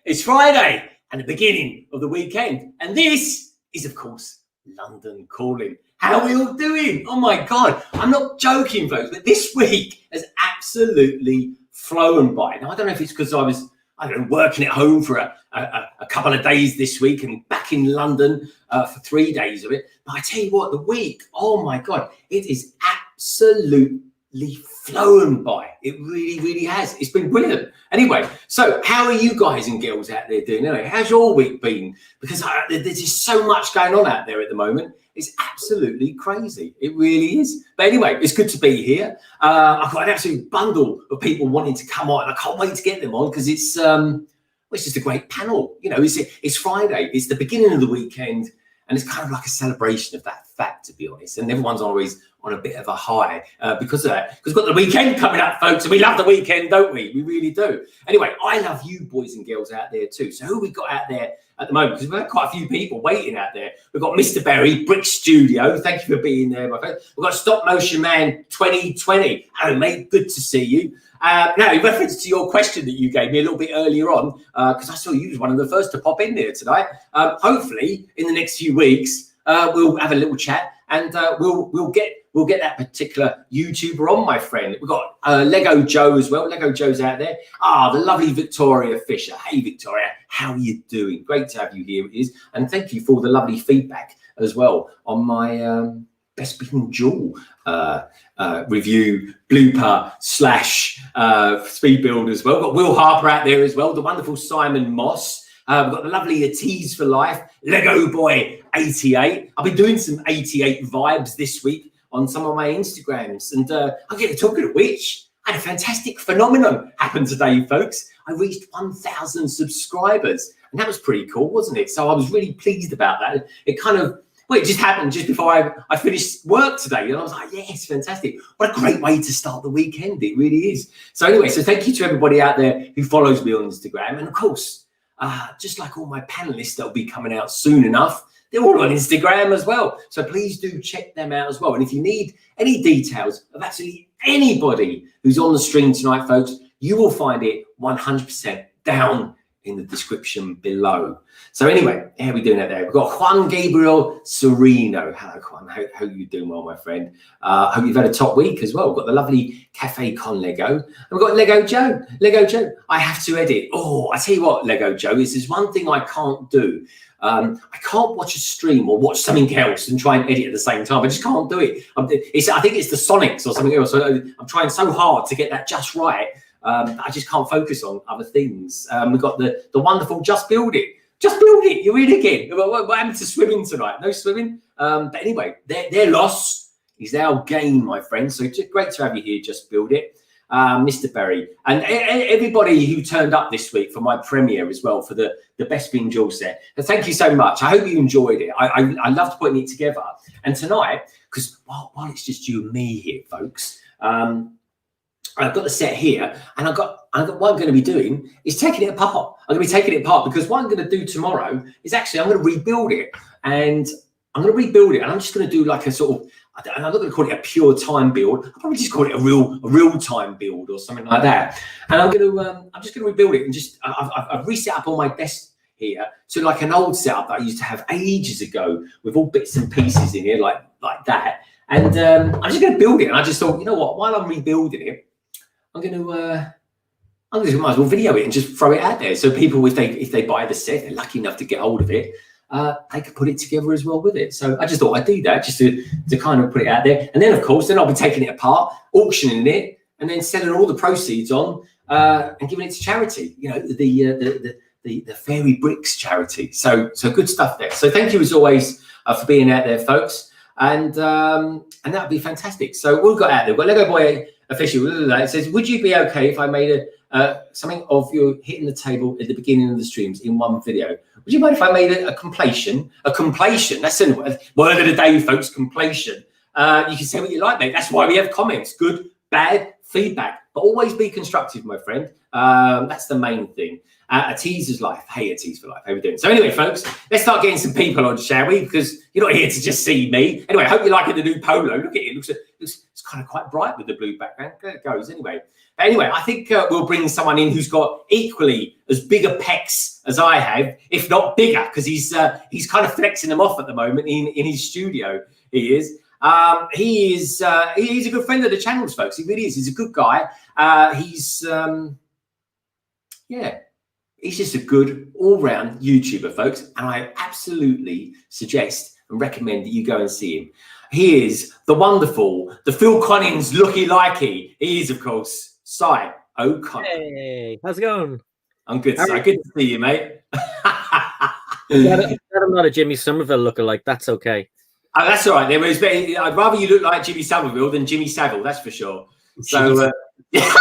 It's Friday and the beginning of the weekend. And this is, of course, London Calling. How are we all doing? Oh my God, I'm not joking, folks, but this week has absolutely flown by. Now, I don't know if it's because I was, working at home for a couple of days this week and back in London for 3 days of it. But I tell you what, the week, oh my God, it is absolutely flown by. It really, really has. It's been brilliant. Anyway, so how are you guys and girls out there doing? Anyway, how's your week been? Because there's just so much going on out there at the moment. It's absolutely crazy. It really is. But anyway, it's good to be here. I've got an absolute bundle of people wanting to come on. I can't wait to get them on because it's just a great panel. You know, it's Friday. It's the beginning of the weekend. And it's kind of like a celebration of that fact, to be honest. And everyone's always on a bit of a high because of that. Because we've got the weekend coming up, folks. And we love the weekend, don't we? We really do. Anyway, I love you boys and girls out there too. So who we got out there at the moment? Because we've got quite a few people waiting out there. We've got Mr. Berry, Brick Studio. Thank you for being there, my friend. We've got Stop Motion Man 2020. Hello, mate. Good to see you. Now, in reference to your question that you gave me a little bit earlier on, because I saw you was one of the first to pop in there tonight. Hopefully, in the next few weeks, we'll have a little chat and we'll get that particular YouTuber on, my friend. We've got Lego Joe as well. Lego Joe's out there. The lovely Victoria Fisher. Hey, Victoria, how are you doing? Great to have you here. It is, and thank you for the lovely feedback as well on my BESPIN DUEL review blooper / speed build as well. We've got Will Harper out there as well, the wonderful Simon Moss. We've got the lovely Tease for Life, Lego Boy 88. I've been doing some 88 vibes this week on some of my Instagrams. And I'm getting talking of which, I had a fantastic phenomenon happen today, folks. I reached 1,000 subscribers. And that was pretty cool, wasn't it? So I was really pleased about that. It kind of, it just happened just before I finished work today. And I was like, yes, fantastic. What a great way to start the weekend. It really is. So anyway, so thank you to everybody out there who follows me on Instagram. And of course, just like all my panelists that will be coming out soon enough, they're all on Instagram as well. So please do check them out as well. And if you need any details of absolutely anybody who's on the stream tonight, folks, you will find it 100% down in the description below. So anyway, how are we doing out there? We've got Juan Gabriel Sereno. Hello, Juan. Hope you're doing well, my friend. Hope you've had a top week as well. We've got the lovely Cafe Con Lego. And we've got Lego Joe. Lego Joe, I have to edit. I tell you what, Lego Joe, there's one thing I can't do. I can't watch a stream or watch something else and try and edit at the same time. I just can't do it. I think it's the Sonics or something else. I'm trying so hard to get that just right. I just can't focus on other things. We've got the wonderful Just Build It. Just Build It. You're in again. What happened to swimming tonight? No swimming. But anyway, their loss is our gain, my friend. So great to have you here. Just Build It. Mr. Berry and everybody who turned up this week for my premiere as well for the BESPIN DUEL set. And thank you so much. I hope you enjoyed it. I loved putting it together. And tonight, because while it's just you and me here, folks, I've got the set here, and I've got what I'm going to be doing is taking it apart. I'm going to be taking it apart because what I'm going to do tomorrow is actually I'm going to rebuild it, and I'm going to rebuild it, and I'm just going to do like a sort of, I'm not going to call it a pure time build. I'll probably just call it a real time build or something like that. And I'm just going to rebuild it and just I've reset up all my desk here to like an old setup that I used to have ages ago with all bits and pieces in here like that. And I'm just going to build it. And I just thought, you know what? While I'm rebuilding it, I'm going to might as well video it and just throw it out there. So people, if they buy the set, they're lucky enough to get hold of it. They could put it together as well with it. So I just thought I'd do that just to kind of put it out there. And then, of course, I'll be taking it apart, auctioning it, and then selling all the proceeds on and giving it to charity. You know, the Fairy Bricks charity. So good stuff there. So thank you as always for being out there, folks. And that'd be fantastic. So we've got out there. We've got Lego Boy Official. It says, would you be okay if I made something of you hitting the table at the beginning of the streams in one video? Would you mind if I made a completion? A completion. That's a word of the day, folks. Completion. You can say what you like, mate. That's why we have comments. Good, bad, feedback. But always be constructive, my friend. That's the main thing. A teaser's life. Hey, a tease for life. How are we doing? So anyway, folks, let's start getting some people on, shall we? Because you're not here to just see me. Anyway, I hope you're liking the new polo. Look at it. It's it's kind of quite bright with the blue background. There it goes anyway. But anyway, I think we'll bring someone in who's got equally as big a pecs as I have, if not bigger, because he's kind of flexing them off at the moment in his studio. He is. He's a good friend of the channels, folks. He really is. He's a good guy. He's just a good all-round YouTuber, folks. And I absolutely suggest and recommend that you go and see him. He is the wonderful, the Phil Collins looky-likey. He is, of course, Si O'Connor. Hey, how's it going? I'm good, Si. Good to see you, mate. I'm not a Jimmy Somerville lookalike. That's okay. Oh, that's all right. I'd rather you look like Jimmy Somerville than Jimmy Savile, that's for sure. So, yeah.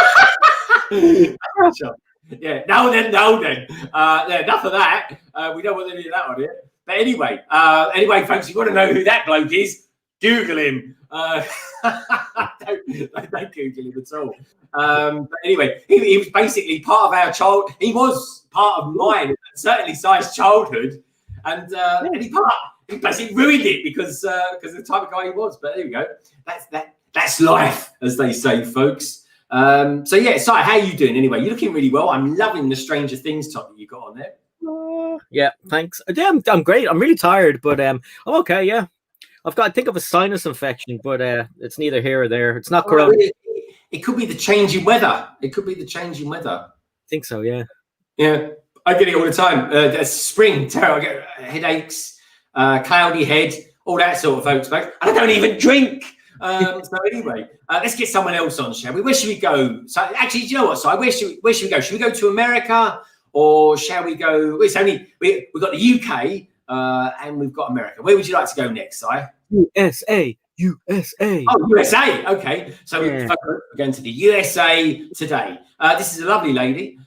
Yeah, now then. Enough of that. We don't want any of that on here. But anyway, folks, you want to know who that bloke is? Google him. Don't Google him at all. But anyway, he was basically part of our child. He was part of mine, certainly Si's childhood, and he basically ruined it because of the type of guy he was. But there we go. That's life, as they say, folks. So yeah, Si, how are you doing anyway? You're looking really well. I'm loving the Stranger Things top that you got on there. Yeah, thanks. Yeah, I'm great. I'm really tired, but I'm okay. Yeah, I think of a sinus infection, but it's neither here or there. It's not corona. It could be the changing weather. I think so. Yeah. Yeah, I get it all the time. Spring, terror. I get headaches, cloudy head, all that sort of folks. And I don't even drink. So anyway, let's get someone else on, shall we? Where should we go? So actually, do you know what, Si? Where should we go? Should we go to America or shall we go? It's only we've got the UK and we've got America. Where would you like to go next, Si? USA. Oh, USA. Okay, so we're going to the USA today. This is a lovely lady.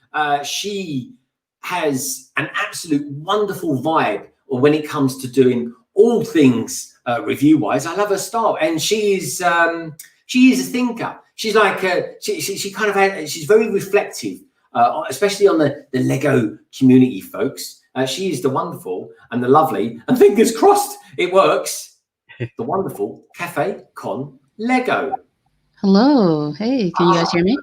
She has an absolute wonderful vibe when it comes to doing all things review-wise. I love her style, and she is a thinker. She's like she's very reflective, especially on the Lego community, folks. She is the wonderful and the lovely, and fingers crossed it works. The wonderful Cafe Con Lego. Hello. Hey, can you guys hear me?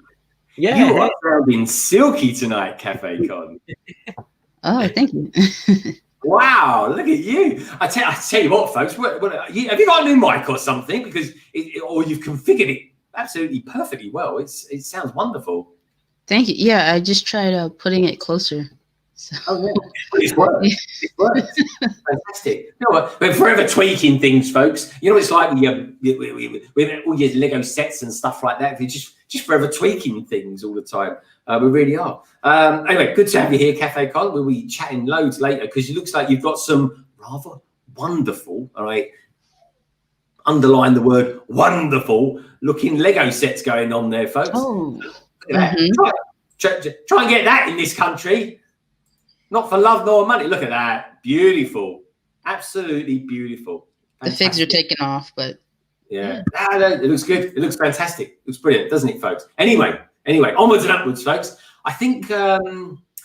Yeah. You are sounding silky tonight, Cafe Con. Oh, thank you. Wow, look at you. I tell you what, folks, have you got a new mic or something? Because or you've configured it absolutely perfectly well. It sounds wonderful. Thank you. Yeah, I just tried putting it closer. So. Oh, yeah. It's worked. It works. Fantastic. You know what? We're forever tweaking things, folks. You know what it's like with all your Lego sets and stuff like that. We're just forever tweaking things all the time. We really are. Anyway, good to have you here, Cafe Con. We'll be chatting loads later because it looks like you've got some rather wonderful, all right, underline the word wonderful looking Lego sets going on there, folks. Oh. Look at that. Try and get that in this country. Not for love nor money. Look at that. Beautiful. Absolutely beautiful. Fantastic. The figs are taking off, but yeah. No, it looks good. It looks fantastic. It looks brilliant, doesn't it, folks? Anyway, onwards and upwards, folks. I think where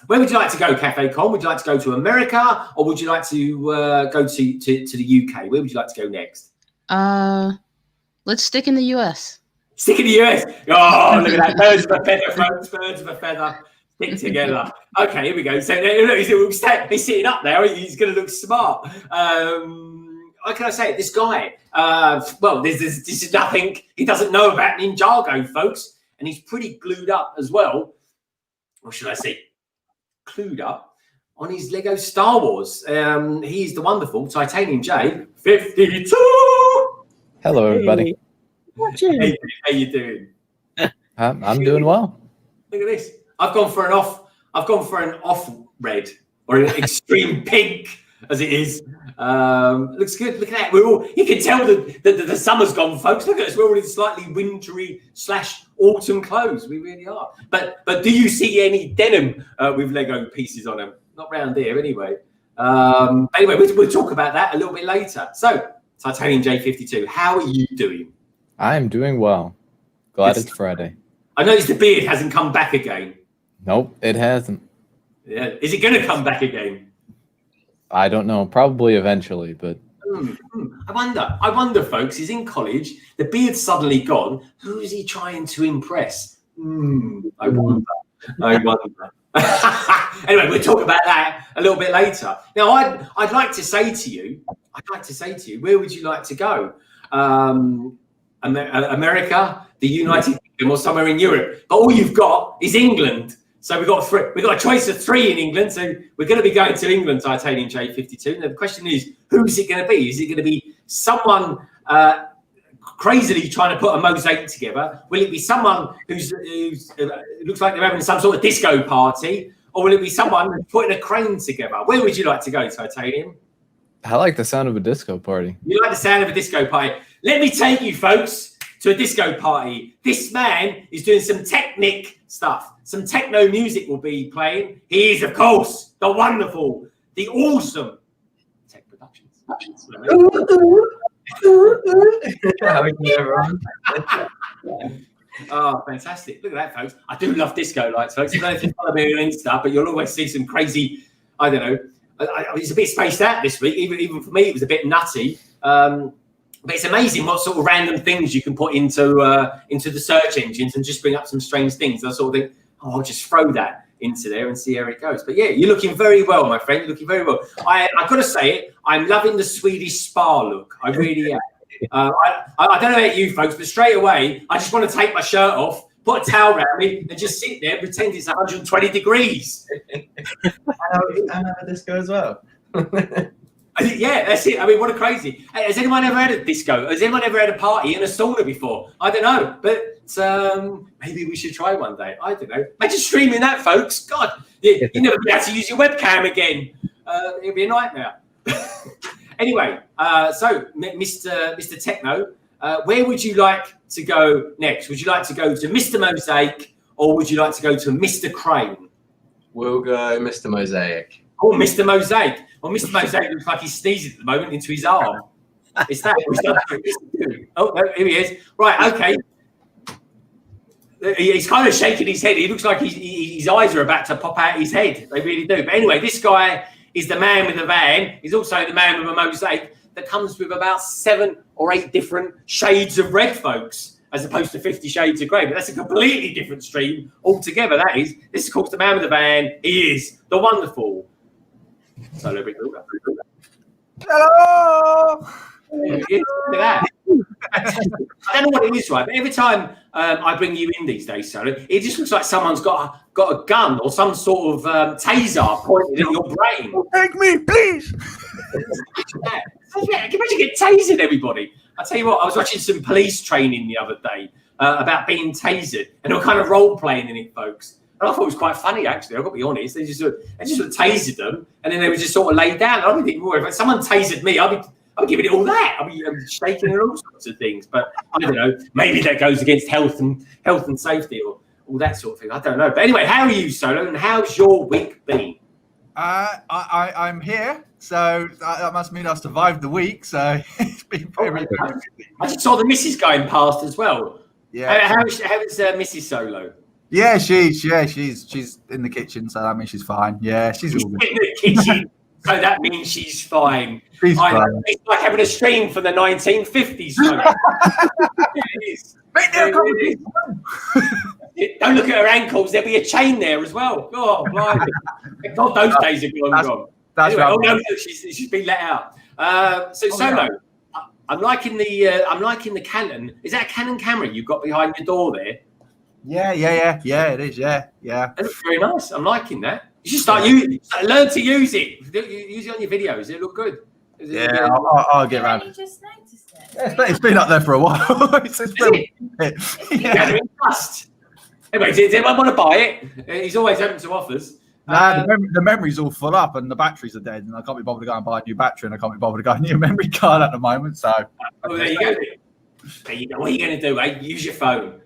would you like to go, Cafe Con? Would you like to go to America or would you like to go to the UK? Where would you like to go next? Let's stick in the US. Stick in the US. Oh, look at that. Birds of a feather, folks. Birds of a feather. Stick together. Okay, here we go. So look, he's sitting up there. He's going to look smart. What can I say? This guy, well, this is nothing he doesn't know about Ninjago, folks. And he's pretty glued up as well. Or should I say, clued up on his Lego Star Wars. He's the wonderful Titanium J 52. Hello, everybody. Hey, how you doing? I'm doing well. Look at this. I've gone for an off red or an extreme pink as it is. Looks good. Look at that. You can tell that the summer's gone, folks. Look at us. We're all in slightly wintry / autumn clothes. We really are. But do you see any denim with Lego pieces on them? Not round here, anyway. Anyway, we'll talk about that a little bit later. So, Titanium J52, how are you doing? I'm doing well. Glad it's Friday. I noticed the beard hasn't come back again. Nope, it hasn't. Yeah, is it going to come back again? I don't know. Probably eventually, but I wonder, folks. He's in college. The beard's suddenly gone. Who is he trying to impress? I wonder. Anyway, we'll talk about that a little bit later. Now, I'd like to say to you, where would you like to go? America, the United Kingdom, or somewhere in Europe? But all you've got is England. So we've got a choice of 3 in England. So we're going to be going to England, Titanium J52. Now the question is, who's it going to be? Is it going to be someone crazily trying to put a mosaic together? Will it be someone who's looks like they're having some sort of disco party? Or will it be someone who's putting a crane together? Where would you like to go, Titanium? I like the sound of a disco party. You like the sound of a disco party? Let me take you, folks, to a disco party. This man is doing some Technic stuff. Some techno music will be playing. He is, of course, the wonderful, the awesome Tek Productions. How are you, everyone? Oh, fantastic. Look at that, folks. I do love disco lights, folks. I don't know if you follow me on Insta, but you'll always see some crazy, I don't know. It's a bit spaced out this week. Even for me, it was a bit nutty. But it's amazing what sort of random things you can put into the search engines and just bring up some strange things. I sort of think, I'll just throw that into there and see how it goes. But yeah, you're looking very well, my friend. You're looking very well. I've got to say it. I'm loving the Swedish spa look. I really am. I don't know about you folks, but straight away, I just want to take my shirt off, put a towel around me, and just sit there and pretend it's 120 degrees. I know a disco as well. Yeah, that's it. I mean, what a crazy. Has anyone ever had a disco? Has anyone ever had a party in a sauna before? I don't know, but maybe we should try one day. I don't know. Imagine streaming that, folks. God, you'll never be able to use your webcam again. It'll be a nightmare. Anyway, so Mr. Techno, where would you like to go next? Would you like to go to Mr. Mosaic or would you like to go to Mr. Crane? We'll go Mr. Mosaic. Oh, Mr. Mosaic. Well, Mr. Mosaic looks like he's sneezing at the moment into his arm. Is that what he's doing? Oh, no, here he is. Right, okay. He's kind of shaking his head. He looks like his eyes are about to pop out his head. They really do. But anyway, this guy is the man with the van. He's also the man with a mosaic that comes with about 7 or 8 different shades of red, folks, as opposed to 50 shades of grey. But that's a completely different stream altogether, that is. This is, of course, the man with the van. He is the wonderful. So let me do that. Hello! Look at that. I don't know what it is, right? But every time I bring you in these days, Solo, it just looks like someone's got a gun or some sort of taser pointed at your brain. Take me, please! Can you imagine get tasered, everybody? I tell you what, I was watching some police training the other day about being tasered, and they were kind of role playing in it, folks. And I thought it was quite funny, actually. I've got to be honest. They just sort of tasered them, and then they were just sort of laid down. I'd be thinking, well, if someone tasered me, I'd be giving it all that. I'd be shaking and all sorts of things. But I don't know. Maybe that goes against health and safety or all that sort of thing. I don't know. But anyway, how are you, Solo? And how's your week been? I'm here, so that must mean I survived the week. So it's been very good. I just saw the missus going past as well. Yeah. How is Mrs. Solo? Yeah, she's in the kitchen, so that means she's fine. Yeah, she's all good. In the kitchen, so that means she's fine. She's fine. It's like having a stream from the 1950s. It is. Don't look at her ankles. There'll be a chain there as well. Oh, blimey. God, those days are gone. That's anyway, right. No, she's been let out. Solo, I'm liking the Canon. Is that a Canon camera you've got behind your door there? Yeah, it is. Yeah. It looks very nice. I'm liking that. You should learn to use it. Use it on your videos. It look good. Yeah, I'll get around. You just noticed it. It's been up there for a while. it's been, yeah. Anyway, does anyone want to buy it? He's always open to offers. The memory's all full up and the batteries are dead, and I can't be bothered to go and buy a new battery, and I can't be bothered to buy a new memory card at the moment. So there you go. There you go. What are you going to do, eh? Use your phone.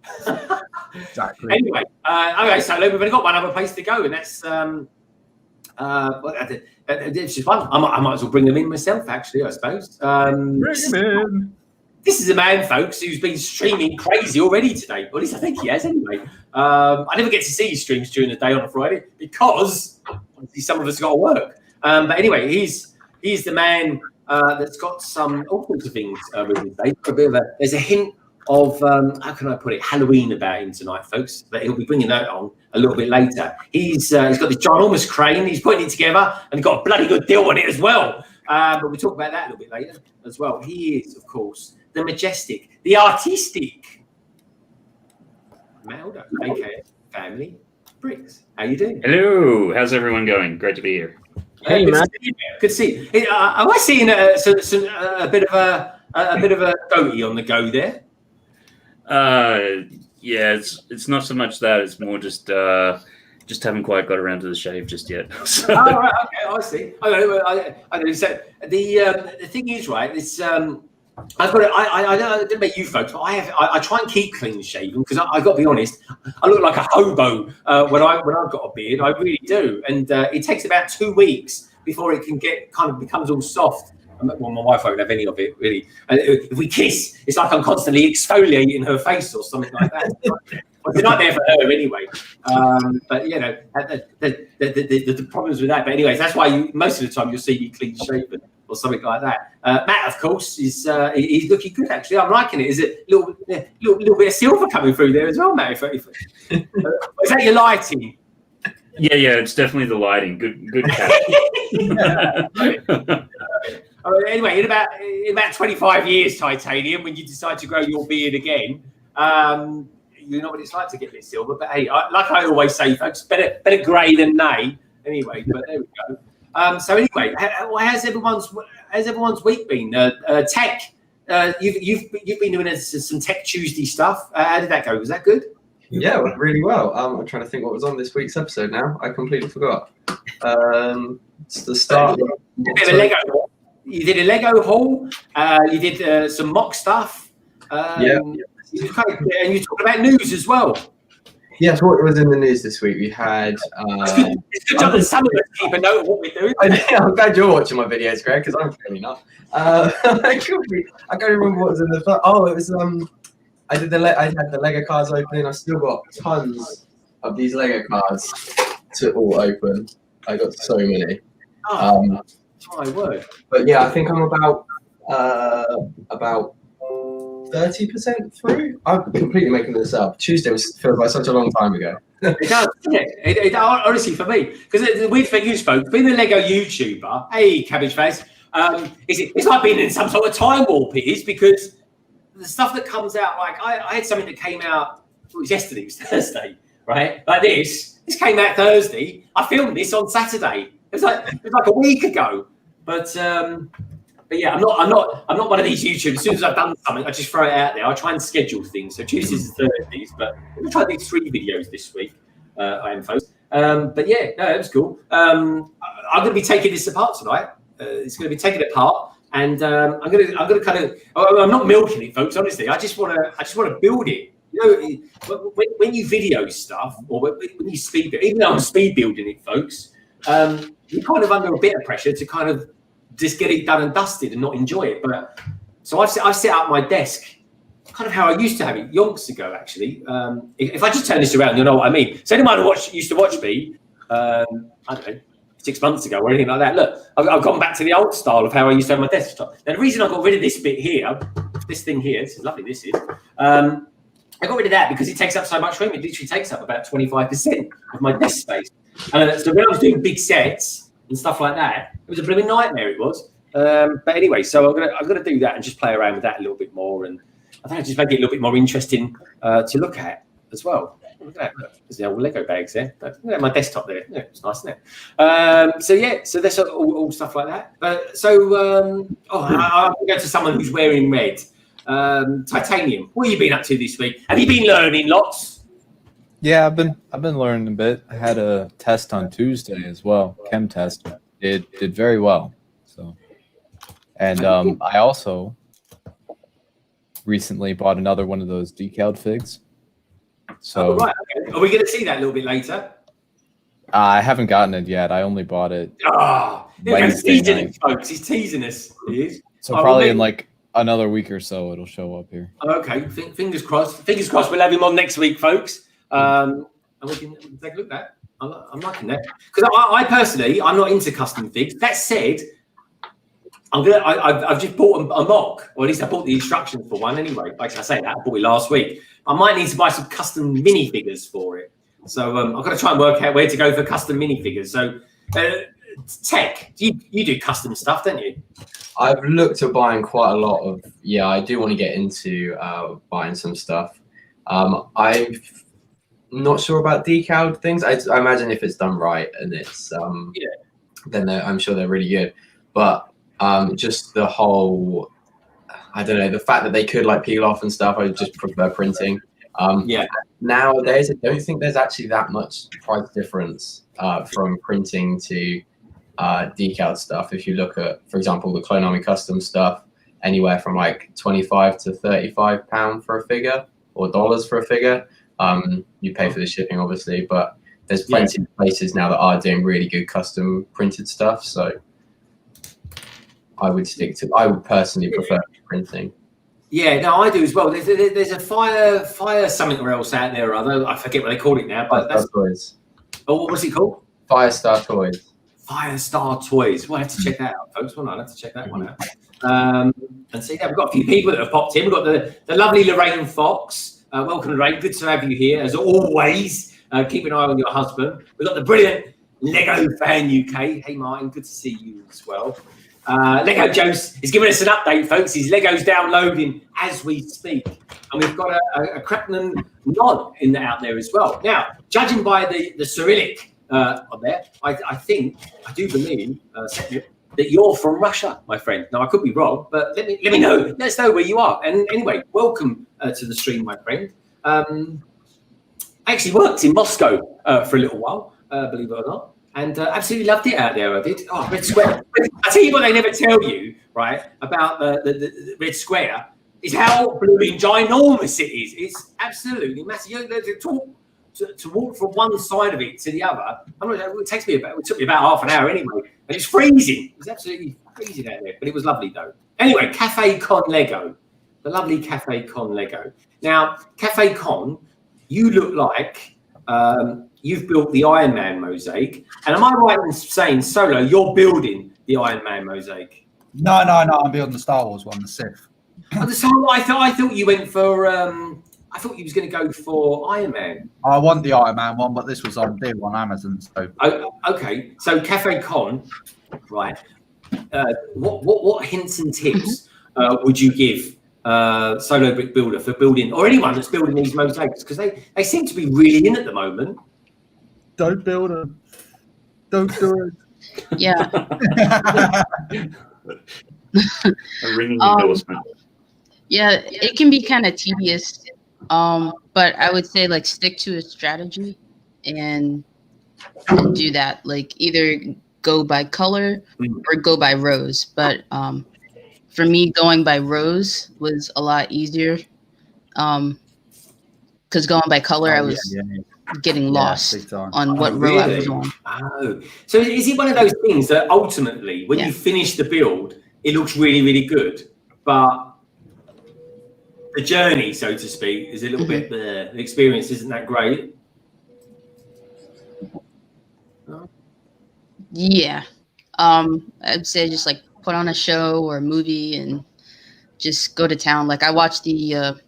Exactly. Anyway, okay, so we've only got one other place to go, and that's it's just fun. I might as well bring them in myself, actually, I suppose. Bring them in. This is a man, folks, who's been streaming crazy already today. Well, at least I think he has, anyway. I never get to see his streams during the day on a Friday because obviously some of us got to work. But anyway, he's the man that's got all sorts of things with him today. There's a hint of how can I put it, Halloween about him tonight, folks. But he'll be bringing that on a little bit later. He's got this ginormous crane. He's putting it together and got a bloody good deal on it as well. But we'll talk about that a little bit later as well. He is, of course, the majestic, the artistic Maldo, aka Family Bricks. How you doing? Hello, how's everyone going? Great to be here. Hey, man. Good to see you. Am I seeing a bit of a goatee on the go there? Yeah, it's not so much that, it's more just haven't quite got around to the shave just yet. So. Oh, right, okay, I see. I so the thing is, right, it's I've got I don't know about you folks, but I try and keep clean shaven because I've got to be honest, I look like a hobo when I've got a beard. I really do, and it takes about 2 weeks before it can becomes all soft. Well, my wife won't have any of it really. And if we kiss, it's like I'm constantly exfoliating her face or something like that. Well, it's not there for her anyway. But you know, the problems with that. But anyways, that's why most of the time you'll see me clean shaven or something like that. Matt, of course, he's looking good actually. I'm liking it. Is it a little bit of silver coming through there as well, Matt? Is that your lighting? Yeah, it's definitely the lighting. Good catch. Anyway, in about 25 years, Titanium, when you decide to grow your beard again, you know what it's like to get a bit silver. But hey, like I always say, folks, better grey than nay. Anyway, but there we go. So anyway, how's everyone's week been? Tech, you've been doing some Tech Tuesday stuff. How did that go? Was that good? Yeah, it went really well. I'm trying to think what was on this week's episode now. I completely forgot. It's the start. You did a Lego haul. You did some mock stuff. And you talked about news as well. Yes, what was in the news this week? We had. It's good job that some of us keep a note of what we're doing. I'm glad you're watching my videos, Greg, because I'm clearly not. I can't remember what was in the. Oh, it was. I had the Lego cards opening. I've still got tons of these Lego cards to all open. I got so many. My word. But yeah, I think I'm about 30% through. I'm completely making this up. Tuesday feels like such a long time ago. It does, doesn't it? It honestly, for me, because the weird thing is, folks, being a Lego YouTuber, hey, cabbage face, it's like being in some sort of time warp. It is because the stuff that comes out, like I had something that came out. It was yesterday, it was Thursday, right? Like this came out Thursday. I filmed this on Saturday. It was like a week ago. But yeah, I'm not one of these YouTubers. As soon as I've done something, I just throw it out there. I try and schedule things. So Tuesdays and Thursdays, but I'm gonna try to do 3 videos this week. I am folks. But yeah, no, it was cool. I'm gonna be taking this apart tonight. It's gonna be taken apart, and I'm gonna kind of. I'm not milking it, folks. Honestly, I just wanna build it. You know, when you video stuff or when you speed build, even though I'm speed building it, folks, you're kind of under a bit of pressure to kind of just get it done and dusted and not enjoy it. But so I've set up my desk kind of how I used to have it yonks ago, actually. If I just turn this around, you'll know what I mean. So anyone who used to watch me, I don't know, 6 months ago or anything like that, look, I've gone back to the old style of how I used to have my desktop. Now, the reason I got rid of this bit here, this thing here, this is lovely, this is, I got rid of that because it takes up so much room. It literally takes up about 25% of my desk space. So when I was doing big sets and stuff like that, it was a blooming nightmare. It was. But anyway, so I'm gonna do that and just play around with that a little bit more, and I think I just make it a little bit more interesting to look at as well. Look at that. Look, there's the old Lego bags there. Look at my desktop there. Yeah, it's nice, isn't it? So yeah, so there's all stuff like that. I'm gonna go to someone who's wearing red. Titanium. What have you been up to this week? Have you been learning lots? Yeah, I've been learning a bit. I had a test on Tuesday as well, chem test. It did very well. So, and I also recently bought another one of those decaled figs. So, right, okay. Are we going to see that a little bit later? I haven't gotten it yet. I only bought it. He's teasing us, folks. He's teasing us. He is. So probably in like another week or so, it'll show up here. Okay, fingers crossed. Fingers crossed. We'll have him on next week, folks. And we can take a look at that. I'm liking that because I personally, I'm not into custom figs. That said, I've just bought a mock, or at least I bought the instructions for one anyway. Like I say, that I bought it last week. I might need to buy some custom minifigures for it. So I've got to try and work out where to go for custom minifigures. So, Tek, you do custom stuff, don't you? I've looked at buying quite a lot of. Yeah, I do want to get into buying some stuff. I'm not sure about decaled things. I imagine if it's done right and it's then I'm sure they're really good. But just the whole, I don't know, the fact that they could like peel off and stuff, I just prefer printing. Nowadays, I don't think there's actually that much price difference from printing to decal stuff. If you look at, for example, the Clone Army custom stuff, anywhere from like £25 to £35 for a figure, or dollars for a figure. You pay for the shipping, obviously, but there's plenty of places now that are doing really good custom printed stuff. So I would personally prefer printing. Yeah, no, I do as well. There's a fire something or else out there or other. I forget what they call it now, but that's Toys. Oh, what's it called? Firestar Toys. Firestar Toys. We'll have to check that out, folks. I'll have to check that one out. And see, we've got a few people that have popped in. We've got the lovely Lorraine Fox. Welcome, Lorraine. Good to have you here, as always. Keep an eye on your husband. We've got the brilliant Lego Fan UK. Hey, Martin, good to see you as well. Lego Joe's is giving us an update, folks. His Lego's downloading as we speak. And we've got a Crackman nod out there as well. Now, judging by the Cyrillic on there, I do believe, that you're from Russia, my friend. Now, I could be wrong, but let me know. Let us know where you are. And anyway, welcome to the stream, my friend. I actually worked in Moscow for a little while, believe it or not. And absolutely loved it out there. I did. Oh, Red Square. I tell you what, they never tell you, right, about the Red Square is how blooming ginormous it is. It's absolutely massive. You know, to walk from one side of it to the other. It took me about half an hour anyway, and it's freezing. It was absolutely freezing out there, but it was lovely though. Anyway, Cafe Con Lego, the lovely Cafe Con Lego. Now, Cafe Con, you look like. You've built the Iron Man mosaic, and am I right in saying, Solo, you're building the Iron Man mosaic? No, I'm building the Star Wars one, the Sith. So I thought you went for. I thought you was going to go for Iron Man. I want the Iron Man one, but this was on deal on Amazon. So okay, so Cafe Con, right? What hints and tips would you give Solo Brick Builder for building, or anyone that's building these mosaics, because they seem to be really in at the moment? Don't build them. Don't do it. Yeah. A ringing endorsement. Yeah, it can be kind of tedious, but I would say like stick to a strategy and do that. Like either go by color or go by rows. But for me, going by rows was a lot easier. Because going by color, I was getting lost on what row I was on. Oh, so is it one of those things that ultimately, when you finish the build, it looks really, really good, but the journey, so to speak, is a little bit the experience isn't that great? Yeah, I'd say just like put on a show or a movie and just go to town. Like I watched the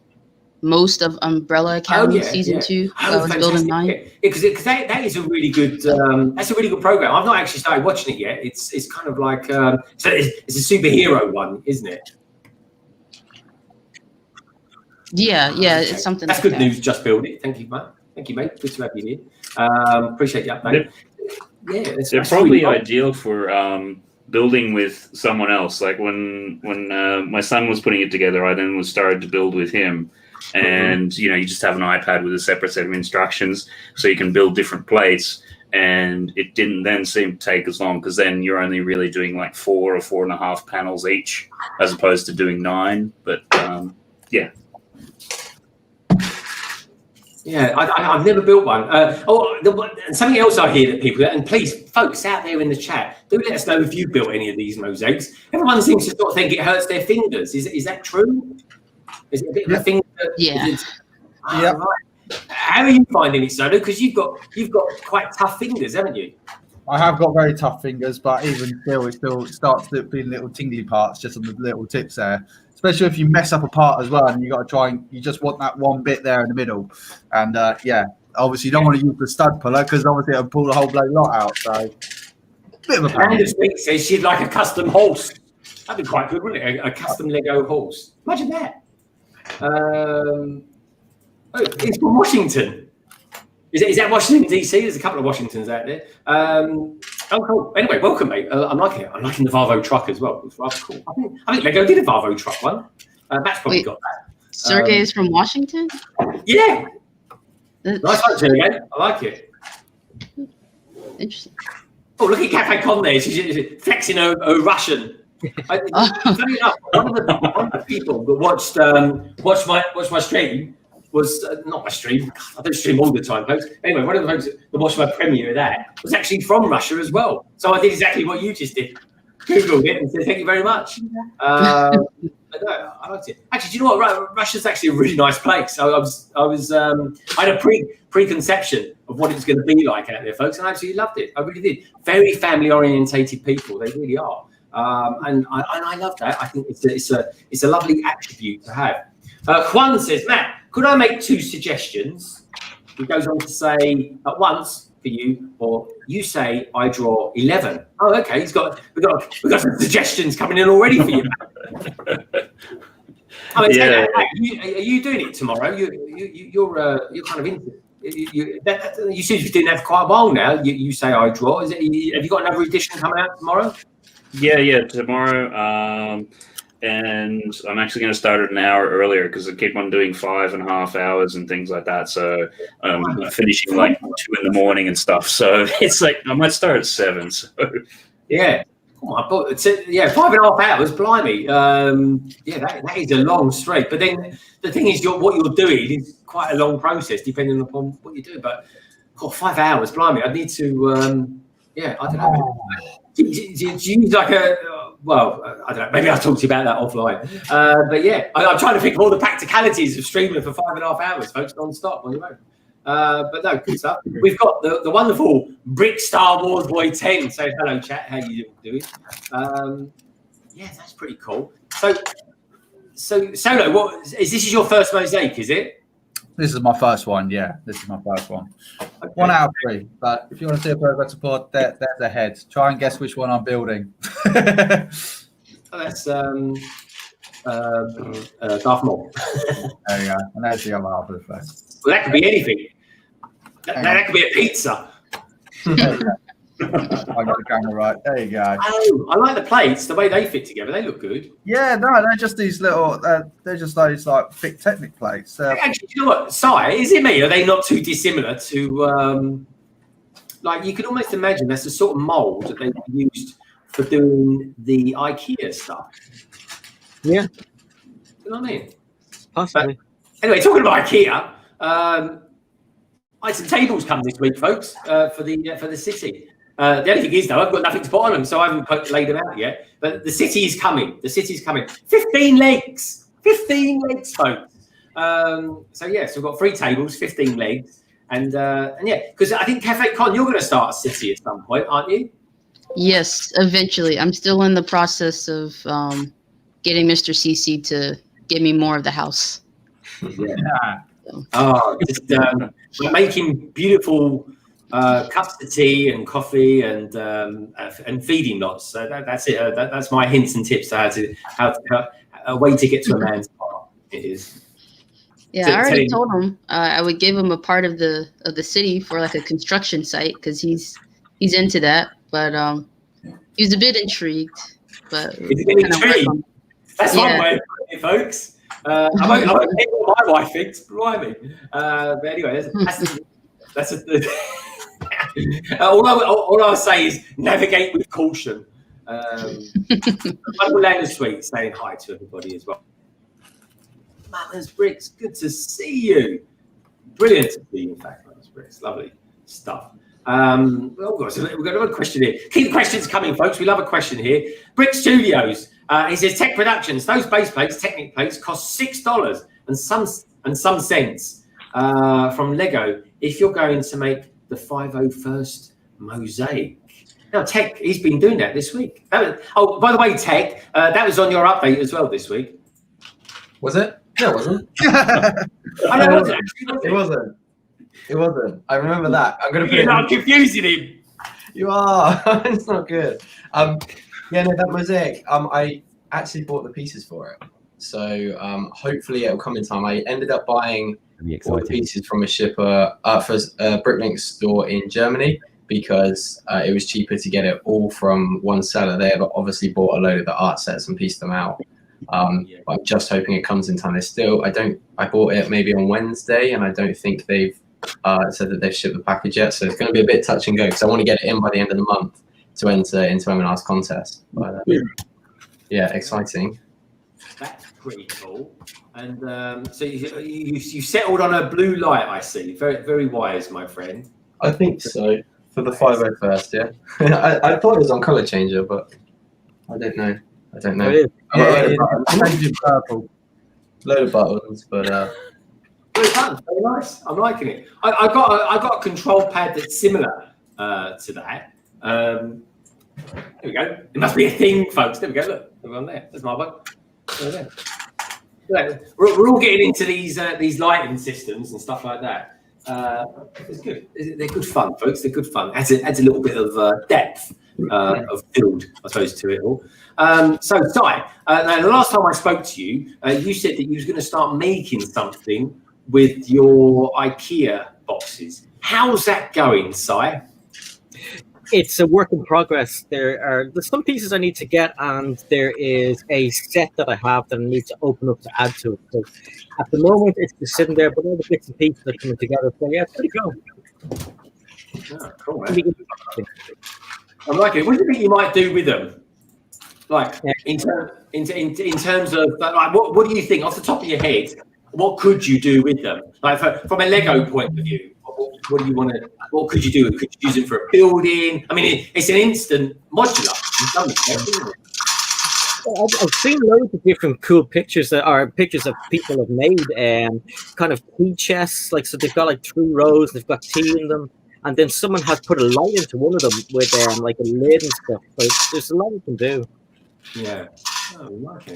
most of Umbrella Academy season 2. I was building mine. Because that is a really good. That's a really good program. I've not actually started watching it yet. It's kind of like so it's a superhero one, isn't it? Yeah, it's something. That's like good news. Just build it. Thank you, mate. Good to have you here. Appreciate the update. They're probably ideal for building with someone else. Like when my son was putting it together, I then started to build with him. And you just have an iPad with a separate set of instructions, so you can build different plates. And it didn't then seem to take as long, because then you're only really doing like 4 or 4.5 panels each, as opposed to doing 9. But I've never built one. Something else I hear that people, and please, folks out there in the chat, do let us know if you built any of these mosaics. Everyone seems to sort of think it hurts their fingers. Is that true? Is it a bit of a thing? Yeah. Right. How are you finding it, Solo? Because you've got quite tough fingers, haven't you? I have got very tough fingers, but even still, it still starts to be little tingly parts just on the little tips there. Especially if you mess up a part as well, and you got to try and you just want that one bit there in the middle. And yeah, obviously you don't want to use the stud puller because obviously it'll pull the whole bloody lot out. So bit of a pain. Amanda Speak says she'd like a custom horse. That'd be quite good, wouldn't it? A custom Lego horse. Imagine that. Oh, it's from Washington. Is that Washington DC? There's a couple of Washingtons out there. Oh, cool. Anyway, welcome, mate. I'm liking it. I'm liking the Volvo truck as well. It's rather cool. I think Lego did a Volvo truck one. Matt's probably got that. Sergey is from Washington? Yeah. Nice one, Sergey. I like it. Interesting. Oh, look at Cafe Con there. She's flexing a Russian. Funny enough, one of the people that watched my stream was not my stream. God, I don't stream all the time, folks. Anyway, one of the folks that watched my premiere of that was actually from Russia as well. So I did exactly what you just did. Googled it and said thank you very much. But no, I liked it. Actually, do you know what? Russia's actually a really nice place. I had a preconception of what it was going to be like out there, folks, and I absolutely loved it. I really did. Very family orientated people. They really are. And I love that. I think it's a lovely attribute to have. Juan says, Matt, could I make 2 suggestions? He goes on to say at once for you, or you say I draw 11. Oh, okay. We've got some suggestions coming in already for you. I mean, Yeah. are you doing it tomorrow? You're kind of into it. You seem to be doing that for quite a while now. You say I draw. Have you got another edition coming out tomorrow? Yeah, tomorrow. And I'm actually going to start it an hour earlier because I keep on doing 5.5 hours and things like that. So I'm finishing like 2 in the morning and stuff. So it's like I might start at 7. So yeah. Oh my God. 5.5 hours, blimey. Yeah, that is a long streak. But then the thing is, what you're doing is quite a long process depending upon what you do. But 5 hours, blimey. I need to, I don't know. Do you use like I don't know, maybe I'll talk to you about that offline. But yeah, I'm trying to think of all the practicalities of streaming for 5.5 hours, folks, non-stop on your own. But no, good stuff. We've got the wonderful Brick Star Wars Boy 10. So hello, chat. How you doing? Yeah, that's pretty cool. So Solo, this is your first mosaic, is it? This is my first one. Yeah, this is my first one. Okay. 1 out of 3. But if you want to see a progress support, there's a head. Try and guess which one I'm building. That's Darth Maul. There you go. And there's the other half of the face. Well, that could be anything. That could be a pizza. I got the camera right. There you go. Oh, I like the plates. The way they fit together, they look good. Yeah, no, they're just these little. They're just those like thick Technic plates. Actually, you know what? Si, is it me? Are they not too dissimilar to? Like you can almost imagine that's the sort of mold that they used for doing the IKEA stuff. Yeah. You know what I mean? Possibly. But anyway, talking about IKEA, I had some tables come this week, folks, for the city. The only thing is, though, I've got nothing to put on them, so I haven't laid them out yet. But the city is coming. The city's coming. 15 legs. 15 legs, folks. So we've got 3 tables, 15 legs. And yeah, because I think Cafe Con, you're going to start a city at some point, aren't you? Yes, eventually. I'm still in the process of getting Mr. CC to give me more of the house. Yeah. Oh, just we're making beautiful cups of tea and coffee and feeding lots. So that's it. That's my hints and tips to how a way to get to a man's heart. It is. Yeah, I already told him I would give him a part of the city for like a construction site because he's into that. But he was a bit intrigued. But he's a bit intrigued. That's one way, folks. I won't think what my wife thinks, blimey. But anyway, that's all I'll say is navigate with caution. Michael Lander Sweet saying hi to everybody as well. Matters Bricks, good to see you. Brilliant to see you, in fact, Matters Bricks. Lovely stuff. We've got another question here. Keep the questions coming, folks. We love a question here. Brick Studios. He says Tek Productions. Those base plates, Technic plates, cost $6 and some cents from Lego. If you're going to make the 501st mosaic. Now, Tek, he's been doing that this week. Oh, by the way, Tek, that was on your update as well this week. Was it? No, it wasn't. I know, was it actually? It wasn't. It wasn't. I remember that. I'm gonna put You're it. not confusing him. You are. It's not good. Yeah, no, that mosaic. I actually bought the pieces for it, so hopefully it'll come in time. I ended up buying all the pieces from a shipper for a Bricklink store in Germany because it was cheaper to get it all from one seller. They have obviously bought a load of the art sets and pieced them out. But I'm just hoping it comes in time. I bought it maybe on Wednesday, and I don't think they've said that they've shipped the package yet. So it's going to be a bit touch and go because I want to get it in by the end of the month to enter into M&R's contest. But, yeah, exciting. That's pretty cool. And so you settled on a blue light, I see. Very, very wise, my friend. I think so. For the 501st, yeah. I thought it was on color changer, but I don't know. Purple. Load of buttons, but Very fun, very nice. I'm liking it. I got a control pad that's similar to that. There we go. It must be a thing, folks. There we go. Look, everyone there. There's my one. There. We're all getting into these lighting systems and stuff like that. It's good. They're good fun, folks. They're good fun. Adds a little bit of depth of build, I suppose, to it all. So, Ty, now the last time I spoke to you, you said that you was going to start making something with your IKEA boxes. How's that going, Si? It's a work in progress. There's some pieces I need to get, and there is a set that I have that I need to open up to add to it. So at the moment, it's just sitting there, but all the bits and pieces are coming together. So yeah, it's pretty cool. Oh, cool, man. I like it. What do you think you might do with them? Like in terms of like, what do you think off the top of your head? What could you do with them? Like from a Lego point of view, what do you want to? What could you do? Could you use them for a building? I mean, it's an instant modular. I've seen loads of different cool pictures that are pictures that people have made, kind of tea chests. Like, so they've got like 3 rows, and they've got tea in them, and then someone has put a light into one of them with like a lid and stuff. So there's a lot you can do. Yeah, I like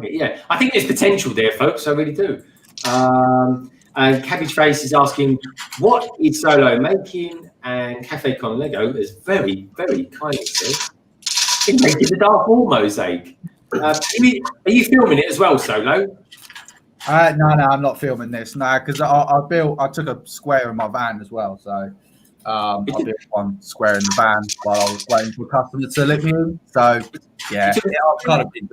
it. Yeah, I think there's potential there, folks. I really do. And Cabbage Face is asking, what is Solo making? And Cafe Con Lego is very, very kindly said, it's making the Dark Wall mosaic. Are you filming it as well, Solo? No, I'm not filming this. No, because I took a square in my van as well. So I built one square in the van while I was waiting for a customer to let me in. So yeah, I've kind of been.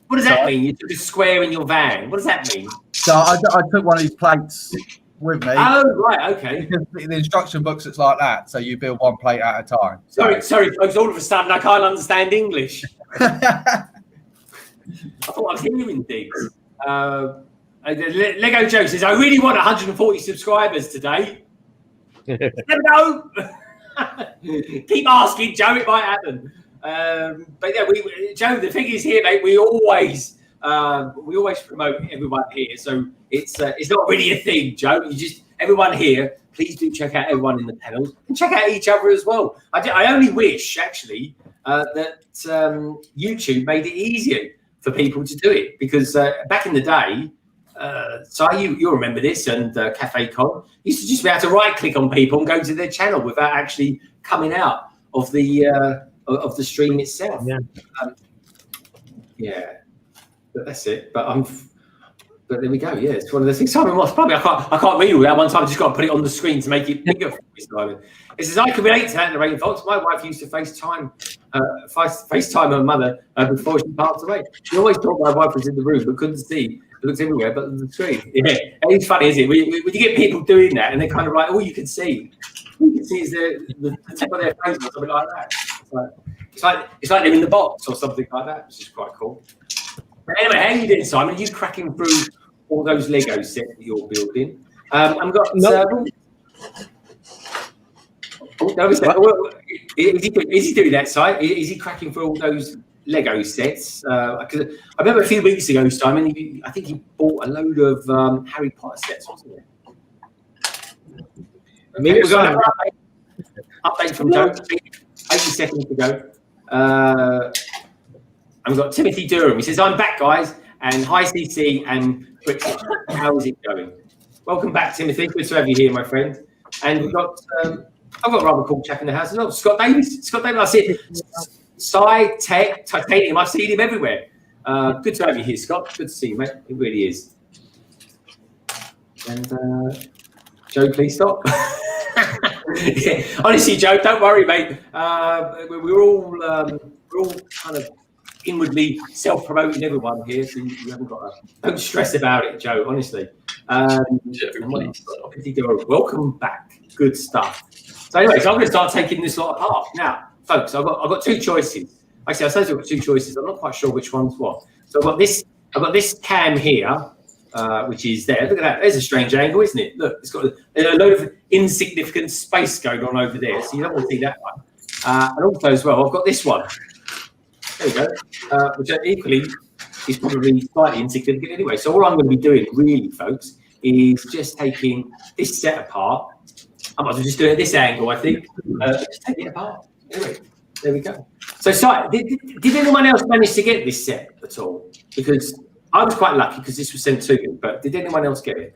What does that mean? You took a square in your van. What does that mean? So I took one of these plates with me. Oh, right, okay. Because in the instruction books, it's like that. So you build one plate at a time. Sorry, folks. All of a sudden, I can't understand English. I thought I was hearing things. Lego Joe says, I really want 140 subscribers today. Never know. Keep asking, Joe. It might happen. But yeah, Joe, the thing is here, mate, we always promote everyone here, so it's not really a thing, Joe. Everyone here, please do check out everyone in the panels and check out each other as well. I only wish actually that YouTube made it easier for people to do it, because back in the day, so you'll remember this, and Cafe Con used to just be able to right click on people and go to their channel without actually coming out of the stream itself. Yeah, but that's it. But there we go. Yeah, it's one of the things. Simon Moss, probably I can't read all that. One time I just got to put it on the screen to make it bigger for me, Simon. It says, I can relate to that in the Rain Fox. My wife used to FaceTime her mother before she passed away. She always thought my wife was in the room but couldn't see. It looks everywhere but on the screen. Yeah, it's funny, isn't it? When you get people doing that and they're kind of like, all you can see is the tip of their face or something like that. It's like they're in the box or something like that, which is quite cool. But anyway, how are you doing, Simon? Are you cracking through all those Lego sets that you're building? I've got. Is he doing that, Si? Is he cracking through all those Lego sets? Because I remember a few weeks ago, Simon, I think he bought a load of Harry Potter sets, wasn't it? Okay, we've got another update from Joe. 80 seconds to go. And we've got Timothy Durham. He says, I'm back, guys. And hi, CC and Brixton. How is it going? Welcome back, Timothy. Good to have you here, my friend. And we've got, I've got a rather cool chap in the house as well. Scott Davis. Scott Davis, I see it. Sig, Tek, Titanium. I've seen him everywhere. Good to have you here, Scott. Good to see you, mate. It really is. And Joe, please stop. Yeah, honestly, Joe, don't worry, mate. We're all kind of inwardly self-promoting everyone here, so you haven't got to. Don't stress about it, Joe. Honestly. Welcome back. Good stuff. So, anyways, I'm going to start taking this lot apart now, folks. I've got two choices. Actually, I suppose I've got two choices. I'm not quite sure which one's what. So I've got this cam here. Which is there. Look at that. There's a strange angle, isn't it? Look, it's got a load of insignificant space going on over there, so you don't want to see that one. And also, as well, I've got this one. There we go. Which equally is probably slightly insignificant anyway. So all I'm going to be doing, really, folks, is just taking this set apart. I might as well just do it at this angle, I think. Just take it apart. Anyway, there we go. So, did anyone else manage to get this set at all? Because I was quite lucky because this was sent to me, but did anyone else get it?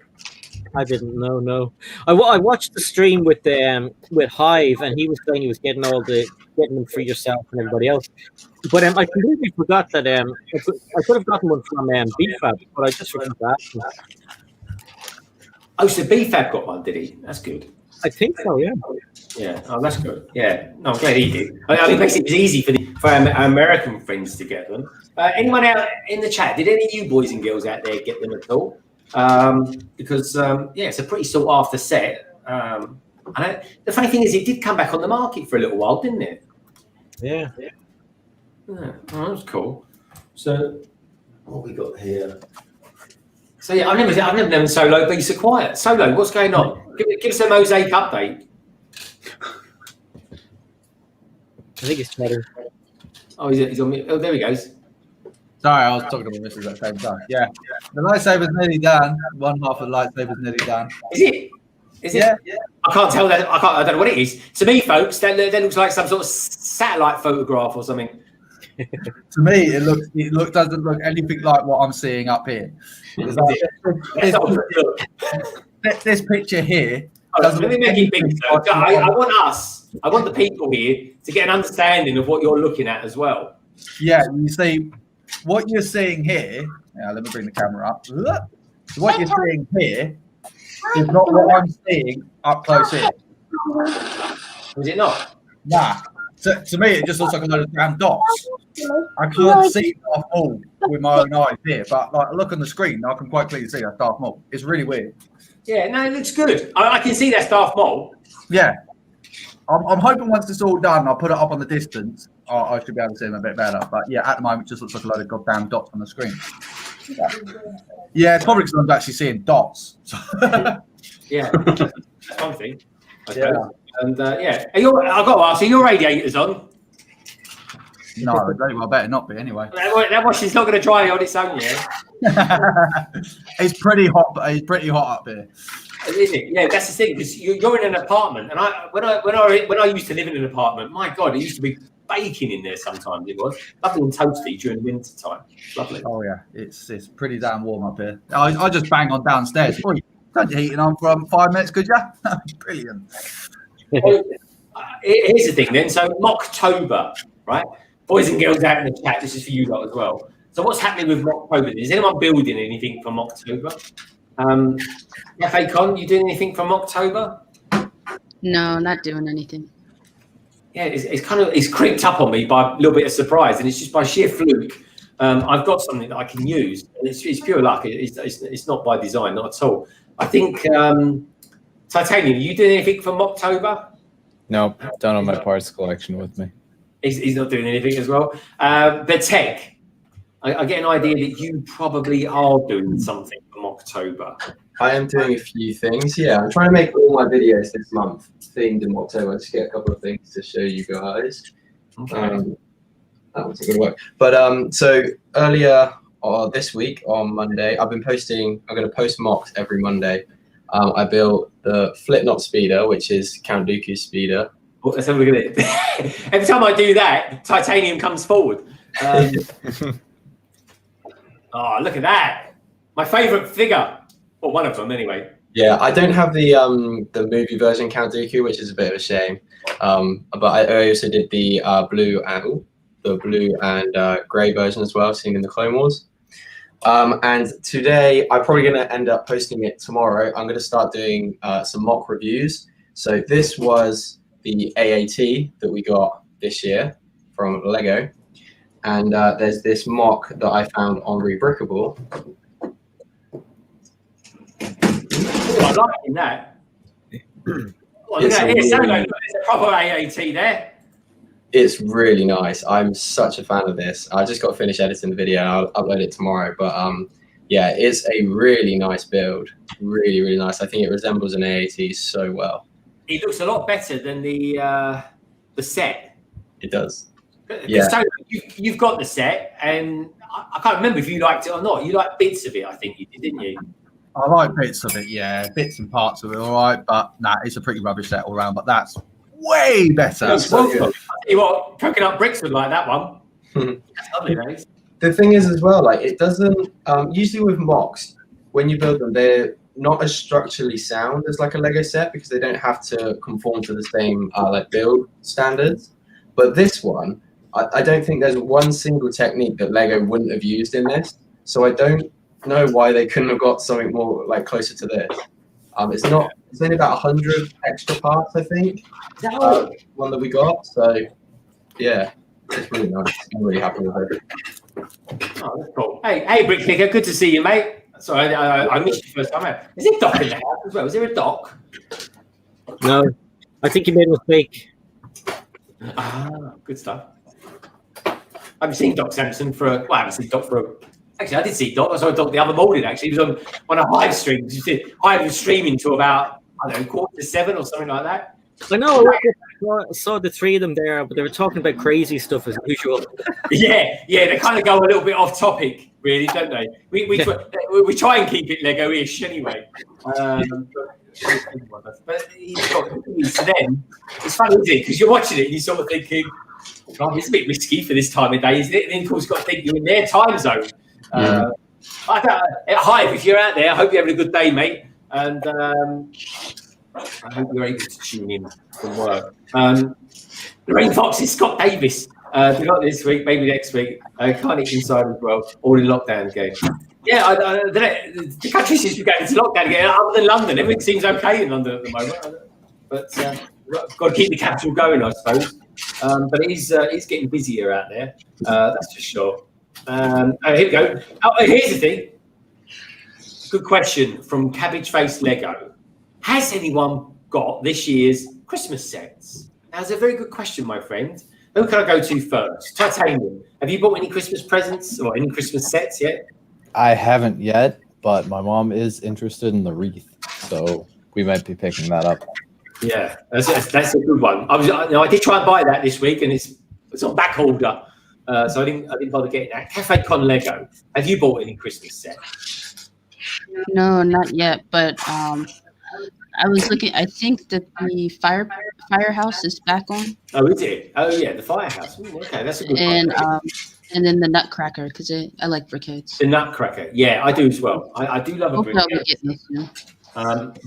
I didn't know. No, I watched the stream with Hive, and he was saying he was getting them for yourself and everybody else. But I completely forgot that I could have gotten one from BFAB, but I just forgot that. Oh, so BFAB got one, did he? That's good. I think so, yeah. Yeah, oh, that's good. Yeah, no, I'm glad he did. I mean, it makes it easy for our American friends to get them. Anyone out in the chat, did any of you boys and girls out there get them at all? Because, yeah, it's a pretty sought after set. And the funny thing is, it did come back on the market for a little while, didn't it? Yeah. Oh, that was cool. So, what we got here? So, yeah, I've never known Solo be so quiet. Solo, what's going on? Give us a mosaic update. I think it's better. Oh, he's on me. Oh, there he goes. Sorry, I was talking to my missus at the same time. Yeah. The lightsaber's nearly done. One half of the lightsaber's nearly done. Is it? Is it? Yeah. I can't tell that. I don't know what it is. To me, folks, that looks like some sort of satellite photograph or something. To me, it doesn't look anything like what I'm seeing up here. It's like, this picture here. Let me make it big. I want the people here to get an understanding of what you're looking at as well. Yeah, you see, what you're seing here. Yeah, let me bring the camera up. What you're seeing here is not what I'm seeing up close here. Is it not? Nah. To me, it just looks like a load of damn dots. I can't see Darth Maul with my own eyes here, but like, look on the screen, I can quite clearly see that's Darth Maul. It's really weird. Yeah, no, it looks good. I can see that's Darth Maul. Yeah. I'm hoping once it's all done, I'll put it up on the distance. I should be able to see them a bit better. But yeah, at the moment, it just looks like a load of goddamn dots on the screen. Yeah, it's probably because I'm actually seeing dots. Yeah, that's one thing. Okay. Yeah. And yeah, I've got to ask, are your radiators on? No, I better not be anyway. That washing's not going to dry on its own, yeah? It's pretty hot. It's pretty hot up here. Is it? Yeah, that's the thing, because you're in an apartment, and when I used to live in an apartment, my God, it used to be baking in there sometimes. It was lovely and toasty during the winter time. Lovely. Oh yeah, it's pretty damn warm up here. I just bang on downstairs. Oi, turn your heating on for 5 minutes, could you? Brilliant. Well, here's the thing then. So Mocktober, right? Boys and girls out in the chat, this is for you lot as well. So what's happening with Mocktober? Is anyone building anything for Mocktober? FA you doing anything for Mocktober? No, not doing anything. Yeah, it's creeped up on me by a little bit of surprise, and it's just by sheer fluke. I've got something that I can use, and it's pure luck. It's not by design, not at all. I think Titanium, are you doing anything for Mocktober? Nope, don't have my parts collection with me. He's not doing anything as well. But Tek, I get an idea that you probably are doing something for Mocktober. I am doing a few things. Yeah, I'm trying to make all my videos this month themed in October. Just get a couple of things to show you guys. Okay. That wasn't going to work. But so earlier this week on Monday, I'm going to post mocks every Monday. I built the Flip Knot Speeder, which is Count Dooku's speeder. Oh, let's have a look at it. Every time I do that, titanium comes forward. Oh, look at that. My favourite figure. Well, one of them anyway. Yeah, I don't have the movie version Count Dooku, which is a bit of a shame. But I also did the blue and grey version as well, seen in the Clone Wars. And today, I'm probably going to end up posting it tomorrow. I'm going to start doing some mock reviews. So this was the AAT that we got this year from Lego. And there's this mock that I found on Rebrickable. Oh, I like that. It's a proper AAT there. It's really nice. I'm such a fan of this. I just got to finish editing the video and I'll upload it tomorrow. But yeah, it's a really nice build. Really, really nice. I think it resembles an AAT so well. It looks a lot better than the set. It does. Yeah. So you've got the set, and I can't remember if you liked it or not. You liked bits of it, I think you did, didn't you? I like bits of it, yeah. Bits and parts of it, all right. But nah, it's a pretty rubbish set all around. But that's way better. That's so good. I'll tell you what, poking up bricks would like that one. That's lovely, mate. The thing is as well, like it doesn't, usually with MOCs, when you build them, they're not as structurally sound as like a Lego set because they don't have to conform to the same like build standards. But this one, I don't think there's one single technique that Lego wouldn't have used in this. So I don't know why they couldn't have got something more like closer to this. It's only about 100 extra parts, I think. One that we got. So yeah, it's really nice. I'm really happy with it. Oh, that's cool. Hey, Brick Picker, good to see you, mate. Sorry, I missed you first time out. Is there Doc in the house as well? Is there a Doc? No, I think you made a mistake. Ah, good stuff. I haven't seen Doc Sampson I haven't seen Doc for a... Actually, I did see Doc. I saw Doc the other morning, actually. He was on a Hive stream. Hive was streaming to about, I don't know, 6:45 or something like that. I know. I saw the three of them there, but they were talking about crazy stuff as usual. Yeah, they kind of go a little bit off topic, really, don't they? We try and keep it Lego-ish anyway. But to them, it's funny, isn't it? Because you're watching it and you're sort of thinking, God, it's a bit risky for this time of day, isn't it? And then, of course, you've got to think you're in their time zone. At Hive, if you're out there, I hope you're having a good day, mate. And I hope you're able to tune in from work. The Rain Foxes, Scott Davis. Not this week, maybe next week. Can't eat inside as well. All in lockdown again. Yeah, the country seems to be going into lockdown again. Other than London, everything seems okay in London at the moment. But got to keep the capital going, I suppose. But it is getting busier out there. That's for sure. Here we go. Here's the thing. Good question from Cabbage Face Lego. Has anyone got this year's Christmas sets? That's a very good question, my friend. Who can I go to first? Titanium. Have you bought any Christmas presents or any Christmas sets yet? I haven't yet, but my mom is interested in the wreath, so we might be picking that up. Yeah, that's a good one. I did try and buy that this week, and it's on back order, so I didn't bother getting that. Cafe Con Lego. Have you bought any Christmas sets? No, not yet. But I was looking. I think that the firehouse is back on. Oh, is it? Oh, yeah, the firehouse. Okay, that's a good one. And then the Nutcracker, because I like brickheads. The Nutcracker, yeah, I do as well. I do love a brickhead.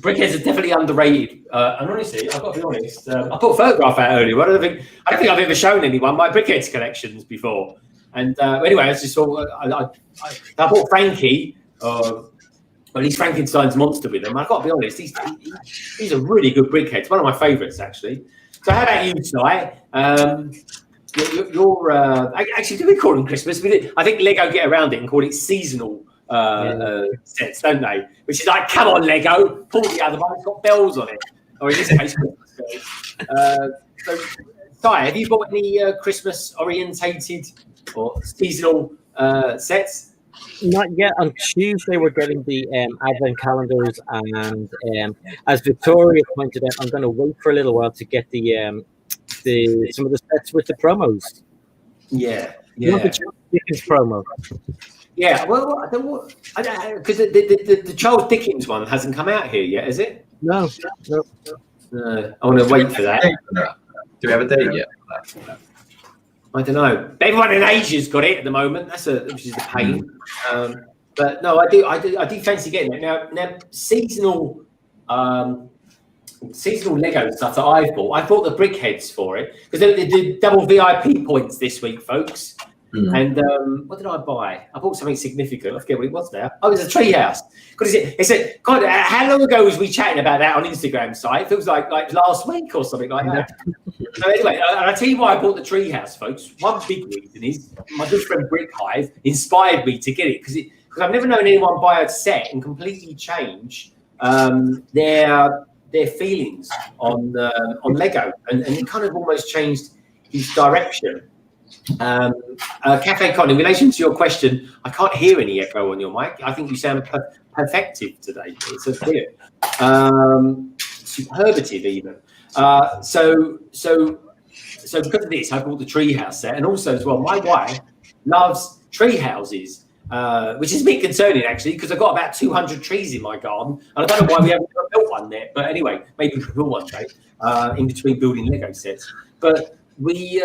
Brickheads are definitely underrated. And honestly, I've got to be honest. I put a photograph out earlier. I don't think I've ever shown anyone my brickheads collections before. And anyway, I just thought I bought Frankie. At least Frankenstein's monster with them. I've got to be honest, these are really good brickheads. One of my favourites, actually. So how about you, Si? You're actually, do we call them Christmas? I think Lego get around it and call it seasonal sets, don't they? Which is like, come on, Lego, pull the other one. It's got bells on it. Or in this case, Christmas bells. So, Si, have you bought any Christmas-orientated or seasonal sets? Not yet. On Tuesday, we're getting the advent calendars, and as Victoria pointed out, I'm going to wait for a little while to get some of the sets with the promos. Yeah. The Charles Dickens promo. Yeah, well, I don't know because the Charles Dickens one hasn't come out here yet, has it? No. I want to wait for that. Do we have a date yet? I don't know. Everyone in Asia's got it at the moment. Which is a pain. But no, I do fancy getting it now. Seasonal Lego stuff that I've bought. I bought the brickheads for it because they did double VIP points this week, folks. And what did I buy? I bought something significant. I forget what it was now. Oh, it was a treehouse. Because it's a God. How long ago was we chatting about that on Instagram site? It feels like last week or something like that. So anyway, and I tell you why I bought the treehouse, folks. One big reason is my good friend Brick Hive inspired me to get it because I've never known anyone buy a set and completely change their feelings on Lego, and it kind of almost changed his direction. Cafe Con, in relation to your question, I can't hear any echo on your mic. I think you sound perfective today. It's a bit superlative even. So because of this, I bought the treehouse set, and also as well, my wife loves tree houses, which is a bit concerning actually, because I've got about 200 trees in my garden, and I don't know why we haven't built one there. But anyway, maybe we will one day in between building Lego sets. But we.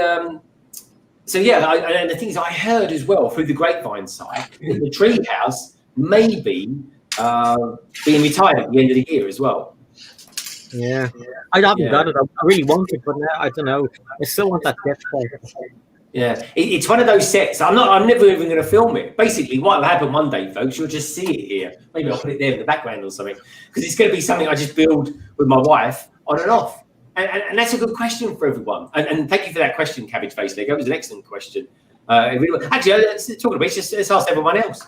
So yeah, and the things I heard as well through the grapevine side, the treehouse may be being retired at the end of the year as well. Yeah, I haven't got it. I really want it, but now I don't know. I still want that depth. Yeah, it's one of those sets. I'm never even going to film it. Basically, what will happen one day, folks, you'll just see it here. Maybe I'll put it there in the background or something, because it's going to be something I just build with my wife on and off. And that's a good question for everyone. And thank you for that question, Cabbage Face Lego. It was an excellent question. Actually, let's talk about it. Let's ask everyone else.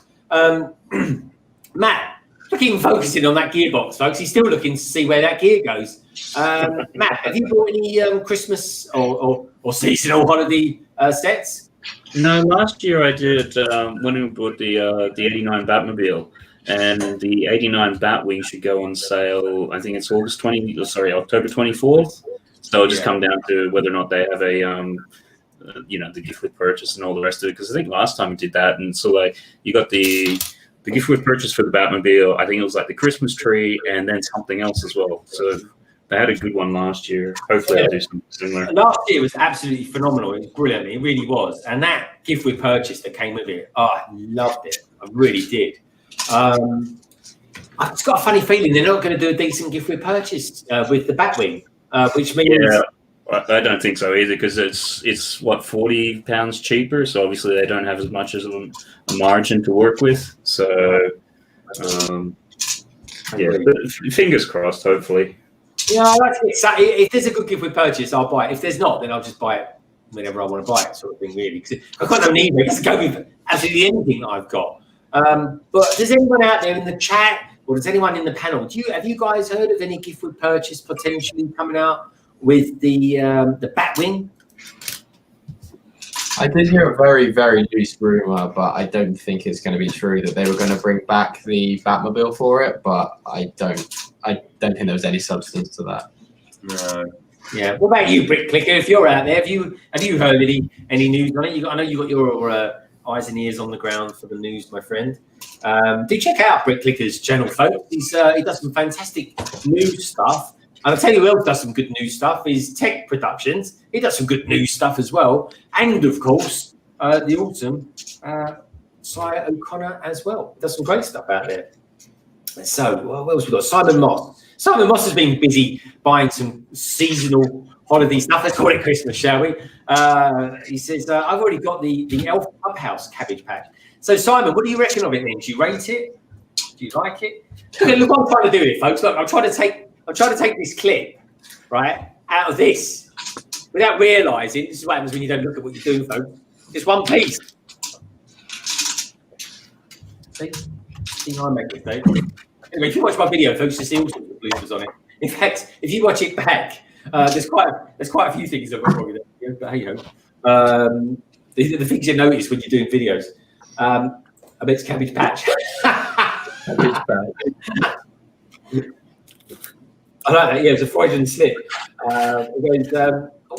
Matt, look, even focusing on that gearbox, folks. He's still looking to see where that gear goes. Matt, have you bought any Christmas or seasonal holiday sets? No, last year I did when we bought the 89 Batmobile. And the 89 Batwing should go on sale. I think it's October 24th. So it'll just come down to whether or not they have a, the gift with purchase and all the rest of it. Because I think last time we did that, and so like you got the gift with purchase for the Batmobile. I think it was like the Christmas tree and then something else as well. So they had a good one last year. Hopefully they'll do something similar. Last year was absolutely phenomenal. It was brilliant. It really was. And that gift with purchase that came with it, I loved it. I really did. I've just got a funny feeling they're not going to do a decent gift with purchase with the Batwing, which means I don't think so either, because it's what, £40 cheaper, so obviously they don't have as much as a margin to work with. So fingers crossed. Hopefully. Yeah, I like it. If there's a good gift with purchase, I'll buy it. If there's not, then I'll just buy it whenever I want to buy it, sort of thing. Really, because I've got no need to go with absolutely anything that I've got. But does anyone out there in the chat, or does anyone in the panel, have you guys heard of any gift with purchase potentially coming out with the Batwing? I did hear a very, very loose rumor, but I don't think it's going to be true that they were going to bring back the Batmobile for it. But I don't think there was any substance to that. No. Yeah. What about you, Brick Clicker? If you're out there, have you heard any news on it? I know you got your eyes and ears on the ground for the news, my friend. Do check out Brick Clicker's channel, folks. He does some fantastic news stuff. And I'll tell you who else does some good news stuff is Tek Productions. He does some good news stuff as well. And, of course, the awesome Sire O'Connor as well. Does some great stuff out there. So, what else we got? Simon Moss. Simon Moss has been busy buying some seasonal holiday stuff. Let's call it Christmas, shall we? He says, I've already got the Elf Clubhouse cabbage patch. So, Simon, what do you reckon of it then? Do you rate it? Do you like it? Look what I'm trying to do here, folks. Look, I'm trying to take this clip, right, out of this without realising. This is what happens when you don't look at what you're doing, folks. Just one piece. See how I make mistakes. Anyway, if you watch my video, folks, you'll see all sorts of bloopers on it. In fact, if you watch it back, there's quite a few things that were wrong with it. But hey, the things you notice when you're doing videos. I bet it's Cabbage Patch. Cabbage Patch. I like that. Yeah, it was a Freudian slip. I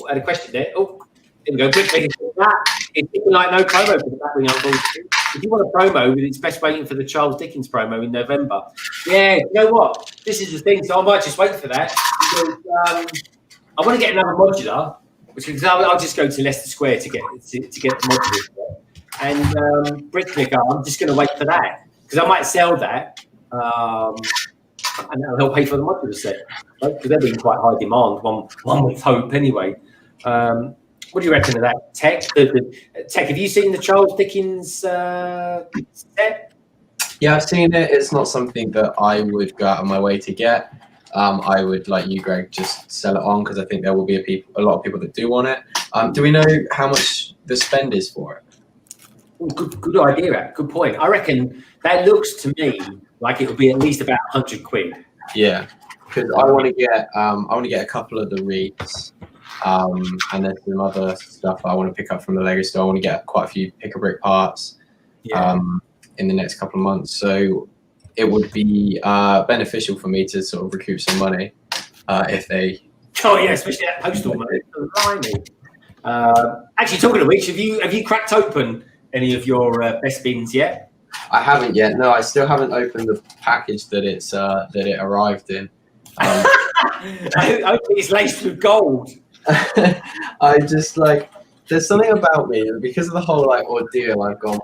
had a question there. Oh, here we go. It's like no promo for the Batwing Uncle. If you want a promo, it's best waiting for the Charles Dickens promo in November. Yeah, you know what? This is the thing. So I might just wait for that because I want to get another modular because I'll just go to Leicester Square to get the modular set. And Bricklayer, I'm just going to wait for that because I might sell that, and that'll help pay for the modular set, right? Because they're being quite high demand. One with hope, anyway. What do you reckon of that, Tek? Tek, have you seen the Charles Dickens set? Yeah, I've seen it. It's not something that I would go out of my way to get. I would, like you, Greg, just sell it on because I think there will be a lot of people that do want it. Do we know how much the spend is for it? Good idea. Good point. I reckon that looks to me like it will be at least about 100 quid. Yeah, because I want to get a couple of the wreaths, and then some other stuff I want to pick up from the Lego store. I want to get quite a few pick-a-brick parts in the next couple of months. So it would be beneficial for me to sort of recoup some money if they. Oh yeah, especially that postal money. Actually, talking of which, have you cracked open any of your best bins yet? I haven't yet. No, I still haven't opened the package that it arrived in. Hopefully it's laced with gold. I just like there's something about me because of the whole like ordeal I've gone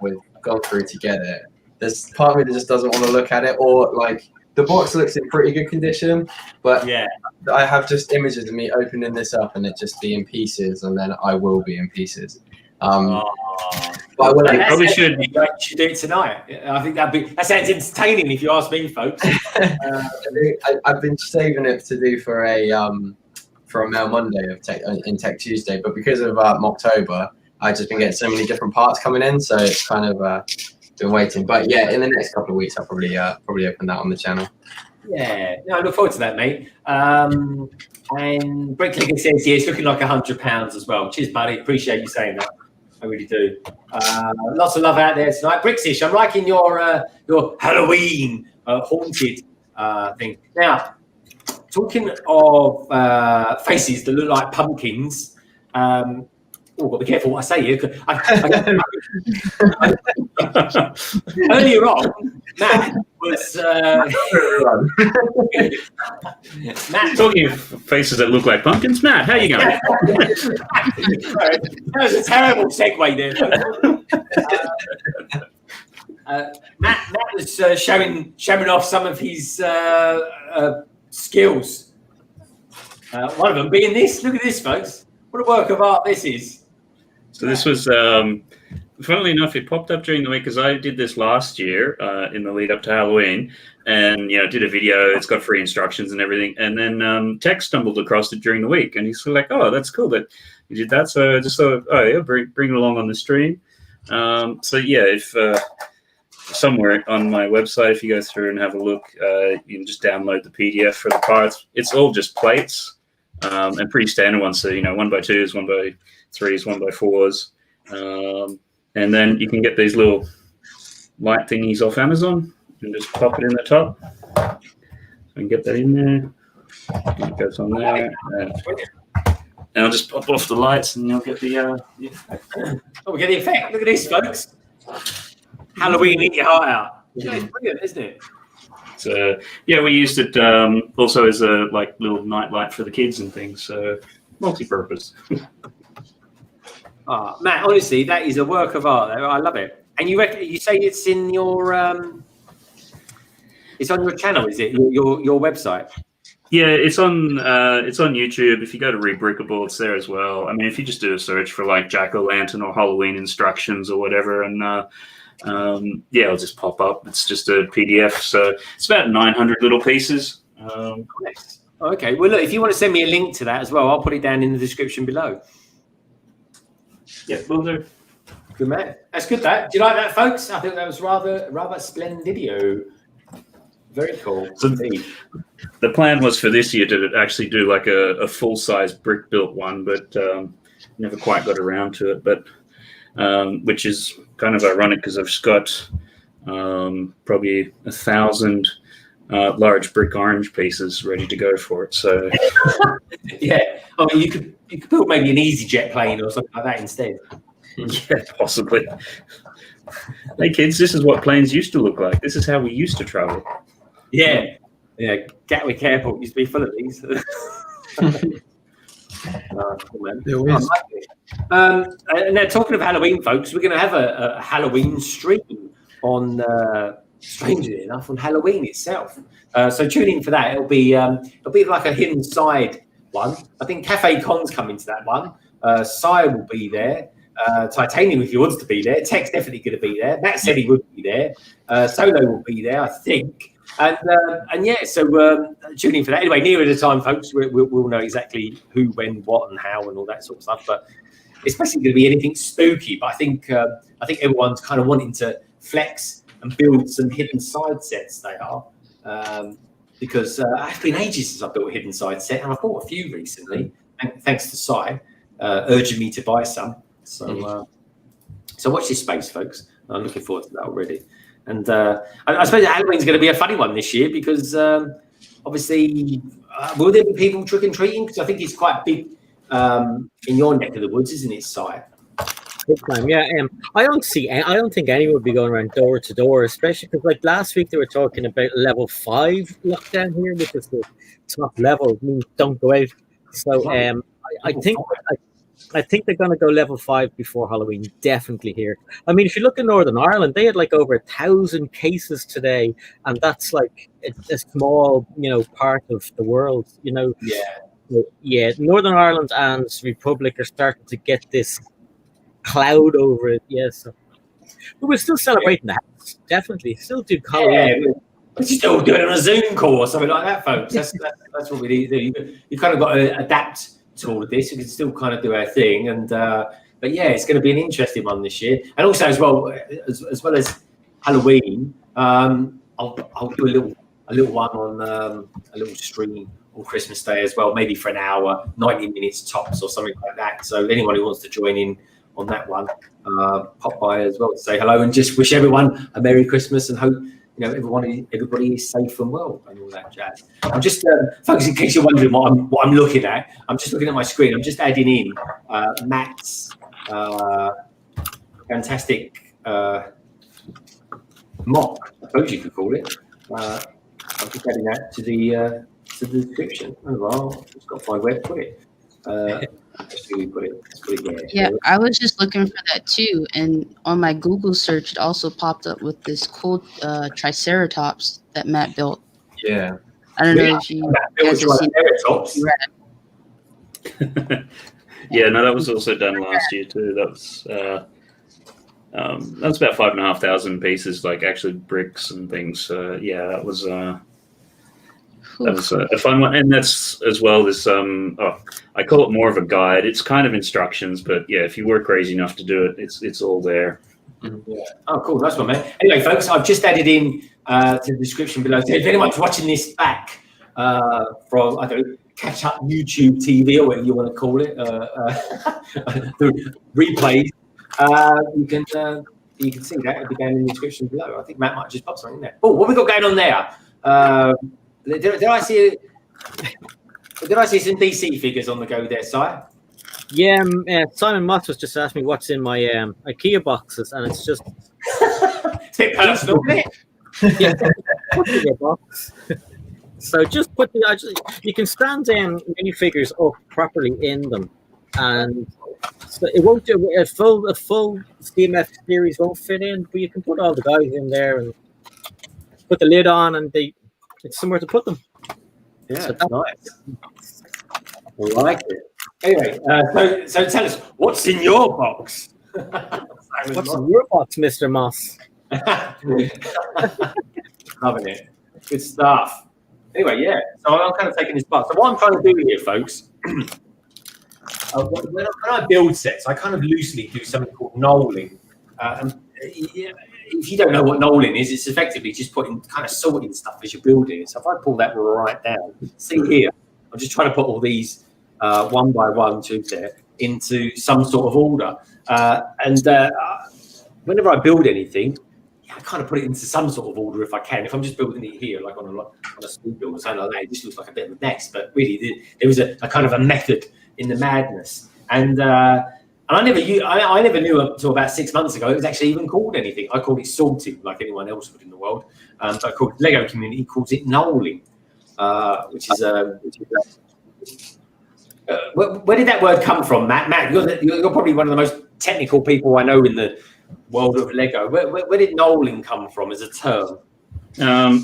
through to get it. There's part of me that just doesn't want to look at it, or like the box looks in pretty good condition, but yeah, I have just images of me opening this up and it just be in pieces, and then I will be in pieces. But I probably should do it tonight. I think that sounds entertaining if you ask me, folks. I've been saving it to do for a Mail Monday of Tek Tuesday, but because of Mocktober, I've just been getting so many different parts coming in, so it's kind of been waiting. But yeah, in the next couple of weeks, I'll probably open that on the channel. Yeah, no, I look forward to that, mate. And Bricklayer says, yeah, it's looking like £100 as well. Cheers, buddy. Appreciate you saying that. I really do. Lots of love out there tonight. Brixish, I'm liking your Halloween haunted thing. Now, talking of faces that look like pumpkins, got to be careful what I say here. Earlier on, Matt was Matt talking of faces that look like pumpkins. Matt, how you going? That was a terrible segue there. Matt was showing off some of his skills. One of them being this. Look at this, folks. What a work of art this is. So this was, funnily enough, it popped up during the week because I did this last year in the lead up to Halloween, and did a video. It's got free instructions and everything. And then Tek stumbled across it during the week, and he's like, "Oh, that's cool that you did that." So I just thought, "Oh yeah, bring it along on the stream." So yeah, if somewhere on my website, if you go through and have a look, you can just download the PDF for the parts. It's all just plates and pretty standard ones. So 1x2s, 1x3s, 1x4s. And then you can get these little light thingies off Amazon and just pop it in the top. And get that in there. And it goes on there. And I'll just pop off the lights and you'll get the... Oh, we get the effect. Look at this, folks. Halloween, eat your heart out. Yeah, it's brilliant, isn't it? So, yeah, we used it also as a little night light for the kids and things. So, multi-purpose. Matt, honestly, that is a work of art. There, I love it. And you say it's in your, it's on your channel, is it? Your website? Yeah, it's on YouTube. If you go to Rebrickable, it's there as well. I mean, if you just do a search for Jack-o'-lantern or Halloween instructions or whatever, and it'll just pop up. It's just a PDF, so it's about 900 little pieces. Nice. Okay. Well, look, if you want to send me a link to that as well, I'll put it down in the description below. Yeah, will do. Good man. That's good. Do you like that, folks? I think that was rather splendidio. Very cool. So the plan was for this year to actually do a full-size brick-built one, but never quite got around to it. But which is kind of ironic because I've just got probably 1,000 large brick orange pieces ready to go for it. So yeah, I mean, you could build maybe an EasyJet plane or something like that instead. Yeah, possibly. Hey kids, this is what planes used to look like. This is how we used to travel. Yeah, Gatwick Airport used to be full of these. Cool, man. There I is. like it. And now, talking of Halloween, folks, we're going to have a Halloween stream on, strangely enough, on Halloween itself. So tune in for that. It'll be like a hidden side one. I think Cafe Con's coming to that one. Sai will be there. Titanium, if he wants to be there. Tek's definitely going to be there. Matt said he would be there. Solo will be there, I think. And yeah, so tune in for that. Anyway, nearer the time, folks, we'll know exactly who, when, what, and how, and all that sort of stuff. But it's basically going to be anything spooky. But I think everyone's kind of wanting to flex and build some hidden side sets. They are because it's been ages since I built a hidden side set, and I've bought a few recently, thanks to Sai urging me to buy some. So watch this space, folks. I'm looking forward to that already. And I suppose Halloween's going to be a funny one this year because obviously, will there be people trick and treating? Because I think it's quite big in your neck of the woods, isn't it, Si? Big time, yeah. I don't think anyone would be going around door to door, especially because like last week they were talking about level 5 lockdown here, which is the top level. It means don't go out. So I think they're going to go level 5 before Halloween, definitely here. I mean, if you look in Northern Ireland, they had like over 1,000 cases today, and that's like a small, part of the world, Yeah. So, yeah, Northern Ireland and Republic are starting to get this cloud over it. Yes, but we're still celebrating the house. Definitely, still do Halloween. Yeah, we're still doing it on a Zoom call or something like that, folks. That's what we need to do. You kind of got to adapt to all of this. We can still kind of do our thing, and but yeah, it's going to be an interesting one this year. And also as well as Halloween, I'll do a little one on a little stream on Christmas Day as well, maybe for an hour, 90 minutes tops or something like that. So anyone who wants to join in on that one, pop by as well to say hello and just wish everyone a Merry Christmas and hope everybody is safe and well and all that jazz. I'm just, folks, in case you're wondering what I'm looking at, I'm just looking at my screen. I'm just adding in Matt's fantastic mock, I suppose you could call it. I'm just adding that to the description. Oh, well, I've just got to find where to put it. Yeah, I was just looking for that too, and on my Google search, it also popped up with this cool Triceratops that Matt built. Yeah, I don't know if you guys have seen Triceratops. Yeah, no, that was also done last year too. That was about 5,500 pieces, like actually bricks and things. So yeah, that was a fun one, and that's as well as I call it more of a guide. It's kind of instructions, but yeah, if you work crazy enough to do it, it's all there. Yeah. Oh, cool. Nice one, man. Anyway, folks, I've just added in to the description below. So if anyone's watching this back from, I don't know, catch up YouTube TV or whatever you want to call it, the replays, you can see that. It'll be down in the description below. I think Matt might just pop something in there. Oh, what have we got going on there? Did I see some DC figures on the go there, Si? Yeah, Simon Mott was just asking me what's in my IKEA boxes, and it's just it's a bit personal, isn't it? Yeah, put in your box. So just put you can stand minifigures up properly in them, and so it won't do a full CMF series won't fit in, but you can put all the guys in there and put the lid on, and it's somewhere to put them. Yeah, so nice. I like it. Anyway, so tell us, what's in your box? What's in your box, Mr. Moss? Loving it. Good stuff. Anyway, yeah. So I'm kind of taking this part. So what I'm trying to do here, folks, when I build sets, I kind of loosely do something called knolling. If you don't know what knolling is, it's effectively just putting kind of sorting stuff as you're building it. So if I pull that right down, see here, I'm just trying to put all these one by one tubes there into some sort of order. And whenever I build anything, I kind of put it into some sort of order if I can. If I'm just building it here, like on a school build or something like that, it just looks like a bit of a mess. But really, there was a kind of a method in the madness. And I never knew until about 6 months ago it was actually even called anything. I called it sorting, like anyone else would in the world. But I called Lego community calls it knolling, which is Where did that word come from, Matt? Matt, you're probably one of the most technical people I know in the world of Lego. Where did knolling come from as a term?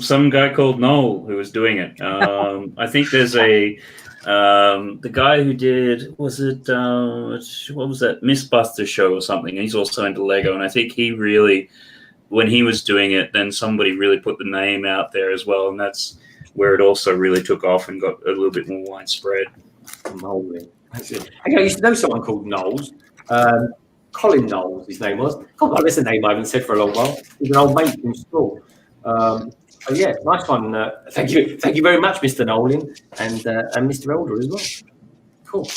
Some guy called Noel who was doing it. I think there's the guy who did, what was that, Mythbuster show or something. He's also into Lego, and I think he really, when he was doing it, then somebody really put the name out there as well, and that's where it also really took off and got a little bit more widespread. Knolling. I used to know someone called Knowles. Colin Knowles, his name was. God, that's a name I haven't said for a long while. He's an old mate from school. So yeah, nice one. Thank you very much, Mr. Nolan, and Mr. Elder as well. Cool.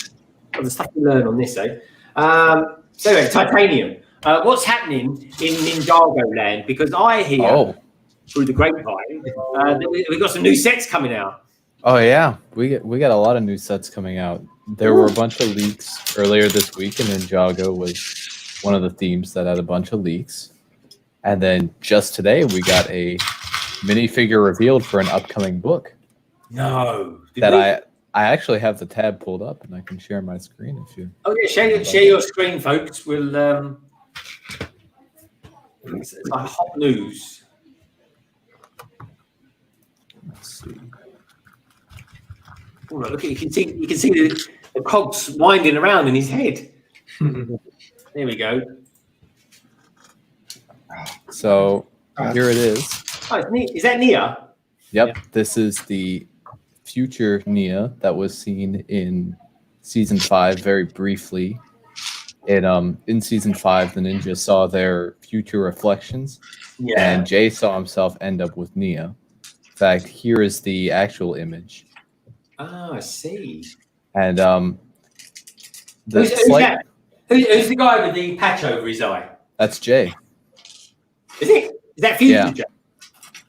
Well, the stuff you learn on this, eh? So anyway, titanium. What's happening in Ninjago land? Because I hear through the grapevine that we've got some new sets coming out. Oh yeah, we got a lot of new sets coming out. There were a bunch of leaks earlier this week, and Ninjago was one of the themes that had a bunch of leaks. And then just today, we got a minifigure revealed for an upcoming book. No, I actually have the tab pulled up, and I can share my screen if you. Oh yeah, share your screen, folks. We'll it's like hot news. Let's see. Oh, look, you can see the cogs winding around in his head. There we go. So here it is. Oh, is that Nia? Yep, this is the future Nia that was seen in season 5 very briefly. In season 5, the ninja saw their future reflections, and Jay saw himself end up with Nia. In fact, here is the actual image. Ah, I see. And who's the guy with the patch over his eye? That's Jay. Is that future Jay?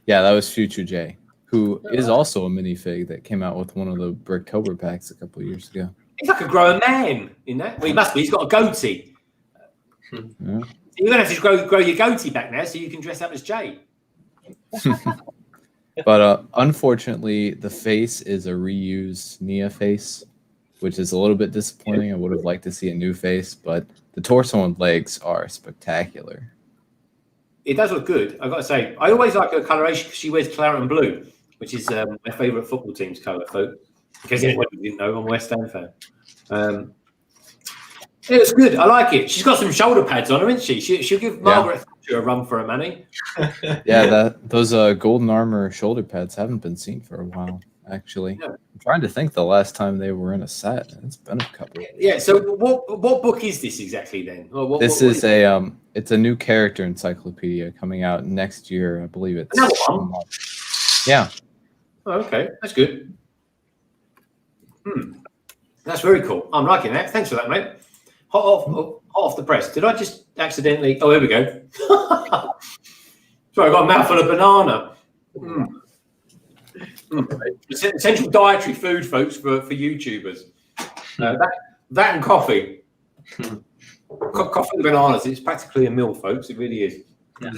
Yeah, that was future Jay, who is also a minifig that came out with one of the Bricktober packs a couple of years ago. He's like a grown man in that. Well, he must be. He's got a goatee. Yeah. You're going to have to grow your goatee back now so you can dress up as Jay. But unfortunately, the face is a reused Nia face, which is a little bit disappointing. I would have liked to see a new face, but the torso and legs are spectacular. It does look good, I've got to say. I always like her coloration because she wears claret and blue, which is my favourite football team's colour, folks. In case anybody didn't know, I'm a West Ham fan. It looks good. I like it. She's got some shoulder pads on her, isn't she? She'll give Margaret Thatcher a run for her money. Yeah, those golden armor shoulder pads haven't been seen for a while, actually. Yeah. I'm trying to think the last time they were in a set. It's been a couple. Yeah. So what book is this exactly then? This is it's a new character encyclopedia coming out next year. I believe it's another one. Yeah. Oh, okay, that's good. That's very cool. I'm liking that. Thanks for that, mate. Hot off the press. Did I just accidentally? Oh, there we go. Sorry, I got a mouthful of banana. Essential dietary food, folks, for YouTubers. That and coffee. Coffee and bananas. It's practically a meal, folks. It really is. Yeah.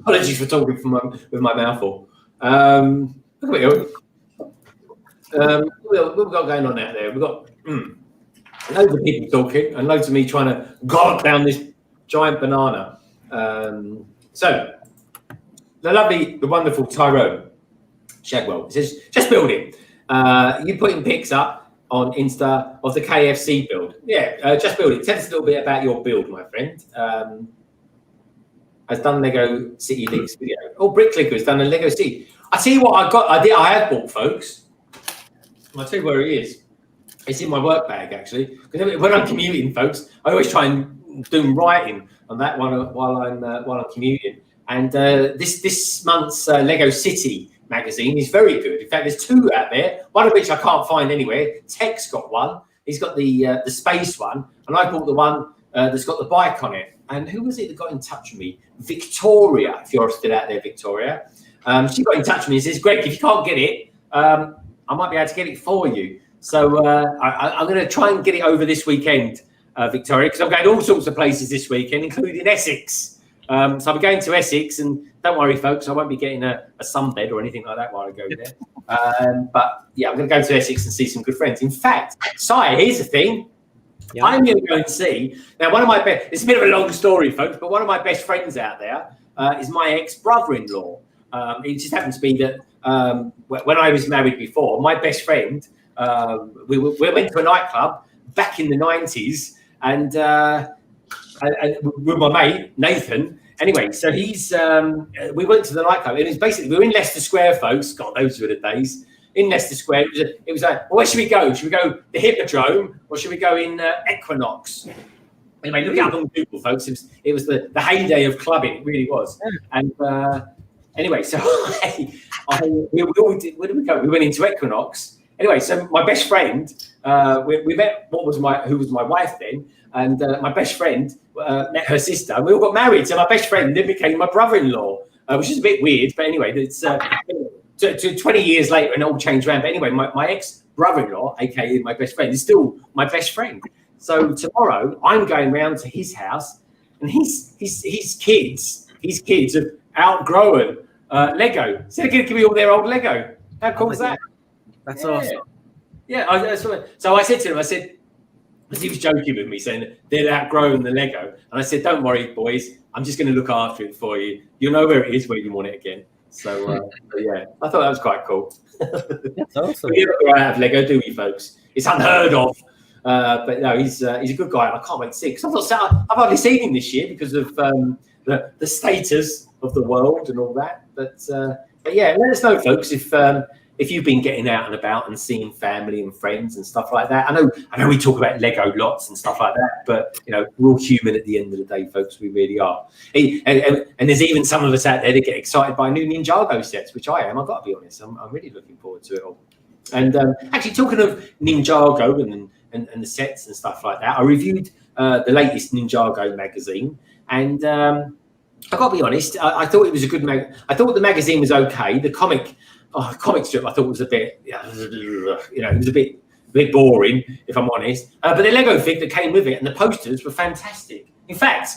Apologies for talking with my mouth full. Look at it. What have we got going on out there? We've got loads of people talking and loads of me trying to gulp down this giant banana. So, the wonderful Tyrone Shagwell says, just building. You putting pics up on Insta of the KFC build. Yeah, just building. Tell us a little bit about your build, my friend. Has done Lego City Leaks video. Oh, Bricklicker has done a Lego City. I tell you what I have bought, folks. I'll tell you where it is. It's in my work bag, actually. Because when I'm commuting, folks, I always try and do writing on that one while I'm commuting. And this month's Lego City magazine is very good. In fact, there's 2 out there, one of which I can't find anywhere. Tek's got one. He's got the space one, and I bought the one that's got the bike on it. And who was it that got in touch with me? Victoria, if you're still out there, Victoria. She got in touch with me and says, Greg, if you can't get it, I might be able to get it for you. So I'm going to try and get it over this weekend, Victoria, because I'm going to all sorts of places this weekend, including Essex. So I'm going to Essex, and don't worry, folks, I won't be getting a sunbed or anything like that while I go there. But yeah, I'm going to go to Essex and see some good friends. In fact, Si, here's the thing. Yeah. I'm going to go and see. Now, one of my best, it's a bit of a long story, folks, but one of my best friends out there is my ex-brother-in-law. It just happens to be that when I was married before, my best friend, we went to a nightclub back in the 90s, and with my mate, Nathan. Anyway, so we went to the nightclub. It was basically, we were in Leicester Square, folks. God, those were the days. In Leicester Square, it was like, well, where should we go? Should we go the Hippodrome, or should we go in Equinox? Anyway, look it up on Google, folks. It was the heyday of clubbing. It really was. And anyway, so we all did, where did we go? We went into Equinox. Anyway, so my best friend, we met who was my wife then, and my best friend met her sister. And we all got married. So my best friend then became my brother-in-law, which is a bit weird, but anyway, it's 20 years later and it all changed around. But anyway, my ex-brother-in-law, aka my best friend, is still my best friend. So tomorrow I'm going round to his house, and his kids have outgrown Lego. So they're going to give me all their old Lego. How cool is that? That's awesome. Yeah. So I said to him, because he was joking with me, saying that they'd outgrown the Lego. And I said, don't worry, boys. I'm just going to look after it for you. You'll know where it is when you want it again. So, yeah, I thought that was quite cool. That's awesome. We don't go out of Lego, do we, folks? It's unheard of. But no, he's a good guy, and I can't wait to see it. Because I've hardly seen him this year because of the status of the world and all that. But yeah, let us know, folks, if you've been getting out and about and seeing family and friends and stuff like that. I know we talk about Lego lots and stuff like that, but you know, we're all human at the end of the day, folks. We really are. And there's even some of us out there that get excited by new Ninjago sets, which I am. I've got to be honest. I'm really looking forward to it all. And actually, talking of Ninjago and the sets and stuff like that, I reviewed the latest Ninjago magazine, and I've got to be honest. I thought it was a good I thought the magazine was okay. The comic strip I thought was a bit, it was a bit boring, if I'm honest. But the Lego fig that came with it and the posters were fantastic. In fact,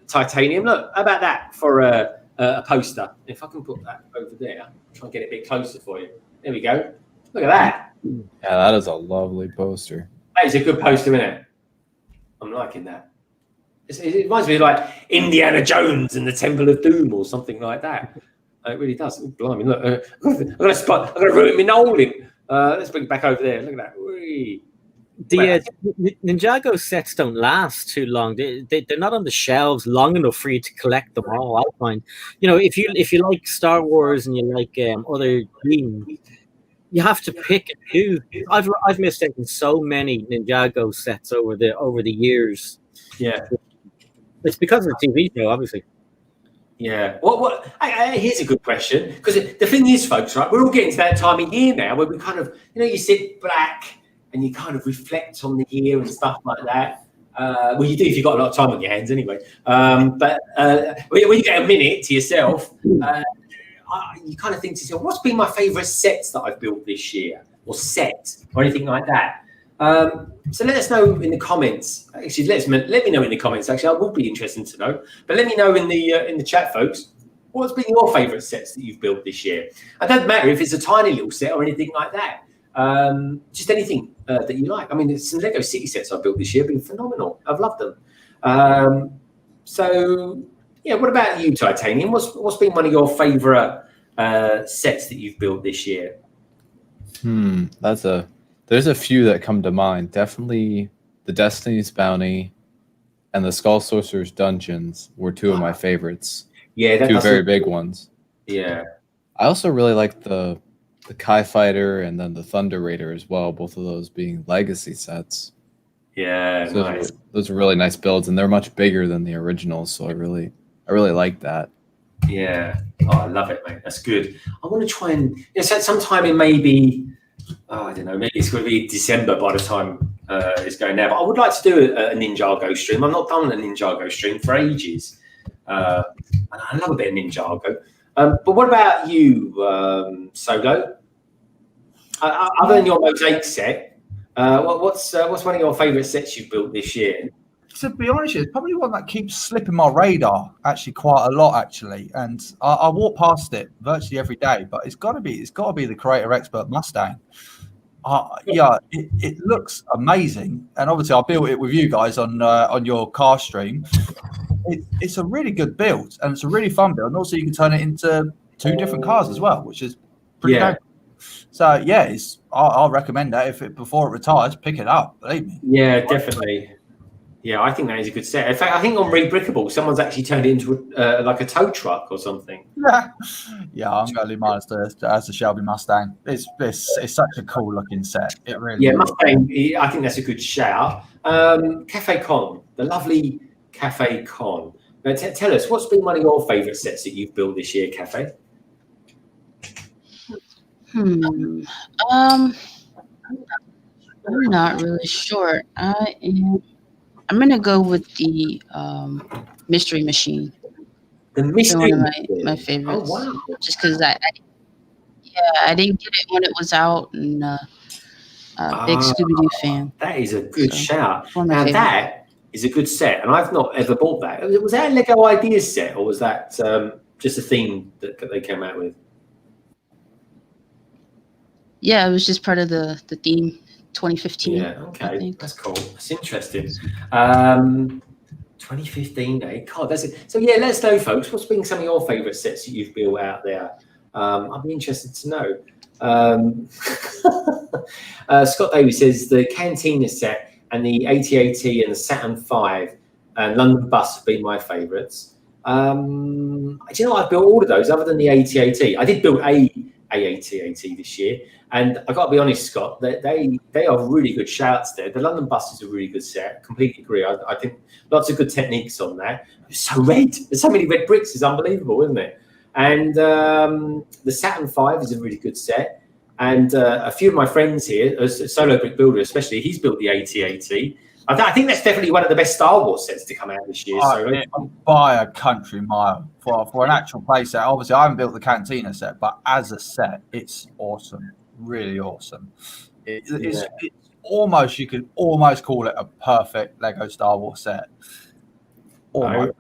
Titanium, look, how about that for a poster? If I can put that over there, try and get it a bit closer for you. There we go. Look at that. Yeah, that is a lovely poster. That is a good poster, isn't it? I'm liking that. It reminds me of like Indiana Jones and the Temple of Doom or something like that. It really does. Oh, blimey, look. I'm going to ruin my Nolan. Let's bring it back over there. Look at that. Whee. The Ninjago sets don't last too long. They're not on the shelves long enough for you to collect them all. I find, if you like Star Wars and you like other themes, you have to pick and choose. I've mistaken so many Ninjago sets over the years. Yeah, it's because of the TV show, obviously. Yeah. Here's a good question, because the thing is, folks, right? We're all getting to that time of year now where we kind of, you sit back and you kind of reflect on the year and stuff like that. Well, you do if you've got a lot of time on your hands, anyway. But when you get a minute to yourself, you kind of think to yourself, what's been my favourite sets that I've built this year, or anything like that? So let us know in the comments. Actually, let me know in the comments. Actually, I will be interested to know. But let me know in the chat, folks. What's been your favourite sets that you've built this year? It doesn't matter if it's a tiny little set or anything like that. Just anything that you like. I mean, there's some Lego City sets I've built this year. Been phenomenal. I've loved them. So yeah, what about you, Titanium? What's been one of your favourite sets that you've built this year? There's a few that come to mind. Definitely the Destiny's Bounty and the Skull Sorcerer's Dungeons were two of my favorites. Yeah, two very big ones. Yeah. I also really like the Kai Fighter and then the Thunder Raider as well, both of those being legacy sets. Yeah, so nice. Those are really nice builds, and they're much bigger than the originals, so I really like that. Yeah. Oh, I love it, mate. That's good. I want to try and sometime in maybe I don't know, maybe it's going to be December by the time it's going now. But I would like to do a Ninjago stream. I've not done a Ninjago stream for ages. And I love a bit of Ninjago. But what about you, Solo? Other than your Mosaic set, what's one of your favourite sets you've built this year? to be honest, it's probably one that keeps slipping my radar actually quite a lot actually, and I walk past it virtually every day. But it's got to be the Creator Expert Mustang. Yeah, it looks amazing, and obviously I built it with you guys on your car stream. It's a really good build, and it's a really fun build, and also you can turn it into 2 different cars as well, which is pretty cool. So yeah, I'll recommend that before it retires, pick it up. Believe me. Yeah, definitely. Yeah, I think that is a good set. In fact, I think on Rebrickable, someone's actually turned it into like a tow truck or something. Yeah, I'm going to leave mine as the Shelby Mustang. It's such a cool looking set. It really is. Mustang. I think that's a good shout. Cafe Con, the lovely Cafe Con. Now, tell us, what's been one of your favourite sets that you've built this year, Cafe? I'm not really sure. I'm gonna go with the Mystery Machine. The Mystery One of Machine. my favorites. Oh, wow. Just because I didn't get it when it was out, and big Scooby-Doo fan. That is a good shout. One of my Now favorite. that is a good set, and I've not ever bought that. Was that a Lego Ideas set, or was that just a theme that they came out with? Yeah, it was just part of the theme 2015. Yeah, okay, that's cool. That's interesting. 2015, eh? God, that's it. So yeah, let us know, folks. What's been some of your favourite sets that you've built out there? I'd be interested to know. Scott Davies says the Cantina set and the AT-AT and the Saturn V and London Bus have been my favourites. Do you know I've built all of those other than the AT-AT. I did build a AT-AT this year, and I got to be honest, Scott, they are really good shouts there. The London Bus is a really good set. Completely agree. I think lots of good techniques on that. It's so red. There's so many red bricks. It's unbelievable, isn't it? And the Saturn V is a really good set. And a few of my friends here, a solo brick builder especially, he's built the AT-AT. I think that's definitely one of the best Star Wars sets to come out this year. By a country mile for an actual play set. Obviously, I haven't built the Cantina set, but as a set, it's awesome. Really awesome. It's almost, you could almost call it a perfect Lego Star Wars set. Almost.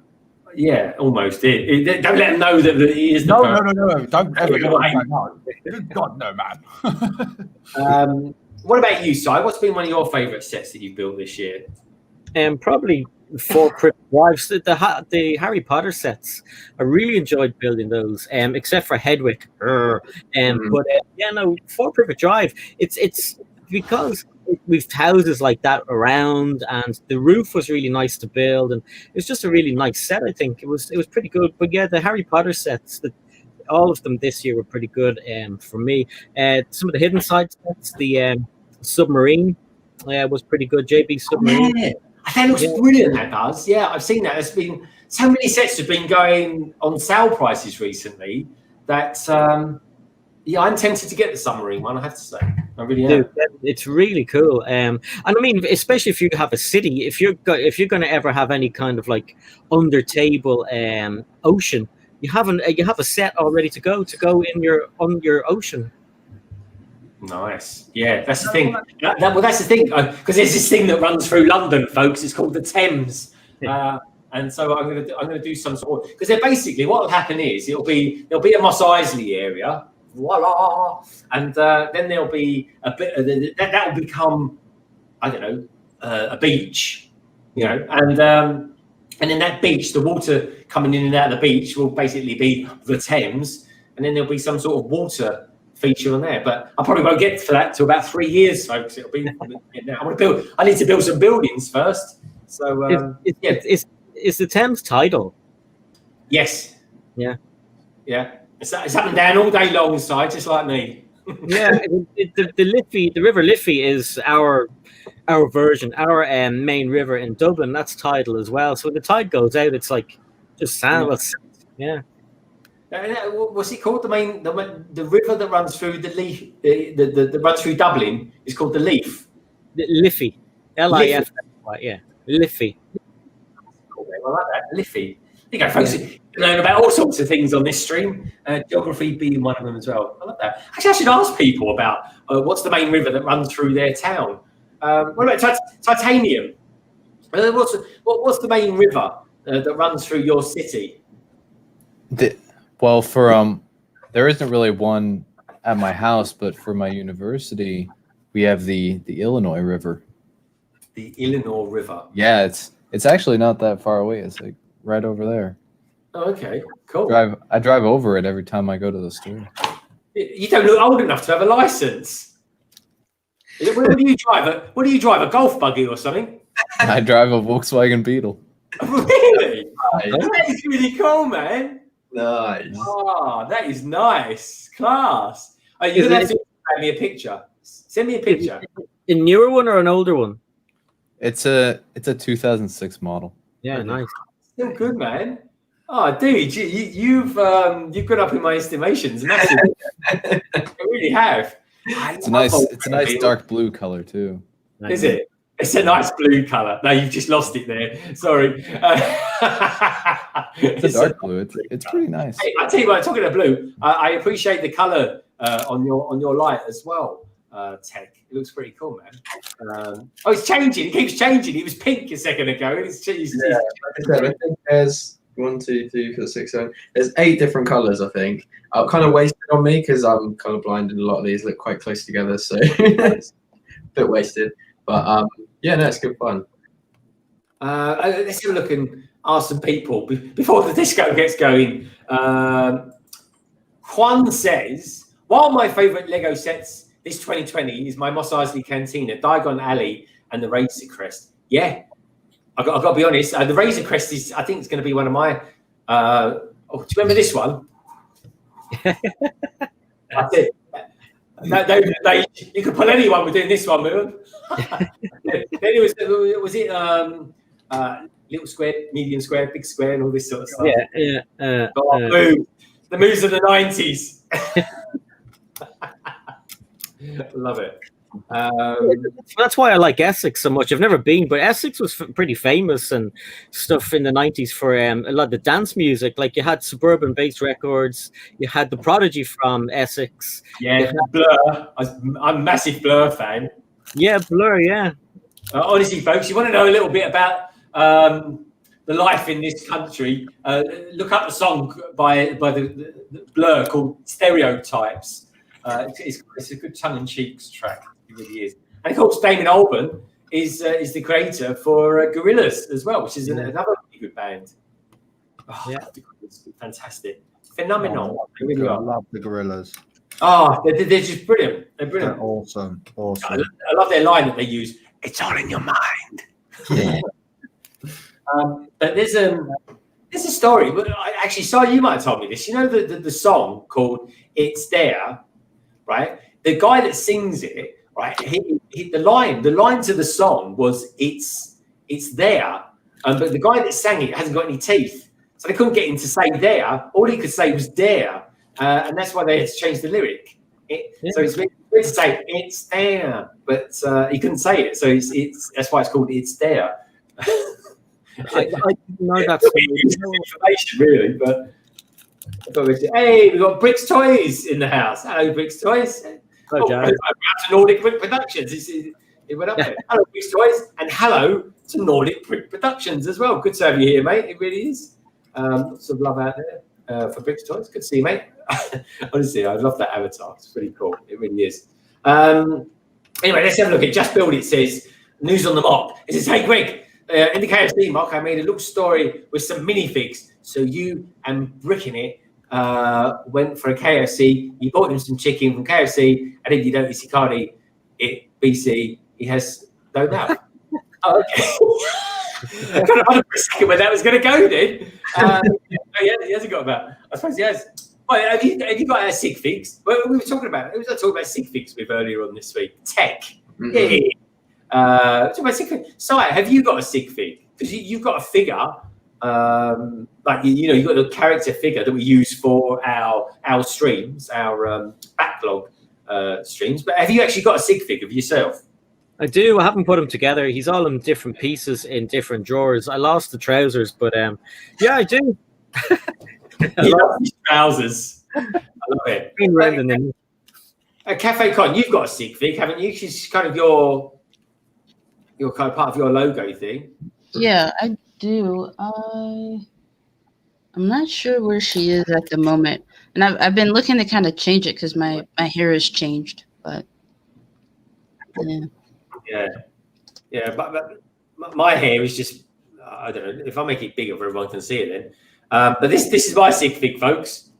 Yeah, almost. Don't let them know that he is. No. Don't ever no. Good God, no, man. What about you, Si? What's been one of your favourite sets that you've built this year? Probably 4 Crypt Drives. The Harry Potter sets. I really enjoyed building those, except for Hedwig. But 4 Crypt Drive. It's because we've houses like that around, and the roof was really nice to build, and it was just a really nice set. I think it was pretty good. But yeah, the Harry Potter sets, all of them this year were pretty good for me. Some of the hidden side sets, the submarine was pretty good. JB submarine. Yeah, that looks brilliant. That does. Yeah, I've seen that. There's been so many sets have been going on sale prices recently that I'm tempted to get the submarine one. I have to say, I really am. Dude, it's really cool. And I mean, especially if you have a city, if you're going to ever have any kind of like under table ocean, you have a set all ready to go in on your ocean. Nice. Yeah, that's the thing. That's the thing, because there's this thing that runs through London, folks. It's called the Thames. And so I'm gonna do some sort of, because they're basically, what will happen is there'll be a Mos Eisley area, voila, and then there'll be a bit of that will become, I don't know, a beach, and then that beach, the water coming in and out of the beach will basically be the Thames, and then there'll be some sort of water feature on there. But I probably won't get for that till about 3 years, folks. It'll be. I need to build some buildings first. So is the Thames tidal? Yes. Yeah. It's up and down all day long, side, just like me. Yeah, the River Liffey is our version, our main river in Dublin. That's tidal as well. So when the tide goes out, it's like just sand. Yeah. What's it called? The river that runs through the Leaf, that runs through Dublin is called the Leaf. Liffey, L-I-F. Yeah, Liffey. I like that, Liffey. There you go, folks. You learn about all sorts of things on this stream. Geography being one of them as well. I love that. Actually, I should ask people about what's the main river that runs through their town. What about Titanium? What's the main river that runs through your city? Well, there isn't really one at my house, but for my university, we have the Illinois River. The Illinois River. Yeah, it's actually not that far away. It's like right over there. Oh, okay, cool. I drive over it every time I go to the store. You don't look old enough to have a license. What do you drive? What do you drive? A golf buggy or something? I drive a Volkswagen Beetle. Really? Nice. That is really cool, man. Nice. Oh, that is nice. Class. Oh, you're gonna have to send me a picture. Send me a picture. A newer one or an older one? It's a 2006 model. Yeah, nice. Still good, man. Oh, dude, you've got up in my estimations, massively. You really have. It's a nice dark blue color too. Is it? It's a nice blue color. No, you've just lost it there. Sorry. It's a dark blue. It's pretty nice. Hey, I tell you what, talking of blue, I appreciate the color on your light as well, Tek. It looks pretty cool, man. Oh, it's changing. It keeps changing. It was pink a second ago. It's changed. Yeah, I think there's 1, 2, 3, 4, 6, 7. There's 8 different colors, I think. Kind of wasted on me because I'm kind of blind and a lot of these look quite close together, so it's a bit wasted. But yeah, no, it's good fun. Let's have a look and ask some people before the disco gets going. Juan says, while my favourite Lego sets this 2020 is my Mos Eisley Cantina, Diagon Alley, and the Razor Crest. Yeah, I've got to be honest. The Razor Crest is, I think, it's going to be one of my. Do you remember this one? That's it. You could pull anyone with doing this one, man. Then it was little square, medium square, big square, and all this sort of stuff. Yeah. The moves of the 90s. Love it. That's why I like Essex so much. I've never been, but Essex was pretty famous and stuff in the 90s for a lot of the dance music. Like you had Suburban Bass Records, you had The Prodigy from Essex. Yeah, Blur. I'm a massive Blur fan. Yeah, Blur, yeah. Honestly, folks, you want to know a little bit about the life in this country, look up a song by the Blur called Stereotypes. It's a good tongue-in-cheek track. It really is. And of course, Damon Albarn is the creator for Gorillaz as well, which is another really good band. Oh, yeah, it's fantastic, phenomenal. I love the Gorillaz. Oh, they're just brilliant. They're brilliant. They're awesome. I love their line that they use. It's all in your mind. Yeah. But there's a story. But actually, Si, you might have told me this. You know the song called "It's There," right? The guy that sings it, right? The line to the song was "It's there," but the guy that sang it hasn't got any teeth, so they couldn't get him to say "there." All he could say was "there," and that's why they had to change the lyric. So it's weird to say "It's there," but he couldn't say it, so it's that's why it's called "It's There." I didn't know that. Information, really, but hey, we've got Bricks Toys in the house. Hello, Bricks Toys. Hello to Nordic Brick Productions. It went up there. Hello, Bricks Toys, and hello to Nordic Brick Productions as well. Good to have you here, mate. It really is. Lots of love out there for Bricks Toys. Good to see you, mate. Honestly, I love that avatar. It's pretty cool. It really is. Anyway, let's have a look at Just Build. It says, news on the mock. It says, hey, Greg, in the KFC mock, I made a little story with some minifigs. So you and Bricking It went for a KFC. You bought him some chicken from KFC, and if you notice, he can't eat it. BC, he has no mouth. Oh, okay. I kind of wondered for a second where that was going to go then. He hasn't got a mouth. I suppose he has. Well, have you got our Sig-figs? Well, we were talking about it. Who was I talking about Sig-figs with earlier on this week? Tek. Mm-hmm. Yeah. Talking about Sig-fig. Si, have you got a Sig-fig? Because you've got a figure. Like you've got the character figure that we use for our streams, our backlog streams. But have you actually got a Sig-fig of yourself? I do. I haven't put them together. He's all in different pieces in different drawers. I lost the trousers, but yeah, I do. I love these trousers. I love it. Cafe Con, you've got a Sig-fig, haven't you? She's kind of your kind of part of your logo thing. Yeah, I do. I'm not sure where she is at the moment, and I've been looking to kind of change it because my hair has changed. But yeah, But my hair is just, I don't know, if I make it bigger, everyone can see it then. But this is my Sig-fig, folks.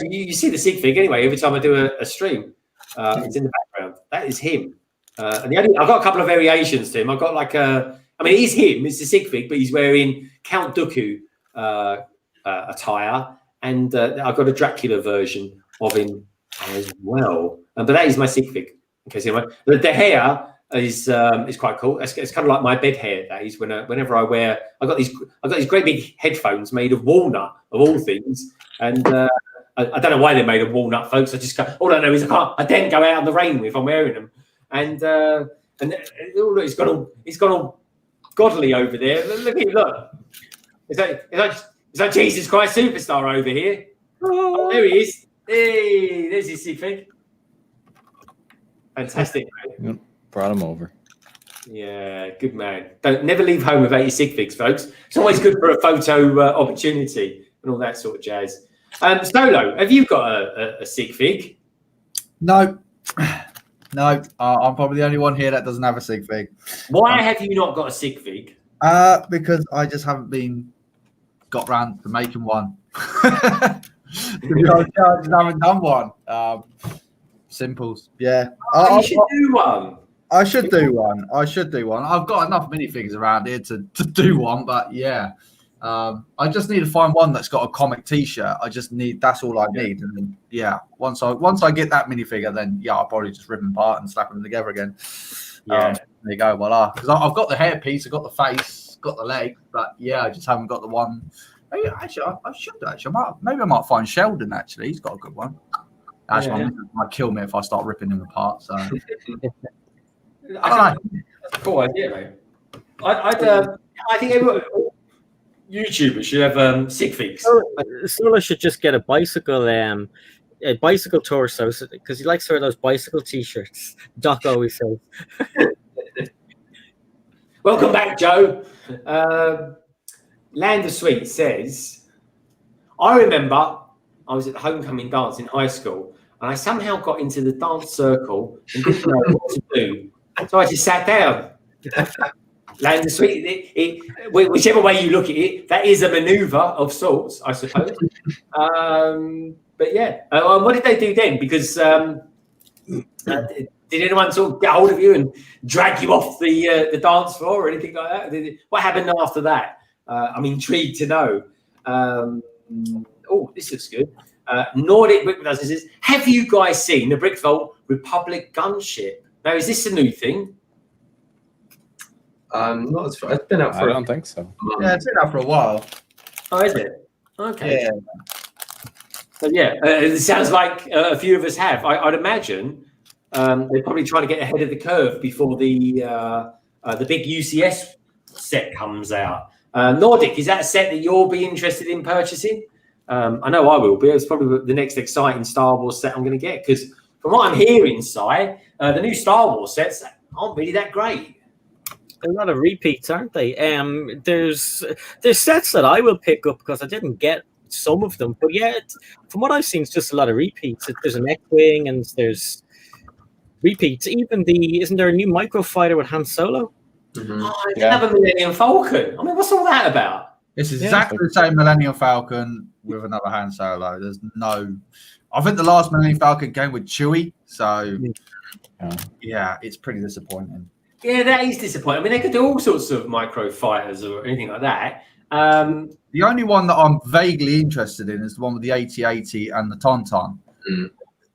You see the Sig-fig anyway, every time I do a stream. It's in the background. That is him. And I've got a couple of variations to him. I've got like it is him, it's the Sig-fig, but he's wearing Count Dooku attire. And I've got a Dracula version of him as well. But that is my Sig-fig. Okay, so the hair is quite cool. It's kind of like my bed hair. That is whenever I wear, I got these great big headphones made of walnut of all things, and I don't know why they're made of walnut, folks. All I know is I didn't go out in the rain if I'm wearing them, and it's gone all godly over there. Look, it's like Jesus Christ Superstar over here. Oh, there he is. Hey, there's his Sig-fig. Fantastic, Yep, brought him over. Yeah, good man. Never leave home without your Sig-figs, folks. It's always good for a photo opportunity and all that sort of jazz. Solo, have you got a Sig-fig? No. I'm probably the only one here that doesn't have a Sig-fig. Why have you not got a Sig-fig? Because I just haven't got round to making one. I just haven't done one. Simples, yeah. You should do one. I should do one. I've got enough minifigures around here to do one, but yeah. I just need to find one that's got a comic T-shirt. That's all I need. And then, yeah, once I get that minifigure, then yeah, I'll probably just rip them apart and slap them together again. Yeah. There you go. Voila. Because I've got the hairpiece, I've got the face, got the leg, but yeah, I just haven't got the one. Oh, yeah, actually, I should actually. Maybe I might find Sheldon. Actually, he's got a good one. Actually, might kill me if I start ripping him apart. So, I think that's a cool idea, mate. I think everyone, YouTubers should have Sig-figs. Solo should just get a bicycle torso because he likes to wear those bicycle T-shirts. Doc always says. Welcome back, Joe. Land of Sweet says, I remember I was at the homecoming dance in high school and I somehow got into the dance circle and didn't know what to do. So I just sat down. Land of Sweet, whichever way you look at it, that is a maneuver of sorts, I suppose. But yeah, what did they do then? Because did anyone sort of get hold of you and drag you off the dance floor or anything like that? What happened after that? I'm intrigued to know. Oh, this looks good. Nordic Brick Productions says, have you guys seen the Brickvault Republic gunship? Now, is this a new thing? Not as far. It's been out for. I don't think so. yeah, it's been out for a while. Oh, is it? Okay. Yeah. So yeah, it sounds like a few of us have. I'd imagine they're probably trying to get ahead of the curve before the big UCS set comes out. Nordic, is that a set that you'll be interested in purchasing? I know I will be. It's probably the next exciting Star Wars set I'm going to get because from what I'm hearing, Si, the new Star Wars sets aren't really that great. A lot of repeats, aren't they? There's sets that I will pick up because I didn't get some of them, but yeah, from what I've seen, it's just a lot of repeats. There's an X-wing and there's repeats. Even isn't there a new microfighter with Han Solo? Mm-hmm. Oh, another Millennium Falcon. I mean, what's all that about? It's exactly the same Millennium Falcon with another Han Solo. There's no. I think the last Millennium Falcon came with Chewie, so yeah, it's pretty disappointing. Yeah, that is disappointing. I mean, they could do all sorts of micro fighters or anything like that. The only one that I'm vaguely interested in is the one with the 8080 and the Tauntaun. Mm.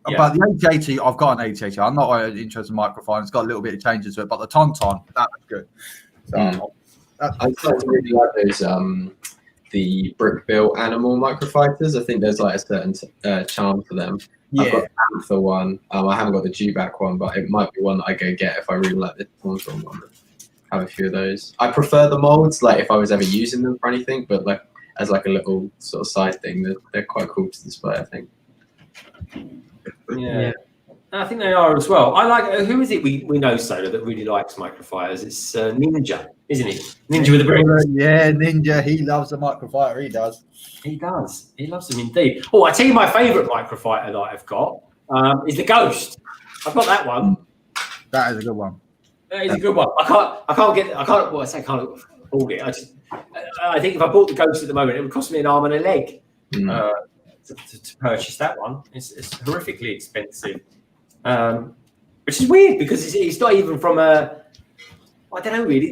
Yeah. But the 8080, I've got an 8080. I'm not interested in microfighter. It's got a little bit of changes to it, but the Tauntaun, that was good. So I really like those the brick built animal microfighters. I think there's like a certain charm to them. Yeah. I've got the Panther one. I haven't got the Dewback one, but it might be one that I go get if I really like the Tauntaun one. Have a few of those. I prefer the molds, like if I was ever using them for anything, but like as like a little sort of side thing, they're quite cool to display, I think. Yeah. I think they are as well. I like who is it we know Soda that really likes microfighters? It's Ninja, isn't it? Ninja with the bricks. Yeah, Ninja. He loves the microfighter. He does. He does. He loves them indeed. Oh, I tell you, my favourite microfighter that I've got is the Ghost. I've got that one. That is a good one. That is a good one. I can't afford it. I think if I bought the Ghost at the moment, it would cost me an arm and a leg to purchase that one. It's horrifically expensive. Which is weird because it's not even from I don't know really.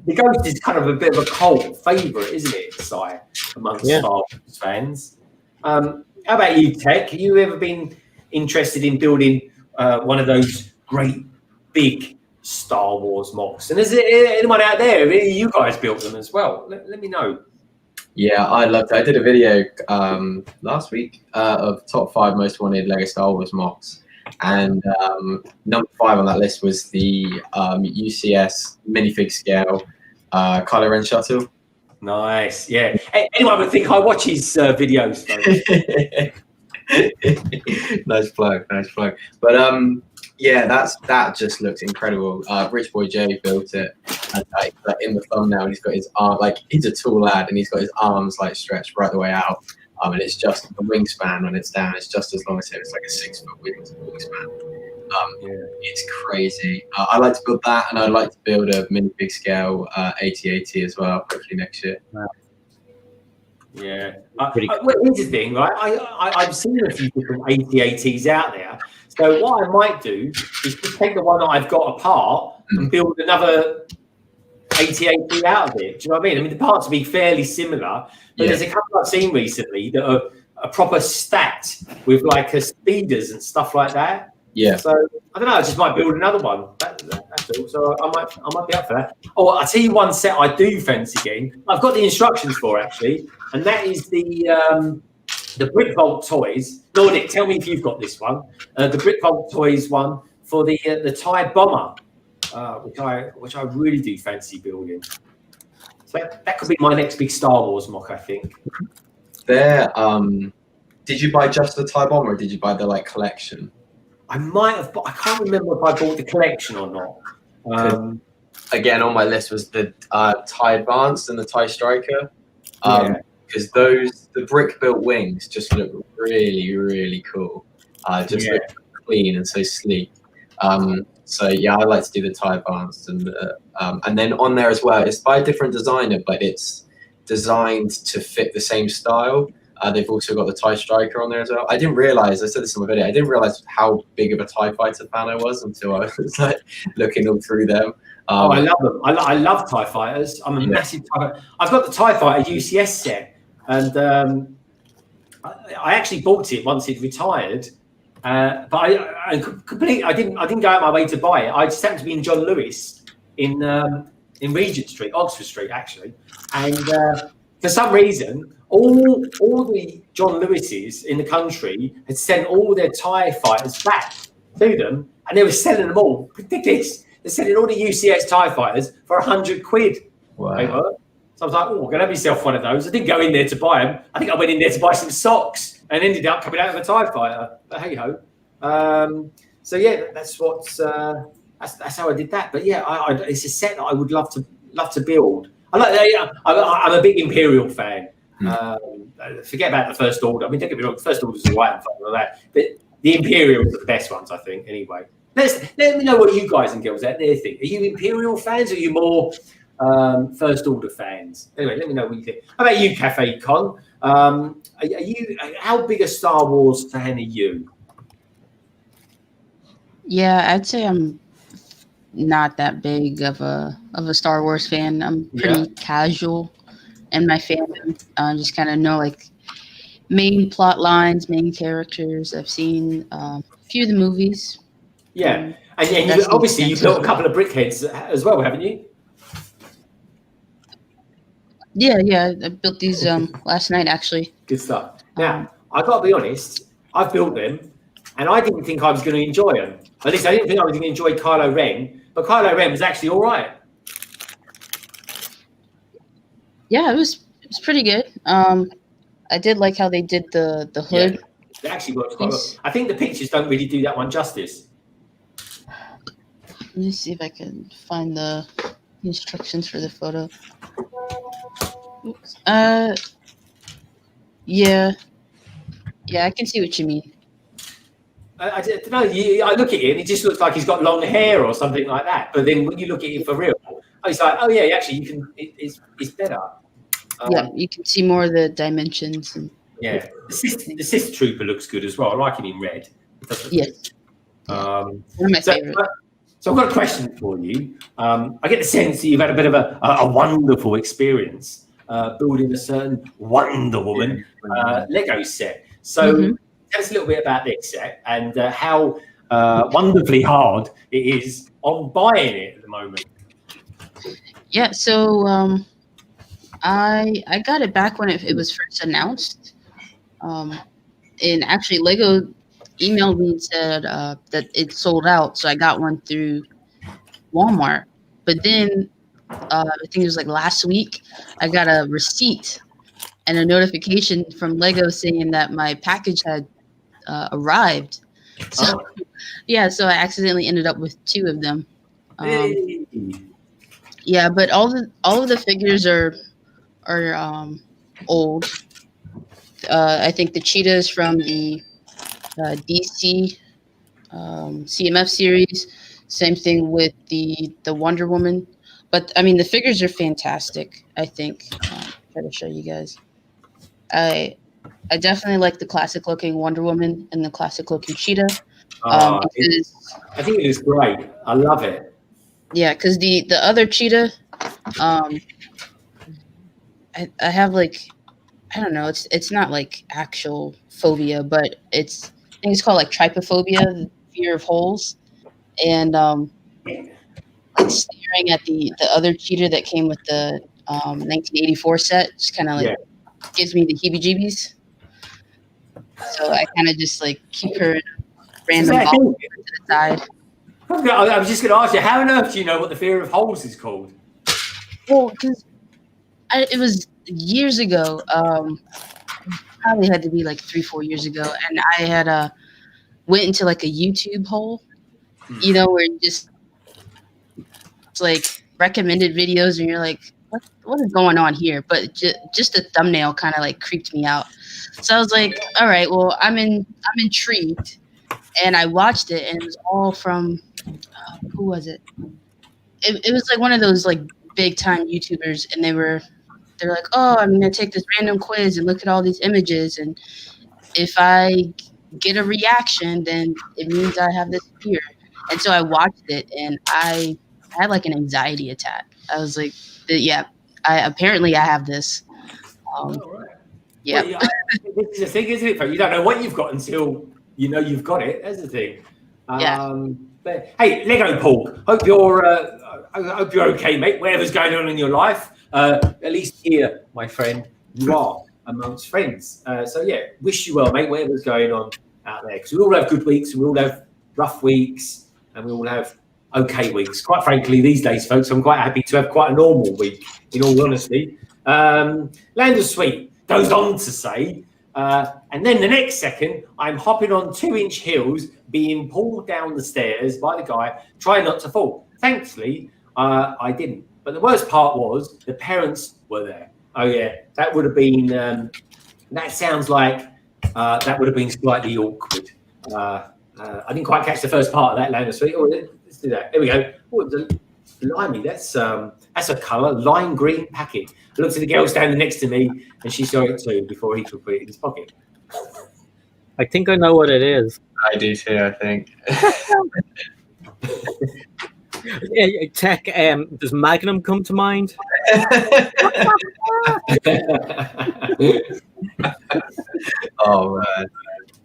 The Ghost is kind of a bit of a cult favourite, isn't it, Si, amongst Star Wars fans? How about you, Tek? Have you ever been interested in building one of those great big Star Wars MOCs? And is there anyone out there? Have you guys built them as well? Let me know. Yeah, I loved it. I did a video last week of top 5 most wanted Lego Star Wars MOCs. And number 5 on that list was the UCS minifig scale Kylo Ren shuttle. Nice, yeah. Anyone would think I watch his videos, though. Nice plug. But yeah, that just looks incredible. Rich Boy J built it, and like in the thumbnail, he's got his arm, like he's a tall lad, and he's got his arms like stretched right the way out. And it's just the wingspan when it's down, it's just as long as him. It's like a 6-foot wingspan. It's crazy. I like to build that, and I'd like to build a minifig scale 8080 as well, hopefully next year. Yeah. Here's the thing, right? I've seen a few different 8080s out there. So what I might do is just take the one that I've got apart and build another 8080 out of it. Do you know what I mean? I mean, the parts will be fairly similar, but there's a couple I've seen recently that are proper stacked with like speeders and stuff like that. Yeah. So I don't know. I just might build another one. That's all. So I might be up for that. Oh, I'll tell you one set I do fancy getting. I've got the instructions for actually, and that is the Brick Vault Toys. Nordic, tell me if you've got this one. The Brick Vault Toys one for the TIE Bomber, which I really do fancy building. So that could be my next big Star Wars MOC, I think. There. Did you buy just the TIE Bomber, or did you buy the like collection? I might have, but I can't remember if I bought the collection or not. Again, on my list was the TIE Advanced and the TIE Striker. Because the brick-built wings just look really, really cool. Look clean and so sleek. So yeah, I like to do the TIE Advanced, and then on there as well, it's by a different designer, but it's designed to fit the same style. They've also got the TIE Striker on there as well. I didn't realize, I said this in my video, I didn't realize how big of a TIE Fighter fan I was until I was like looking all through them. I love them. I love TIE Fighters. I'm a massive TIE Fighter. I've got the TIE Fighter UCS set, and I actually bought it once it retired. But I didn't go out my way to buy it. I just happened to be in John Lewis in Regent Street, Oxford Street actually, and for some reason, all the John Lewises in the country had sent all their TIE Fighters back to them, and they were selling them all. Ridiculous. They're selling all the UCS TIE Fighters for £100. Wow. So I was like, oh, I'm going to have myself one of those. I didn't go in there to buy them. I think I went in there to buy some socks and ended up coming out of a TIE Fighter. But hey ho. So yeah, that's that's how I did that. But yeah, it's a set that I would love to build. I'm a big Imperial fan. Forget about the First Order. I mean, don't get me wrong, the First Order's all right and something like that. But the Imperials are the best ones, I think, anyway. Let me know what you guys and girls out there think. Are you Imperial fans or are you more First Order fans? Anyway, let me know what you think. How about you, Cafe Con? How big a Star Wars fan are you? Yeah, I'd say I'm not that big of a Star Wars fan. I'm pretty casual in my fandom. Just kind of know like main plot lines, main characters. I've seen a few of the movies. Yeah, and obviously you built a couple of brickheads as well, haven't you? Yeah, I built these last night actually. Good stuff. Now, I've got to be honest, I've built them, and I didn't think I was going to enjoy them. At least I didn't think I was going to enjoy Kylo Ren, but Kylo Ren was actually all right. Yeah, it was pretty good. I did like how they did the hood It actually works quite well. I think the pictures don't really do that one justice. Let me see if I can find the instructions for the photo. Oops. Yeah, I can see what you mean. I don't know. I look at it and it just looks like he's got long hair or something like that. But then when you look at it for real, it's like, oh yeah, actually you can. It's better. Yeah, you can see more of the dimensions. And yeah, the Sith Trooper looks good as well. I like him in red. Yes. One of my favorites. So I've got a question for you. I get the sense that you've had a bit of a wonderful experience building a certain Wonder Woman Lego set. So tell us a little bit about this set and how wonderfully hard it is on buying it at the moment. Yeah, so I got it back when it was first announced. And actually, Lego emailed me and said that it sold out, so I got one through Walmart. But then I think it was like last week, I got a receipt and a notification from Lego saying that my package had arrived. So yeah, so I accidentally ended up with 2 of them. Yeah, but all of the figures are old. I think the cheetah is from the DC CMF series. Same thing with the Wonder Woman. But I mean, the figures are fantastic. I think. Try to show you guys. I definitely like the classic looking Wonder Woman and the classic looking cheetah. I think it is great. I love it. Yeah, because the other cheetah, I have like, I don't know, it's not like actual phobia, but I think it's called like trypophobia, the fear of holes, and it's staring at the other cheetah that came with the 1984 set. Just kind of like gives me the heebie-jeebies. So I kind of just like keep her in a random ball to the side. I was just going to ask you, how on earth do you know what the fear of holes is called? Well, because it was years ago. Probably had to be like 3-4 years ago, and I had went into like a YouTube hole, where it just it's like recommended videos, and you're like, what is going on here? But just the thumbnail kind of like creeped me out. So I was like, all right, well, I'm intrigued, and I watched it, and it was all from who was it? It was like one of those like big time YouTubers, and they're like, oh, I'm gonna take this random quiz and look at all these images, and if I get a reaction, then it means I have this fear. And so I watched it, and I had like an anxiety attack. I was like, yeah, I have this. Yeah. Well, this is the thing, isn't it? You don't know what you've got until you know you've got it. That's the thing. But hey, Lego Paul, hope you're okay, mate. Whatever's going on in your life, at least here, my friend, you are amongst friends. So yeah, wish you well, mate. Whatever's going on out there, because we all have good weeks, we all have rough weeks, and we all have okay weeks. Quite frankly, these days, folks, I'm quite happy to have quite a normal week. In all honesty, Land of Sweet goes on to say. And then the next second, I'm hopping on 2-inch heels, being pulled down the stairs by the guy, trying not to fall. Thankfully, I didn't. But the worst part was the parents were there. Oh yeah, that would have been. That sounds like that would have been slightly awkward. I didn't quite catch the first part of that, Land of Sweet. Oh, let's do that. There we go. Oh, blimey, that's a colour, lime green packet. I looked at the girl standing next to me, and she saw it too before he could put it in his pocket. I think I know what it is. I do too, I think. Tech, does Magnum come to mind? Oh,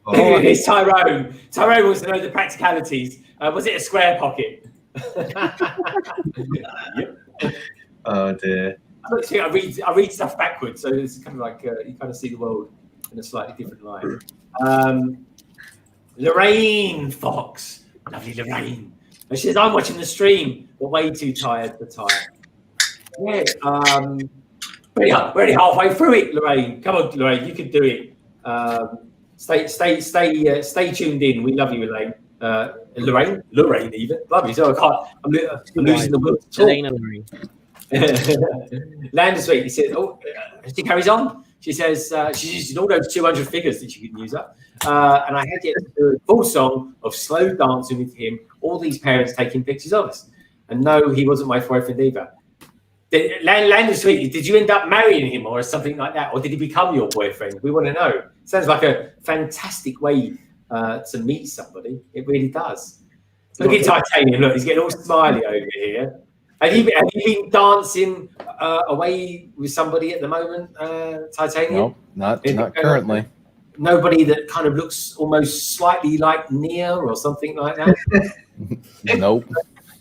man. It's Tyrone. Tyrone wants to know the practicalities. Was it a square pocket? Yep. Oh, dear. I read stuff backwards, so it's kind of like you kind of see the world in a slightly different light. Lorraine Fox, lovely Lorraine. And she says, I'm watching the stream, but way too tired to type. Yeah, we're only halfway through it, Lorraine. Come on, Lorraine, you can do it. Stay tuned in. We love you, Elaine. Lorraine, even love you. So I'm losing the will. Elaine and Lorraine. Land of Sweet. He says, she carries on. She says she's using all those 200 figures that she can use up. And I had yet to do a full song of slow dancing with him. All these parents taking pictures of us. And no, he wasn't my boyfriend either. Land of Sweet, did you end up marrying him or something like that? Or did he become your boyfriend? We want to know. Sounds like a fantastic way to meet somebody. It really does. Look at Titanium. Look, he's getting all smiley over here. Have you been dancing away with somebody at the moment, Titanium? No, not currently. Nobody that kind of looks almost slightly like Nia or something like that? Nope.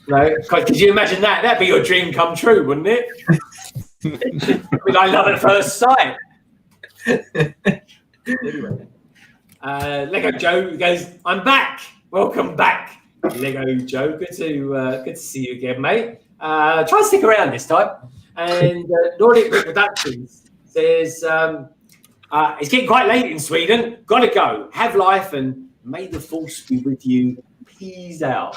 No, could you imagine that? That'd be your dream come true, wouldn't it? I love at first sight. Anyway, Lego Joe goes, "I'm back. Welcome back, Lego Joe. Good to see you again, mate. Try and stick around this time." And Nordic Productions says, "It's getting quite late in Sweden. Gotta go. Have life and may the force be with you. Peace out."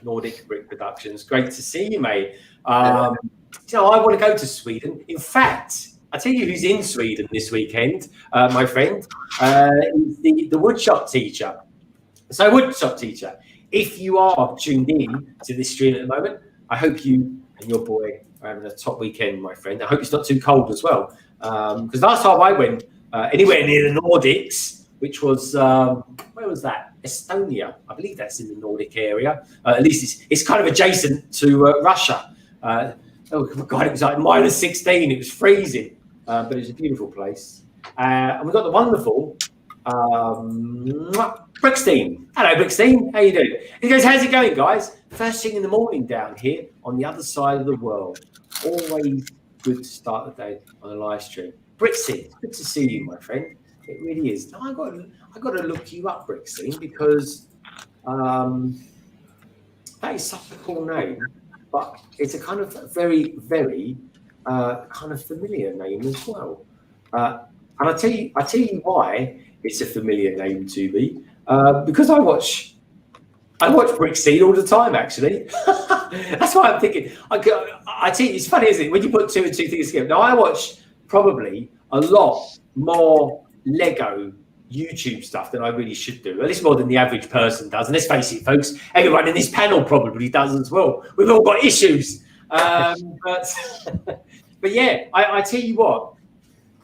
Nordic Brick Productions. Great to see you, mate. I want to go to Sweden. In fact, I'll tell you who's in Sweden this weekend, my friend. The woodshop teacher. So, woodshop teacher, if you are tuned in to this stream at the moment, I hope you and your boy are having a top weekend, my friend. I hope it's not too cold as well. Because last time I went anywhere near the Nordics, which was, where was that? Estonia. I believe that's in the Nordic area. At least it's kind of adjacent to Russia. Oh God, it was like -16. It was freezing, but it was a beautiful place. And we got the wonderful Brickstein. Hello, Brickstein. How you doing? He goes, "How's it going, guys? First thing in the morning down here on the other side of the world. Always good to start the day on a live stream." Brickstein, good to see you, my friend. It really is. Now, I got to look you up, Brickstein, because that is such a cool name, but it's a kind of very, very kind of familiar name as well. And I tell you why it's a familiar name to me, because I watch Brickstein all the time. Actually, that's why I'm thinking. I tell you, it's funny, isn't it? When you put two and two things together. Now, I watch probably a lot more Lego YouTube stuff than I really should do. At least more than the average person does. And let's face it, folks, everyone in this panel probably does as well. We've all got issues. But yeah, I tell you what,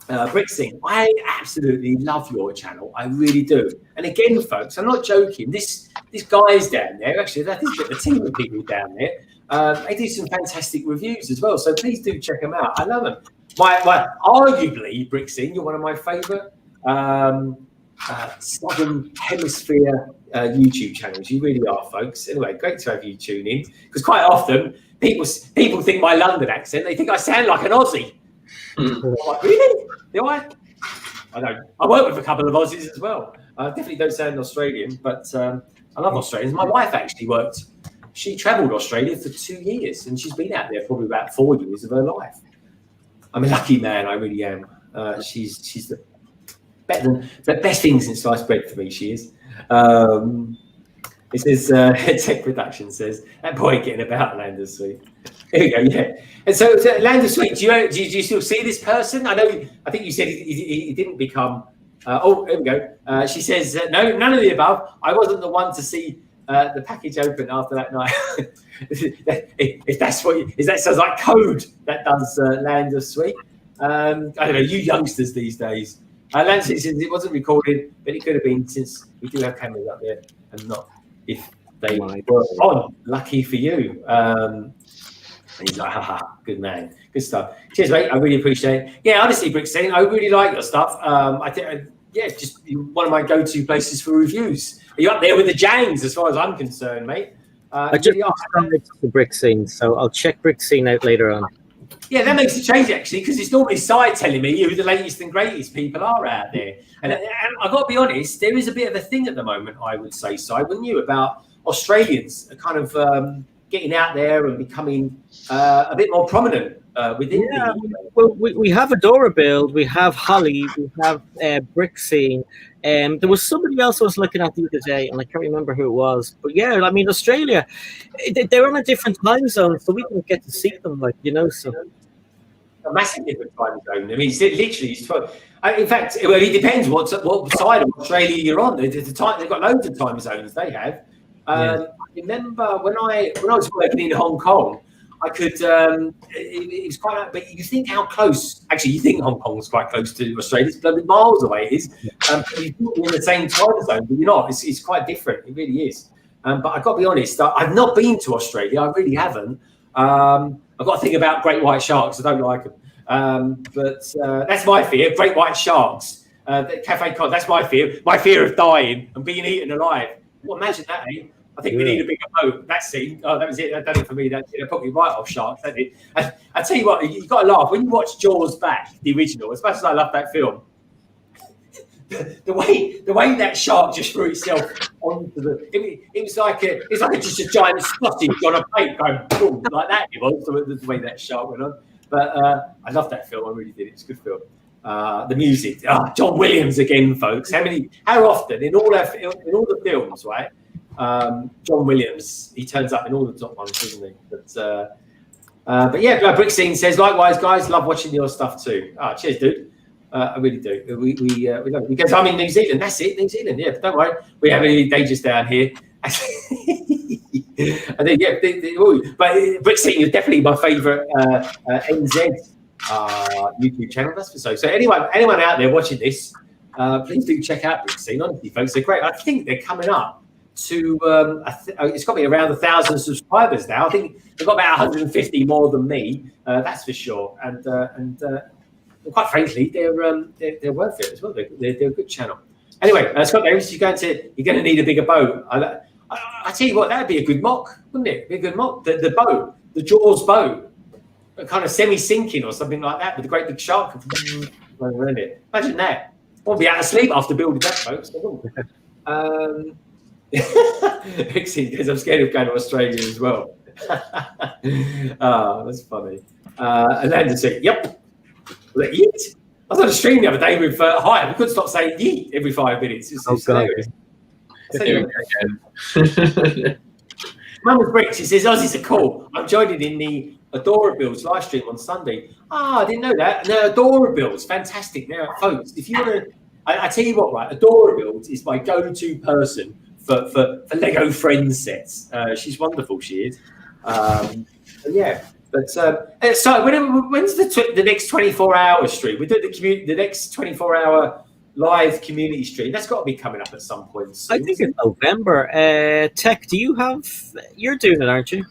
Brickstein, I absolutely love your channel. I really do. And again, folks, I'm not joking. This guy's down there. Actually, that is a team of people down there. They do some fantastic reviews as well. So please do check them out. I love them. My arguably, Brickstein, you're one of my favourite Southern Hemisphere YouTube channels. You really are, folks. Anyway, great to have you tune in, because quite often people think my London accent, they think I sound like an Aussie. Like, really? Do I? I don't. I work with a couple of Aussies as well. I definitely don't sound Australian, but I love Australians. My wife actually she travelled Australia for 2 years, and she's been out there probably about 4 years of her life. I'm a lucky man, I really am. She's the best thing since sliced bread for me. She is. It says Tek Productions says that boy getting about Land of Sweet. Here we go. Yeah. And so Land of Sweet. Do you still see this person? I think you said he didn't become. Oh, here we go. She says no, none of the above. I wasn't the one to see the package open after that night. If that's if that sounds like code, that does Land of Sweet. I don't know, you youngsters these days. Land of Sweet says it wasn't recorded, but it could have been, since we do have cameras up there, and not if they were on. Lucky for you. And he's like, haha, good man, good stuff. Cheers, mate. I really appreciate it. Yeah, honestly, Brickstein, I really like your stuff. I think, just one of my go-to places for reviews. Are you up there with the James, as far as I'm concerned, mate? I just subscribed to Brickstein, so I'll check Brickstein out later on. Yeah, that makes a change, actually, because it's normally Si telling me who the latest and greatest people are out there. And I've got to be honest, there is a bit of a thing at the moment, I would say, Si, wouldn't you, about Australians kind of getting out there and becoming a bit more prominent within the. Well, we have Adora Build, we have Holly, we have Brick Scene. There was somebody else I was looking at the other day, and I can't remember who it was. But yeah, I mean, Australia, they're on a different time zone, so we don't get to see them, like, you know. So A massive different time zone. I mean, it's literally. In fact, it depends what side of Australia you're on. They've got loads of time zones. They have. I remember when I was working in Hong Kong, I could. It was quite. But you think how close? Actually, you think Hong Kong's quite close to Australia. It's bloody miles away. It is. You think you're in the same time zone, but you're not. It's quite different. It really is. But I've got to be honest. I've not been to Australia. I really haven't. I've got to think about great white sharks. I don't like them. But that's my fear. Great white sharks. Cafe cod. That's my fear. My fear of dying and being eaten alive. Well, imagine that, eh? I think we need a bigger boat. That scene. Oh, that was it. That done it for me. That put me right off sharks. That did. I tell you what, you got to laugh when you watch Jaws back, the original. As much as I love that film, the way that shark just threw itself onto the. It was like just a giant sausage on a plate going boom like that. It was the way that shark went on. But I love that film. I really did. It's a good film. The music. John Williams again, folks. How often in all the films, right? John Williams, he turns up in all the top ones, doesn't he? But yeah, Brick Scene says, likewise, guys, love watching your stuff too. Cheers, dude. I really do. We love it. Because I'm in New Zealand. That's it, New Zealand. Yeah, but don't worry, we have any dangers down here. I think but Brick Scene is definitely my favourite NZ YouTube channel. That's for so. So anyone out there watching this, please do check out Brick Scene. Honestly, folks, they're great. I think they're coming up to it's got to be around 1,000 subscribers now. I think they've got about 150 more than me. That's for sure. And quite frankly, they're worth it as well. They're a good channel. Anyway, Scott Davis, you're going to need a bigger boat. I tell you what, that'd be a good mock, wouldn't it? Be a good mock. The boat, the Jaws boat, kind of semi-sinking or something like that with a great big shark around it. Imagine that. I won't be out of sleep after building that, folks. Because I'm scared of going to Australia as well. That's funny. And then to say, yep. Was that yeet? I was on a stream the other day with Hi. We couldn't stop saying yeet every 5 minutes. It's hilarious. Mama's Brick, she says, Aussies are cool. I'm joining in the Adora Builds live stream on Sunday. I didn't know that. No, Adora Builds, fantastic. Now, folks, if you want to, I tell you what, right? Adora Builds is my go-to person for Lego Friends sets. She's wonderful, she is. Yeah, but so when's the next 24-hour stream? We do the next 24-hour live community stream. That's got to be coming up at some point soon. I think it's November. Tech, you're doing it, aren't you?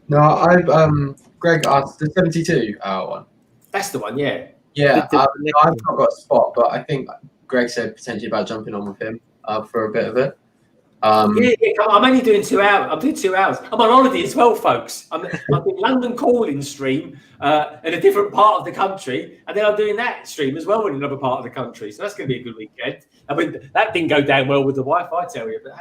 No, I've Greg asked the 72-hour one. That's the one, yeah. Yeah, I've not got a spot, but I think Greg said potentially about jumping on with him for a bit of it. Yeah, I'm only doing 2 hours. I'm doing 2 hours. I'm on holiday as well, folks. I'm in London calling stream in a different part of the country, and then I'm doing that stream as well in another part of the country. So that's going to be a good weekend. I mean, that didn't go down well with the wife, I tell you. But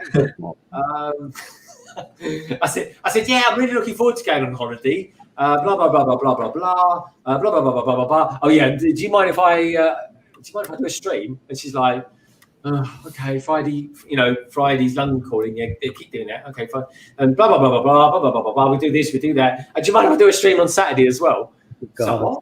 hey, I said, yeah, I'm really looking forward to going on holiday. Blah blah blah blah blah blah blah blah blah blah blah blah blah. Oh yeah, do you mind if I do a stream? And she's like, okay, Friday's London calling. Yeah, they keep doing that. Okay, fine. And blah blah blah blah blah blah blah blah blah. We do this, we do that. And do you mind if I do a stream on Saturday as well? So,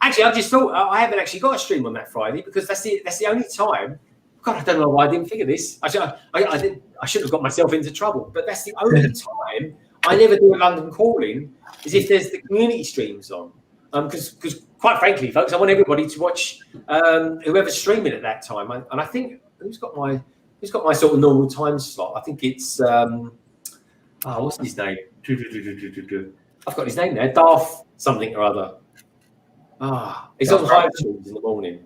actually, I just thought I haven't actually got a stream on that Friday because that's the only time. God, I don't know why I didn't figure this. I should have got myself into trouble. But that's the only time I never do a London calling is if there's the community streams on. Because quite frankly, folks, I want everybody to watch whoever's streaming at that time. And I think who's got my sort of normal time slot? I think it's what's his name? I've got his name there. Darth something or other. He's on live streams in the morning.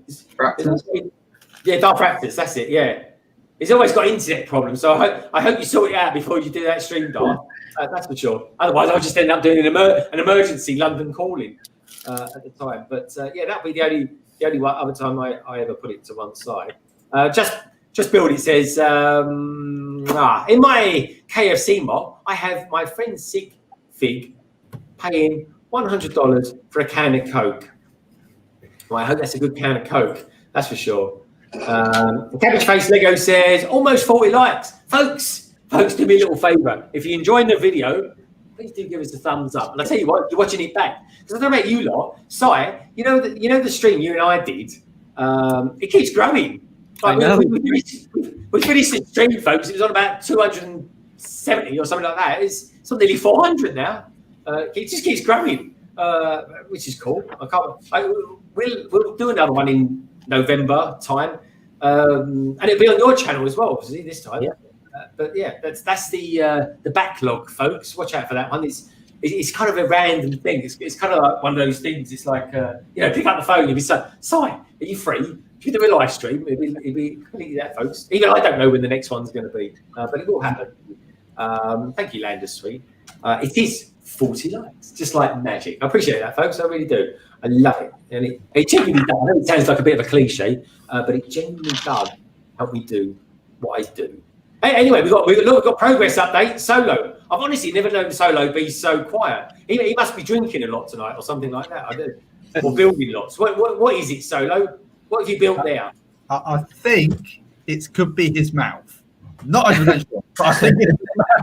Yeah, Darth Raptors. That's it. Yeah, he's always got internet problems. So I hope you sort it out before you do that stream, Darth. That's for sure. Otherwise, I'll just end up doing an emergency London calling. At the time, but yeah, that'll be the only other time I ever put it to one side. Just build. It says in my KFC mock, I have my friend Sig Sig-fig paying $100 for a can of Coke. Well, I hope that's a good can of Coke, that's for sure. Cabbage Face Lego says, almost 40 likes. Folks, do me a little favour. If you're enjoying the video, please do give us a thumbs up. And I'll tell you what, you're watching it back. Because I don't know about you lot. Si, you know the stream you and I did, it keeps growing. Like we finished the stream, folks. It was on about 270 or something like that. It's on nearly 400 now. It just keeps growing, which is cool. We'll do another one in November time, and it'll be on your channel as well, obviously this time. Yeah. But yeah, that's the backlog, folks. Watch out for that one. It's kind of a random thing. It's kind of like one of those things. It's like pick up the phone. You'll be so, Si, are you free? If you do a live stream, it'll be completely that, folks. Even I don't know when the next one's going to be, but it will happen. Thank you, Landers Sweet. It is 40 likes, just like magic. I appreciate that, folks. I really do. I love it, and it genuinely does. I know it sounds like a bit of a cliche, but it genuinely does help me do what I do. Anyway, we've got progress update. Solo. I've honestly never known Solo be so quiet. He must be drinking a lot tonight or something like that. I do. Or building lots. What is it, Solo? What have you built there? I think it could be his mouth. Not 100% sure, but I think it's his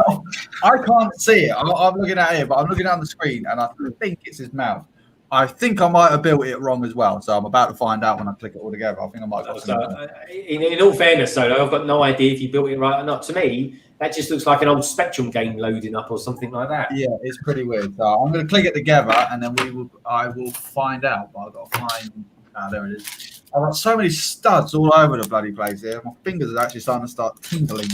mouth. I can't see it. I'm looking at it, but I'm looking on the screen, and I think it's his mouth. I think I might have built it wrong as well, so I'm about to find out when I click it all together. I think I might have got in all fairness, Solo, I've got no idea if you built it right or not. To me, that just looks like an old Spectrum game loading up or something like that. Yeah, it's pretty weird. So I'm going to click it together, and then I will find out. But I've got to find. There it is. I've got so many studs all over the bloody place here. My fingers are actually starting to start tingling.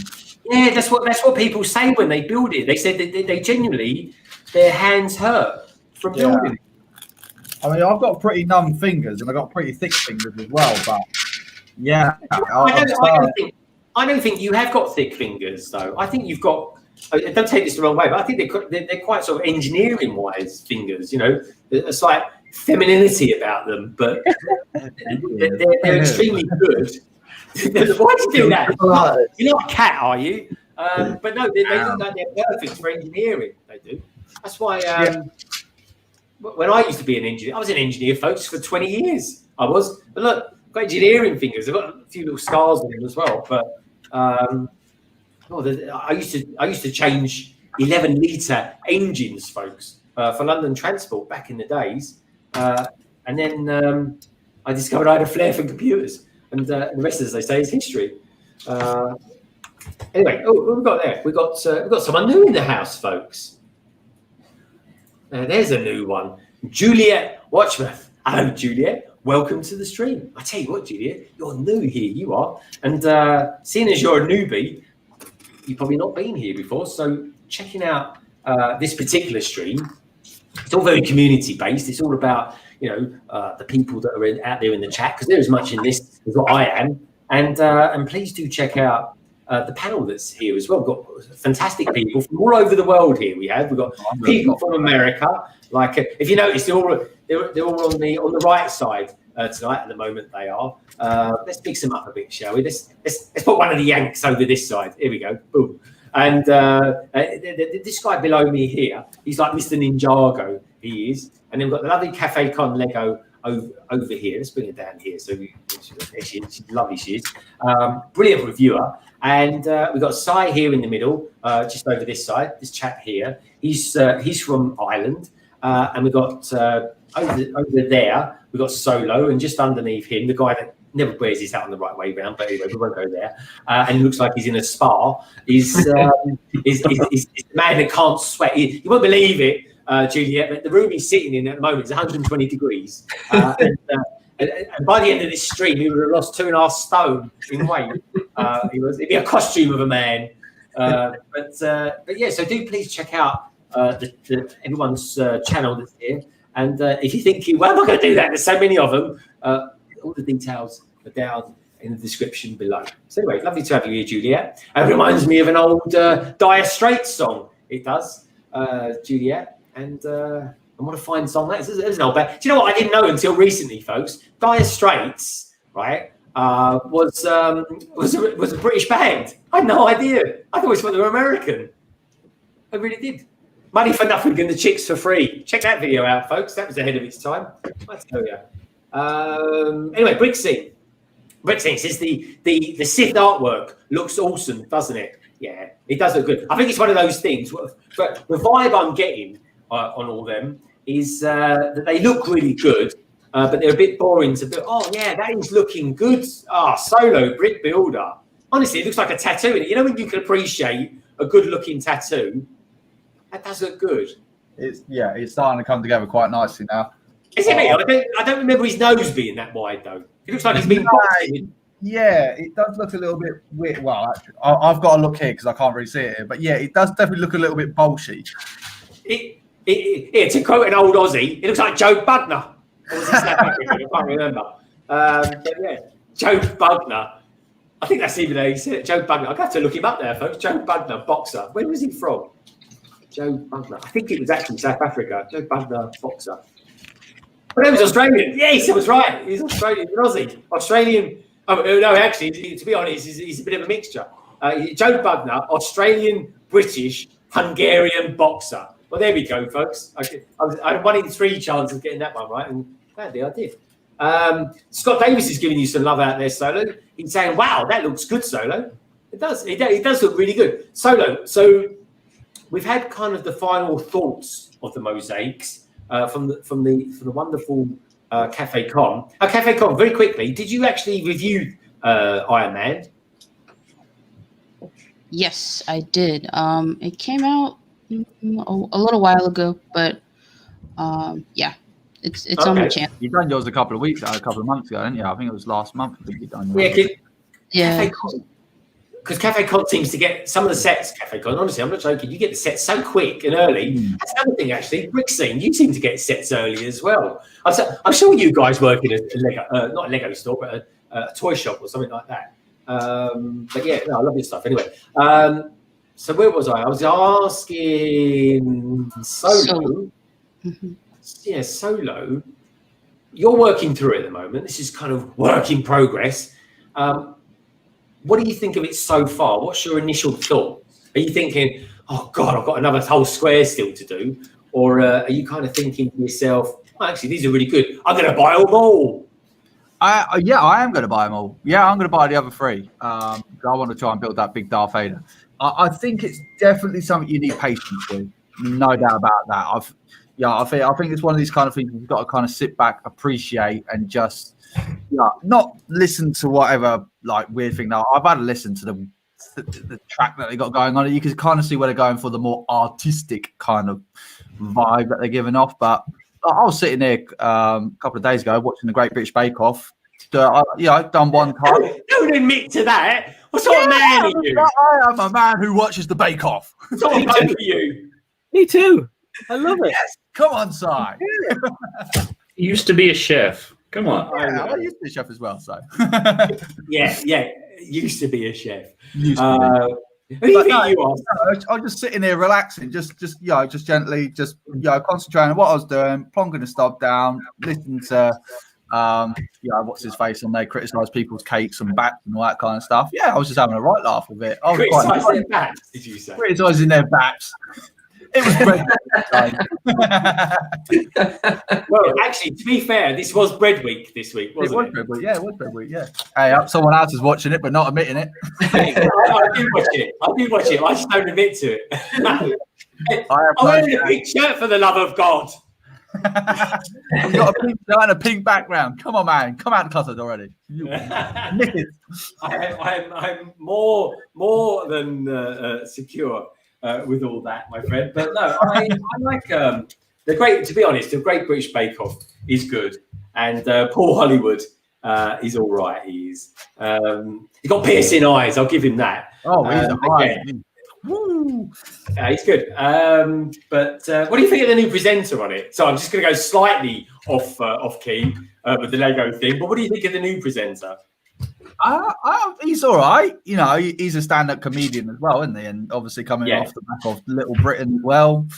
Yeah, that's what people say when they build it. They said that they genuinely, their hands hurt from building it. I mean, I've got pretty numb fingers, and I've got pretty thick fingers as well. But yeah, I don't think you have got thick fingers, though. I think you've got. Don't take this the wrong way, but I think they're quite sort of engineering-wise fingers. You know, it's like femininity about them, but they're extremely good. Why do you do that? You're not a cat, are you? But no, they look like they're perfect for engineering. They do. That's why. When I used to be an engineer, I was an engineer, folks, for 20 years. I was. But look, I've got engineering fingers. I've got a few little scars on them as well. But I used to change 11-litre engines, folks, for London Transport back in the days. And then I discovered I had a flair for computers. And the rest, as they say, is history. Anyway, what have we got there? We've got someone new in the house, folks. There's a new one. Juliet Watchworth. Hello, Juliet. Welcome to the stream. I tell you what, Juliet, you're new here. You are. And seeing as you're a newbie, you've probably not been here before. So checking out this particular stream, it's all very community-based. It's all about, the people that are out there in the chat, because they're as much in this as what I am. And please do check out the panel that's here as well. We've got fantastic people from all over the world here. We've got people from America. Like if you notice, they're all on the right side tonight. At the moment, they are. Let's mix them up a bit, shall we? Let's put one of the Yanks over this side. Here we go. Boom. And this guy below me here, he's like Mr. Ninjago. He is. And then we've got the lovely Cafe Con Lego over here. Let's bring it down here. So she's lovely. She is. Brilliant reviewer. And we've got Si here in the middle, just over this side. This chap here. He's from Ireland. And we've got over there, we've got Solo, and just underneath him, the guy that never wears his hat on the right way round, but anyway, we won't go there. And he looks like he's in a spa. He's the man that can't sweat. You won't believe it, Juliet, but the room he's sitting in at the moment is 120 degrees. And by the end of this stream, he would have lost 2.5 stone in weight. It'd be a costume of a man. But yeah, so do please check out everyone's channel that's here. And if you think, well, I'm not going to do that, there's so many of them, all the details are down in the description below. So anyway, lovely to have you here, Juliet. It reminds me of an old Dire Straits song. It does, Juliet. And what a fine song that is. There's an old band. Do you know what? I didn't know until recently, folks. Dire Straits, right, was a British band. I had no idea. I thought they were American. I really did. Money for nothing and the chicks for free. Check that video out, folks. That was ahead of its time. I tell you. Anyway, Brick Scene. Brick Scene says the Sith artwork looks awesome, doesn't it? Yeah, it does look good. I think it's one of those things. But the vibe I'm getting on all them is that they look really good, but they're a bit boring to build. Oh yeah, that is looking good. Solo brick builder. Honestly, it looks like a tattoo. You know when you can appreciate a good-looking tattoo. That does look good. It's starting to come together quite nicely now. Is it me? I don't remember his nose being that wide though. It looks like he's been boxing. Yeah, it does look a little bit weird. Well, actually, I've got to look here because I can't really see it here. But yeah, it does definitely look a little bit bolshy. To quote an old Aussie, it looks like Joe Bugner. Or was he South African? I can't remember. But yeah, Joe Bugner. I think that's even how he said it. Joe Bugner. I'll have to look him up there, folks. Joe Bugner, boxer. Where was he from? Joe Bugner. I think it was actually South Africa. Joe Bugner, boxer. But he was Australian. Yes, I was right. He's Australian. He's Aussie. Australian. Oh, no, actually, to be honest, he's a bit of a mixture. Joe Bugner, Australian, British, Hungarian boxer. Well, there we go, folks. I had 1 in 3 chance of getting that one right, and gladly I did. Scott Davis is giving you some love out there, Solo. He's saying, "Wow, that looks good, Solo." It does. It does look really good, Solo. So we've had kind of the final thoughts of the mosaics from the wonderful Cafe Con. Cafe Con, very quickly, did you actually review Iron Man? Yes, I did. It came out a little while ago, but yeah, it's okay. On the channel. You done yours a couple of months ago, didn't you? I think it was last month. I think you done yours. Yeah. Because Cafe Con seems to get some of the sets. Cafe Con, honestly, I'm not joking. You get the sets so quick and early. That's another thing, actually. Brick Scene, you seem to get sets early as well. I'm sure you guys work in a Lego, not a Lego store, but a toy shop or something like that. But yeah, no, I love your stuff. Anyway, so where was I? I was asking Solo. Yeah, Solo. You're working through it at the moment. This is kind of work in progress. What do you think of it so far? What's your initial thought? Are you thinking, oh God, I've got another whole square still to do? Or are you kind of thinking to yourself, oh, actually, these are really good. I'm going to buy them all. I am going to buy them all. Yeah, I'm going to buy the other 3. I want to try and build that big Darth Vader. I think it's definitely something you need patience with. No doubt about that. I think it's one of these kind of things you've got to kind of sit back, appreciate, and just not listen to whatever like weird thing. Now I've had to listen to the track that they got going on. You can kind of see where they're going for the more artistic kind of vibe that they're giving off. But I was sitting there a couple of days ago watching the Great British Bake Off. I've done one time. Don't admit to that. What sort of man are you? I am a man who watches the Bake Off. What sort of man are you? Me too. I love it. Yes. Come on, Si. You used to be a chef. Come on. I used to be a chef as well, so. yeah. Used to be a chef. Who do you think you are? I was just sitting here relaxing, just gently, concentrating on what I was doing, plonking the stuff down, listening to, what's his face on there, criticise people's cakes and bats and all that kind of stuff. Yeah, I was just having a right laugh with it. Criticising their bats, did you say? Criticising their bats. It was bread. Well, actually, to be fair, this was bread week this week, wasn't it? Bread week. Yeah, it was bread week. Yeah. Hey, someone else is watching it, but not admitting it. I do watch it. I just don't admit to it. I'm wearing a pink shirt for the love of God. You've got a pink shirt and a pink background. Come on, man. Come out of the closet already. I'm more than secure. With all that, my friend, but no, I like the great. To be honest, the Great British Bake Off is good, and Paul Hollywood is all right. He's got piercing eyes. I'll give him that. Oh, he's good. But what do you think of the new presenter on it? So I'm just going to go slightly off key with the Lego thing. But what do you think of the new presenter? He's all right. He's a stand-up comedian as well, isn't he? And obviously coming off the back of Little Britain as well.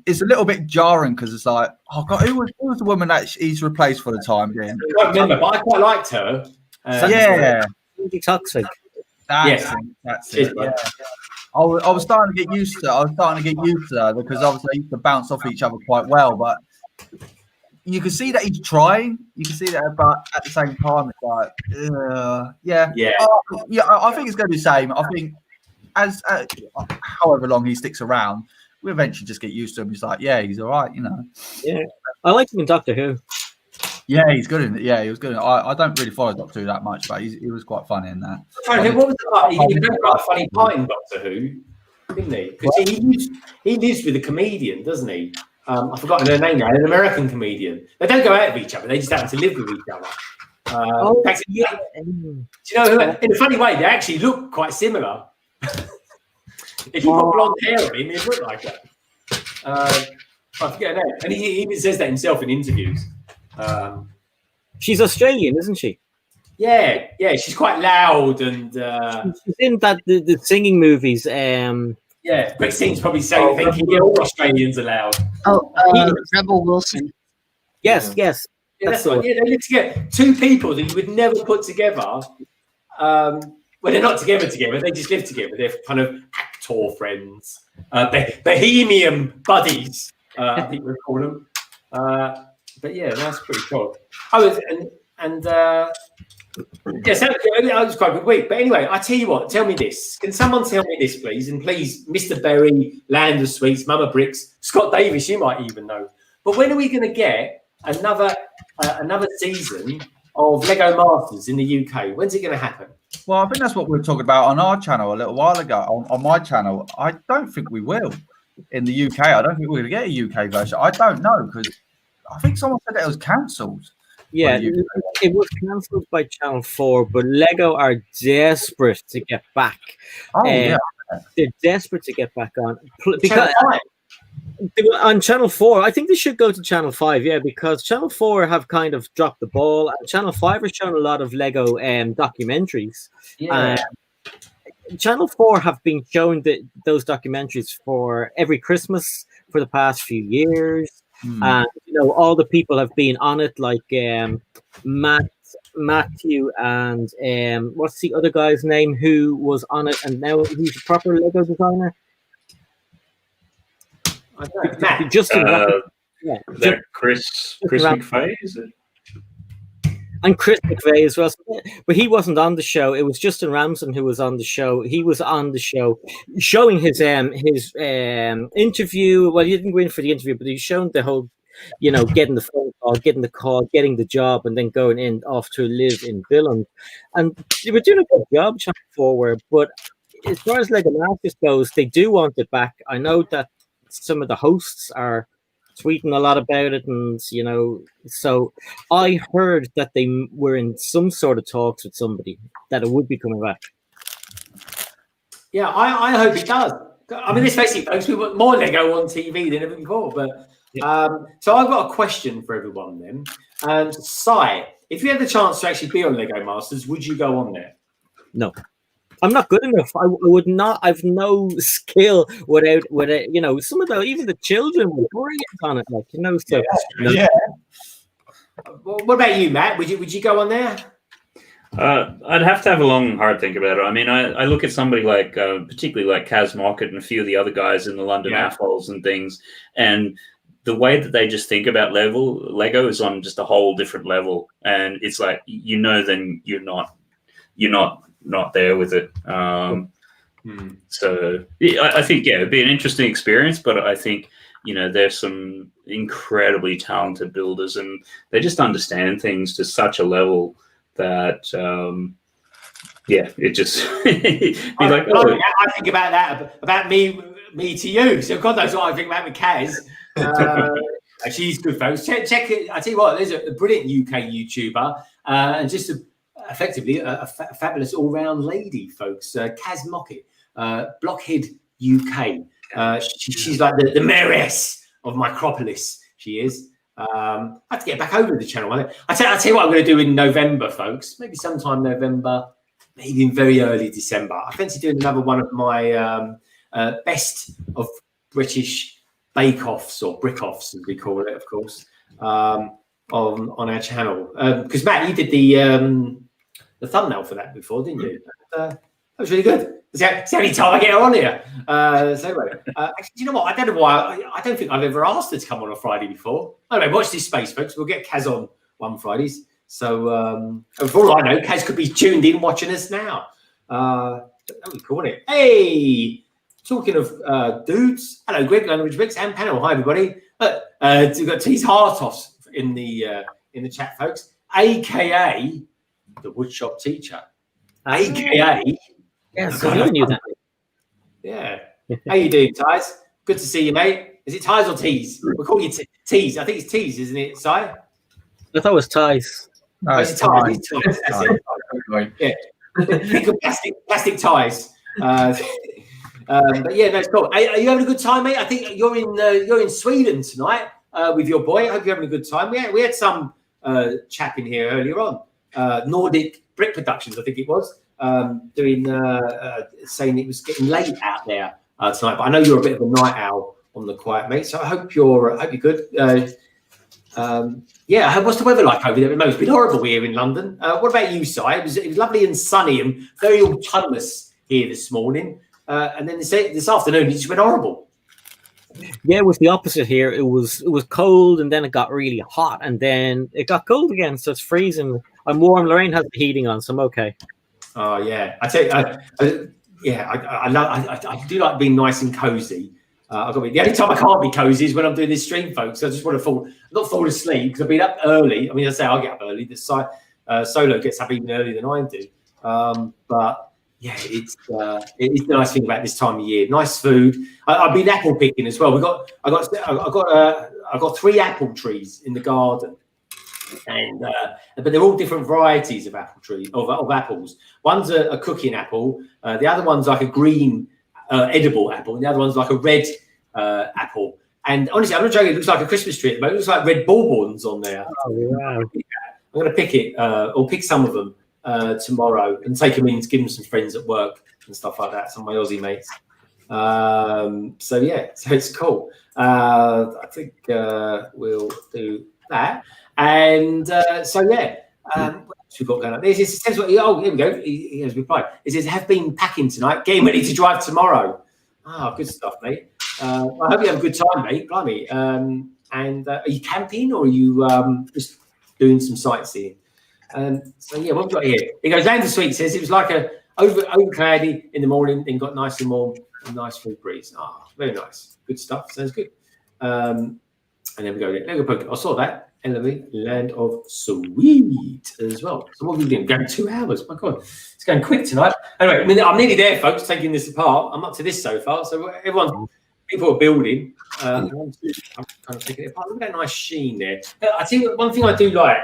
It's a little bit jarring because it's like, oh God, who was the woman that he's replaced for the time being? I can't remember, but I quite liked her. Toxic. That's it. Yeah. I was starting to get used to. Her because obviously they used to bounce off each other quite well, but you can see that he's trying. You can see that, but at the same time, it's like, yeah. I think it's going to be the same. I think as however long he sticks around, we eventually just get used to him. He's like, yeah, he's all right, Yeah, I like him in Doctor Who. Yeah, he's good in it. Yeah, he was good. I don't really follow Doctor Who that much, but he was quite funny in that. What was the part? He did quite a funny part in Doctor Who, didn't he? Because he lives with a comedian, doesn't he? I've forgotten her name now. An American comedian. They don't go out with each other. They just happen to live with each other. Do you know who? In a funny way, they actually look quite similar. If you put blonde hair on him, he'd look like that. I forget her name. And he even says that himself in interviews. She's Australian, isn't she? Yeah, she's quite loud and she's in that the singing movies. Yeah, Christine's probably saying thinking all Australians are loud. Rebel Wilson. Yes. Yeah, that's right. Yeah, they live together. Two people that you would never put together. Well, they're not together. They just live together. They're kind of actor friends, bohemian buddies. I think we call them. But yeah, that's pretty cool. Yes, that was quite a good week. But anyway, I tell you what, tell me this. Can someone tell me this, please? And please, Mr. Berry, Land of Sweets, Mama Bricks, Scott Davis, you might even know. But when are we going to get another season of Lego Masters in the UK? When's it going to happen? Well, I think that's what we were talking about on our channel a little while ago. On my channel, I don't think we will in the UK. I don't think we're going to get a UK version. I don't know because I think someone said that it was cancelled. Yeah, it was cancelled by Channel 4, but Lego are desperate to get back. They're desperate to get back on. Because on Channel 4, I think they should go to Channel 5, because Channel 4 have kind of dropped the ball. And Channel 5 has shown a lot of Lego documentaries. Yeah. Channel 4 have been showing those documentaries for every Christmas for the past few years. And all the people have been on it, like Matthew and what's the other guy's name who was on it and now he's a proper Lego designer. Justin, Chris McVeigh, is it? And Chris McVeigh as well, but he wasn't on the show. It was Justin Ramson who was on the show. He was on the show, showing his interview. Well, he didn't go in for the interview, but he showed the whole, getting the phone call, getting the call, getting the job, and then going in off to live in Billund. And they were doing a good job, Channel 4. But as far as Lego Masters goes, they do want it back. I know that some of the hosts are tweeting a lot about it, and so I heard that they were in some sort of talks with somebody that it would be coming back. Yeah, I hope it does. I mean, let's face it, folks, we want more Lego on TV than ever before. But so I've got a question for everyone then. And Si, if you had the chance to actually be on Lego Masters, would you go on there? No. I'm not good enough. I would not. I've no skill without. Some of even the children were brilliant on it. So. Yeah. What about you, Matt? Would you go on there? I'd have to have a long, hard think about it. I mean, I look at somebody like, particularly like Kaz Mockett and a few of the other guys in the London AFOLs and things, and the way that they just think about Lego is on just a whole different level, and it's like then you're not there with it. So I think it'd be an interesting experience, but I think there's some incredibly talented builders and they just understand things to such a level that it just be like, I think about that about me to you, so God knows what I think about with Kaz. She's good, folks. Check it. I tell you what, there's a brilliant UK YouTuber and just effectively a fabulous all-round lady, folks. Kaz Mockett, Blockhead UK. She's like the mayoress of Micropolis. She is. I have to get back over to the channel. I tell you what I'm going to do in November, folks. Maybe sometime November, maybe in very early December. I fancy doing another one of my best of British bake-offs or brick-offs, as we call it, of course, on our channel. Because Matt, you did the thumbnail for that before, didn't you? That was really good. It's the only time I get her on here. So anyway, actually, do you know what? I don't know why. I don't think I've ever asked her to come on a Friday before. Anyway, watch this space, folks. We'll get Kaz on one Fridays. So for all I know, Kaz could be tuned in watching us now. That would be cool, wouldn't it? Hey, talking of dudes. Hello, Greg, Language Mix, and panel. Hi, everybody. We've got T's Hartos in the chat, folks. AKA the woodshop teacher. AKA. Yeah, so you knew that. Yeah. How you doing, Ties? Good to see you, mate. Is it Ties or Tees? We'll call you Tees. I think it's Tees, isn't it, Si? I thought it was ties. No, It's Ties. It's Ties. That's it. Yeah. Think of plastic ties. But yeah, no, it's cool. Are you having a good time, mate? I think you're in Sweden tonight with your boy. I hope you're having a good time. We had some chap in here earlier on. Nordic Brick Productions, I think it was. Doing saying it was getting late out there tonight, but I know you're a bit of a night owl on the quiet, mate. So I hope you're good. Yeah, what's the weather like over there? It's been horrible here in London. What about you, Si? It was lovely and sunny and very autonomous here this morning, and then this afternoon it just went horrible. Yeah, it was the opposite here. It was cold, and then it got really hot, and then it got cold again. So it's freezing. I'm warm. Lorraine has the heating on, so I'm okay. Oh yeah, I tell you, I do like being nice and cozy. I've got to be, the only time I can't be cozy is when I'm doing this stream, folks. I just want to not fall asleep because I've been up early. I mean, I say I'll get up early. The Solo gets up even earlier than I do. But yeah, it's the nice thing about this time of year. Nice food. I've been apple picking as well. I got 3 apple trees in the garden. And but they're all different varieties of of apples. One's a cooking apple, the other one's like a green edible apple, and the other one's like a red apple. And honestly, I'm not joking, it looks like a Christmas tree at the moment. It looks like red bourbons on there. Oh, wow. I'm going to pick it or pick some of them tomorrow and take them in to give them some friends at work and stuff like that, some of my Aussie mates. So yeah, so it's cool. I think we'll do that. And so yeah, what else we've got going on? This says what. Oh, here we go. He has replied. It says, "Have been packing tonight, getting ready to drive tomorrow." Ah, good stuff, mate. I hope you have a good time, mate. Blimey. And are you camping or are you just doing some sightseeing? So yeah, what we've got here. It goes down to Sweet. Says it was like a over cloudy in the morning, then got nice and warm, and nice fruit breeze. Ah, very nice. Good stuff. Sounds good. And then we go there. Lego Poke. I saw that. Land of Sweet as well. So what are we doing? Going 2 hours. My God, it's going quick tonight. Anyway, I'm nearly there, folks. Taking this apart. I'm up to this so far. So people are building. I'm kind of taking it apart. Look at that nice sheen there. I think one thing I do like.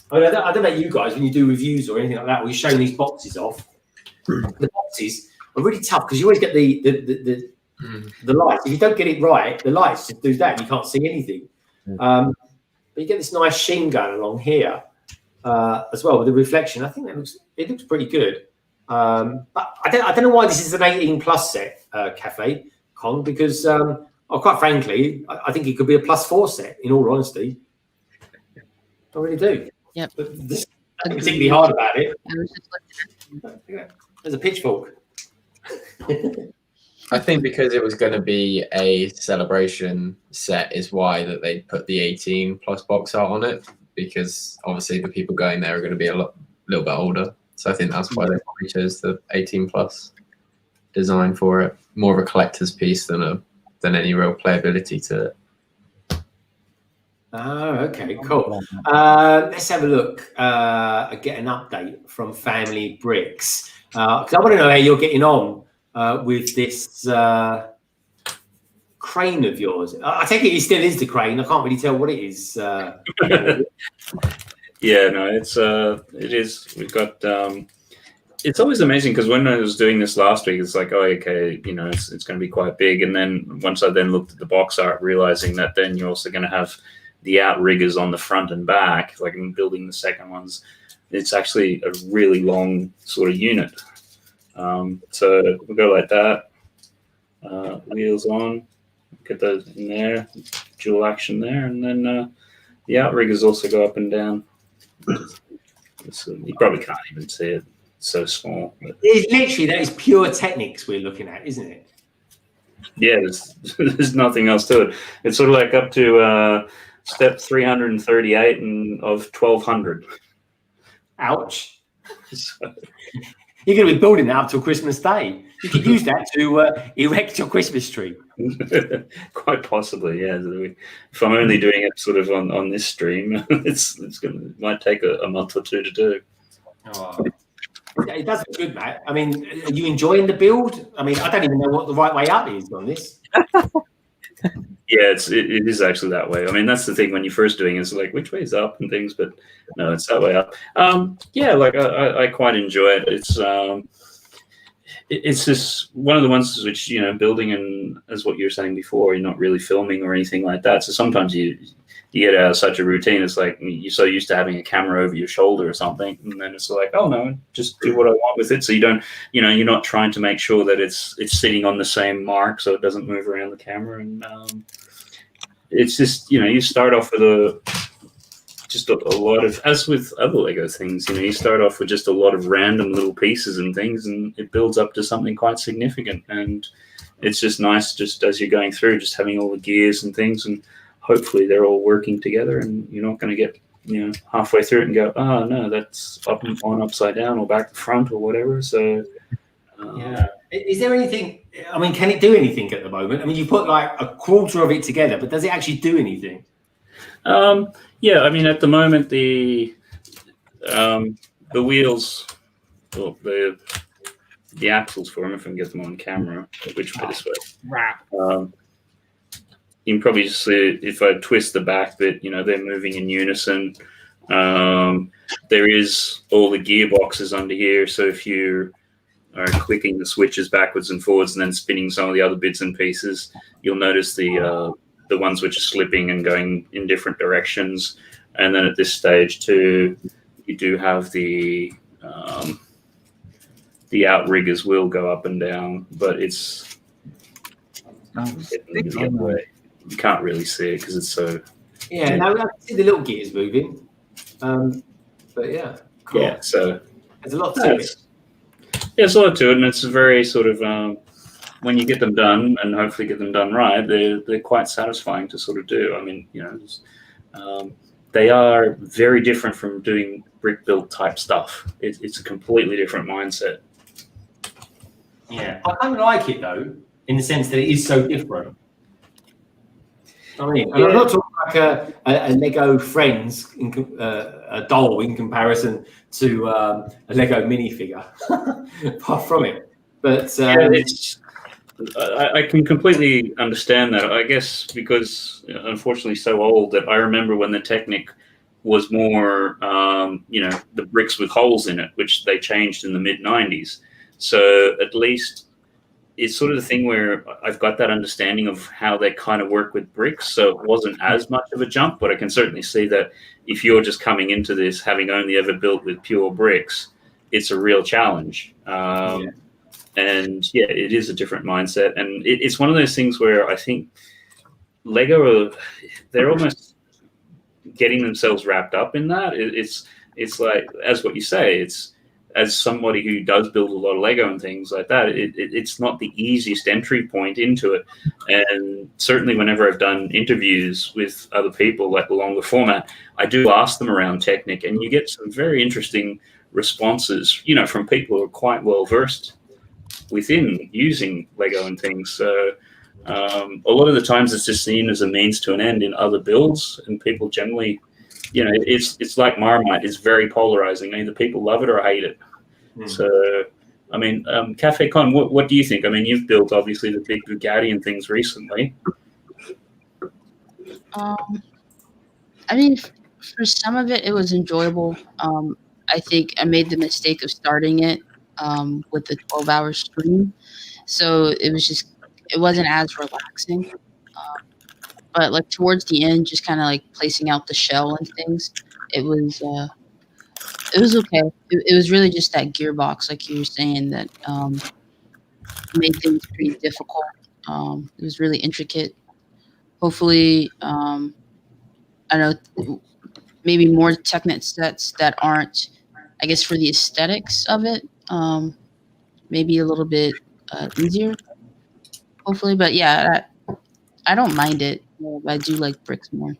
I don't know about you guys when you do reviews or anything like that, or you're showing these boxes off. The boxes are really tough because you always get the lights. If you don't get it right, the lights just do that. And you can't see anything. But you get this nice sheen going along here as well with the reflection. I think it looks pretty good. But I don't know why this is an 18+ set, Cafe Con, because quite frankly, I think it could be a +4 set. In all honesty, I really do. Yeah. But this is particularly hard about it. I was just looking. There's a pitchfork. I think because it was going to be a celebration set is why that they put the 18+ box art on it, because obviously the people going there are going to be a little bit older. So I think that's why they probably chose the 18+ design for it. More of a collector's piece than any real playability to it. Oh, okay, cool. Let's have a look. Get an update from Family Bricks because I want to know how you're getting on with this crane of yours. I take it still is the crane. I can't really tell what it is. Yeah, no, it is. We've got. It's always amazing because when I was doing this last week, it's like, oh, okay, it's going to be quite big. And then once I then looked at the box art, realizing that then you're also going to have the outriggers on the front and back, like in building the second ones, it's actually a really long sort of unit. So we'll go like that. Wheels on, get those in there, dual action there, and then the outriggers also go up and down. You probably can't even see it. so small. But, It's literally, that is pure Technics we're looking at, isn't it? yeah, there's nothing else to it. It's sort of like up to step 338 of 1200. Ouch. So, You're going to be building that up till Christmas Day. You could use that to erect your Christmas tree. quite possibly, yeah. If I'm only doing it sort of on this stream, it might take a month or two to do. Oh. It does look good, Matt. I mean, are you enjoying the build? I mean, I don't even know what the right way up is on this. Yeah, it is actually that way. I mean, that's the thing when you're first doing it, it's like, which way's up and things, but no, it's that way up. Yeah, like I quite enjoy it. It's just one of the ones which, you know, building, and as what you were saying before, you're not really filming or anything like that. So sometimes you get out of such a routine. It's like you're so used to having a camera over your shoulder or something, and then it's like, oh no, just do what I want with it. So you don't, you know, you're not trying to make sure that it's sitting on the same mark so it doesn't move around the camera. And it's just, you know, you start off with just a lot of, as with other Lego things, you know, you start off with just a lot of random little pieces and things, and it builds up to something quite significant. And it's just nice, just as you're going through, just having all the gears and things, and hopefully they're all working together, and you're not going to get, you know, halfway through it and go, oh no, that's upside down or back to front or whatever. So yeah. Is there anything, I mean, can it do anything at the moment? I mean, you put like a quarter of it together, but does it actually do anything? Yeah, I mean, at the moment, the wheels, well, the axles for them, if I can get them on camera, which way this way. You can probably just see if I twist the back bit, you know, they're moving in unison. There is all the gearboxes under here, so if you are clicking the switches backwards and forwards and then spinning some of the other bits and pieces, you'll notice the ones which are slipping and going in different directions. And then at this stage too, you do have the outriggers will go up and down, but it's you can't really see it because it's so. Yeah, no, I can see the little gears moving. But yeah, cool. Yeah, so there's a lot to it. Yeah, there's a lot to it, and it's very sort of when you get them done, and hopefully get them done right, they're quite satisfying to sort of do. I mean, you know, they are very different from doing brick build type stuff. It's a completely different mindset. Yeah, I kind of like it though, in the sense that it is so different. I mean, and I'm not talking like a Lego Friends a doll in comparison to a Lego minifigure. Apart from it, but I can completely understand that. I guess because unfortunately so old that I remember when the Technic was more, you know, the bricks with holes in it, which they changed in the mid-90s. So at least it's sort of the thing where I've got that understanding of how they kind of work with bricks. So it wasn't as much of a jump, but I can certainly see that if you're just coming into this, having only ever built with pure bricks, it's a real challenge. And yeah, it is a different mindset. And it's one of those things where I think Lego, they're almost getting themselves wrapped up in that. It's like, as what you say, it's, as somebody who does build a lot of Lego and things like that, it's not the easiest entry point into it. And certainly whenever I've done interviews with other people, like the longer format, I do ask them around Technic, and you get some very interesting responses, you know, from people who are quite well versed within using Lego and things. So a lot of the times it's just seen as a means to an end in other builds, and people generally, you know, it's like Marmite. It's very polarizing. Either people love it or hate it. So, I mean, Cafe Con, what do you think? I mean, you've built obviously the big Bugatti and things recently. I mean, for some of it, it was enjoyable. I think I made the mistake of starting it with the 12-hour stream, so it wasn't as relaxing. But like towards the end, just kind of like placing out the shell and things, it was okay. It was really just that gearbox, like you were saying, that made things pretty difficult. It was really intricate. Hopefully, I don't know, maybe more Technic sets that aren't, I guess, for the aesthetics of it, maybe a little bit easier, hopefully. But yeah, I don't mind it. I do like bricks more.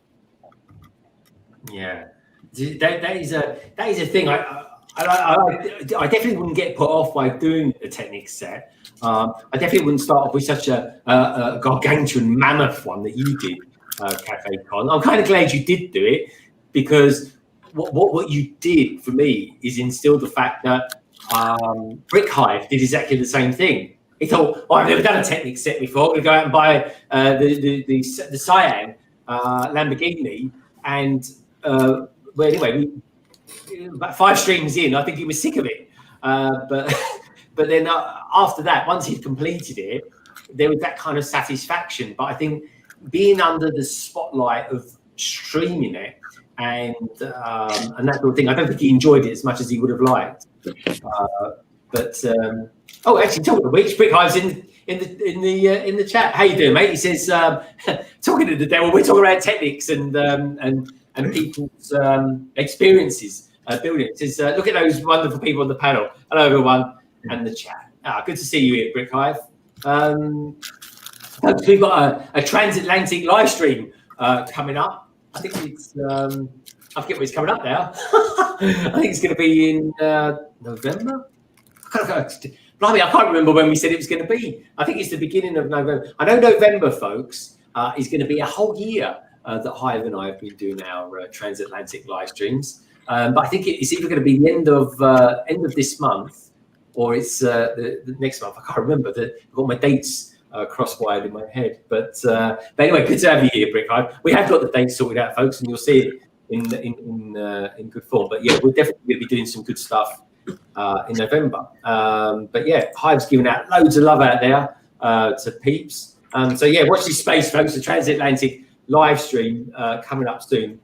Yeah, that is a thing. I definitely wouldn't get put off by doing a Technic set. I definitely wouldn't start off with such a gargantuan mammoth one that you did, Cafe Con. I'm kind of glad you did do it, because what you did for me is instill the fact that Brick Hive did exactly the same thing. He thought, I've never done a Technic set before. I'm going to go out and buy the Cyan Lamborghini. And well, anyway, about 5 streams in, I think he was sick of it. But then after that, once he'd completed it, there was that kind of satisfaction. But I think being under the spotlight of streaming it and that sort of thing, I don't think he enjoyed it as much as he would have liked. Actually, talking of which, Brick Hive's in the chat. How you doing, mate? He says, talking to the devil, we're talking about techniques and people's experiences building. It says, look at those wonderful people on the panel. Hello, everyone, and the chat. Good to see you here, Brick Hive. We've got a transatlantic live stream coming up. I think it's I forget when it's coming up now. I think it's going to be in November. Blimey, I can't remember when we said it was going to be. I think it's the beginning of November. I know November, folks, is going to be a whole year that Hive and I have been doing our transatlantic live streams. But I think it's either going to be the end of this month, or it's the next month. I can't remember. I've got my dates cross-wired in my head. But anyway, good to have you here, Brick Hive. We have got the dates sorted out, folks, and you'll see it in good form. But yeah, we're definitely going to be doing some good stuff in November. But yeah, Hive's giving out loads of love out there to peeps. So yeah, watch this space, folks. The transatlantic live stream coming up soon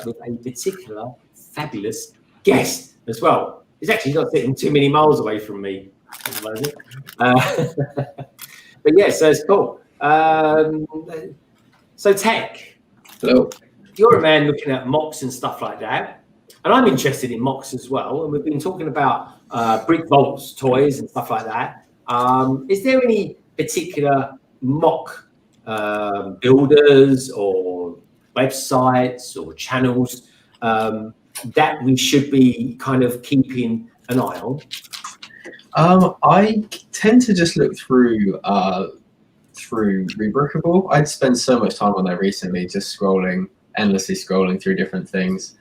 with a particular fabulous guest as well. He's actually not sitting too many miles away from me at the moment. But yeah, so it's cool. So Tek, Hello. You're a man looking at MOCs and stuff like that, and I'm interested in MOCs as well. And we've been talking about brick vaults, toys, and stuff like that. Is there any particular MOC builders or websites or channels that we should be kind of keeping an eye on? I tend to just look through Rebrickable. I'd spend so much time on there recently, just endlessly scrolling through different things.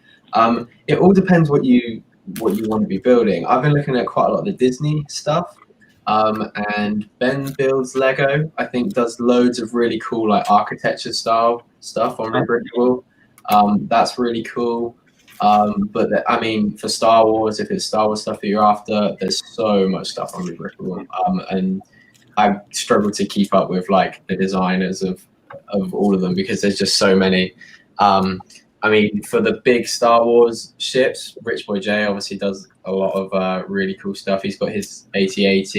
It all depends what you want to be building. I've been looking at quite a lot of the Disney stuff. And Ben builds Lego. I think does loads of really cool like architecture style stuff on Rebrickable. That's really cool. But I mean, for Star Wars, if it's Star Wars stuff that you're after, there's so much stuff on Rebrickable. And I struggle to keep up with like the designers of all of them because there's just so many. I mean, for the big Star Wars ships, Rich Boy J obviously does a lot of really cool stuff. He's got his AT-AT,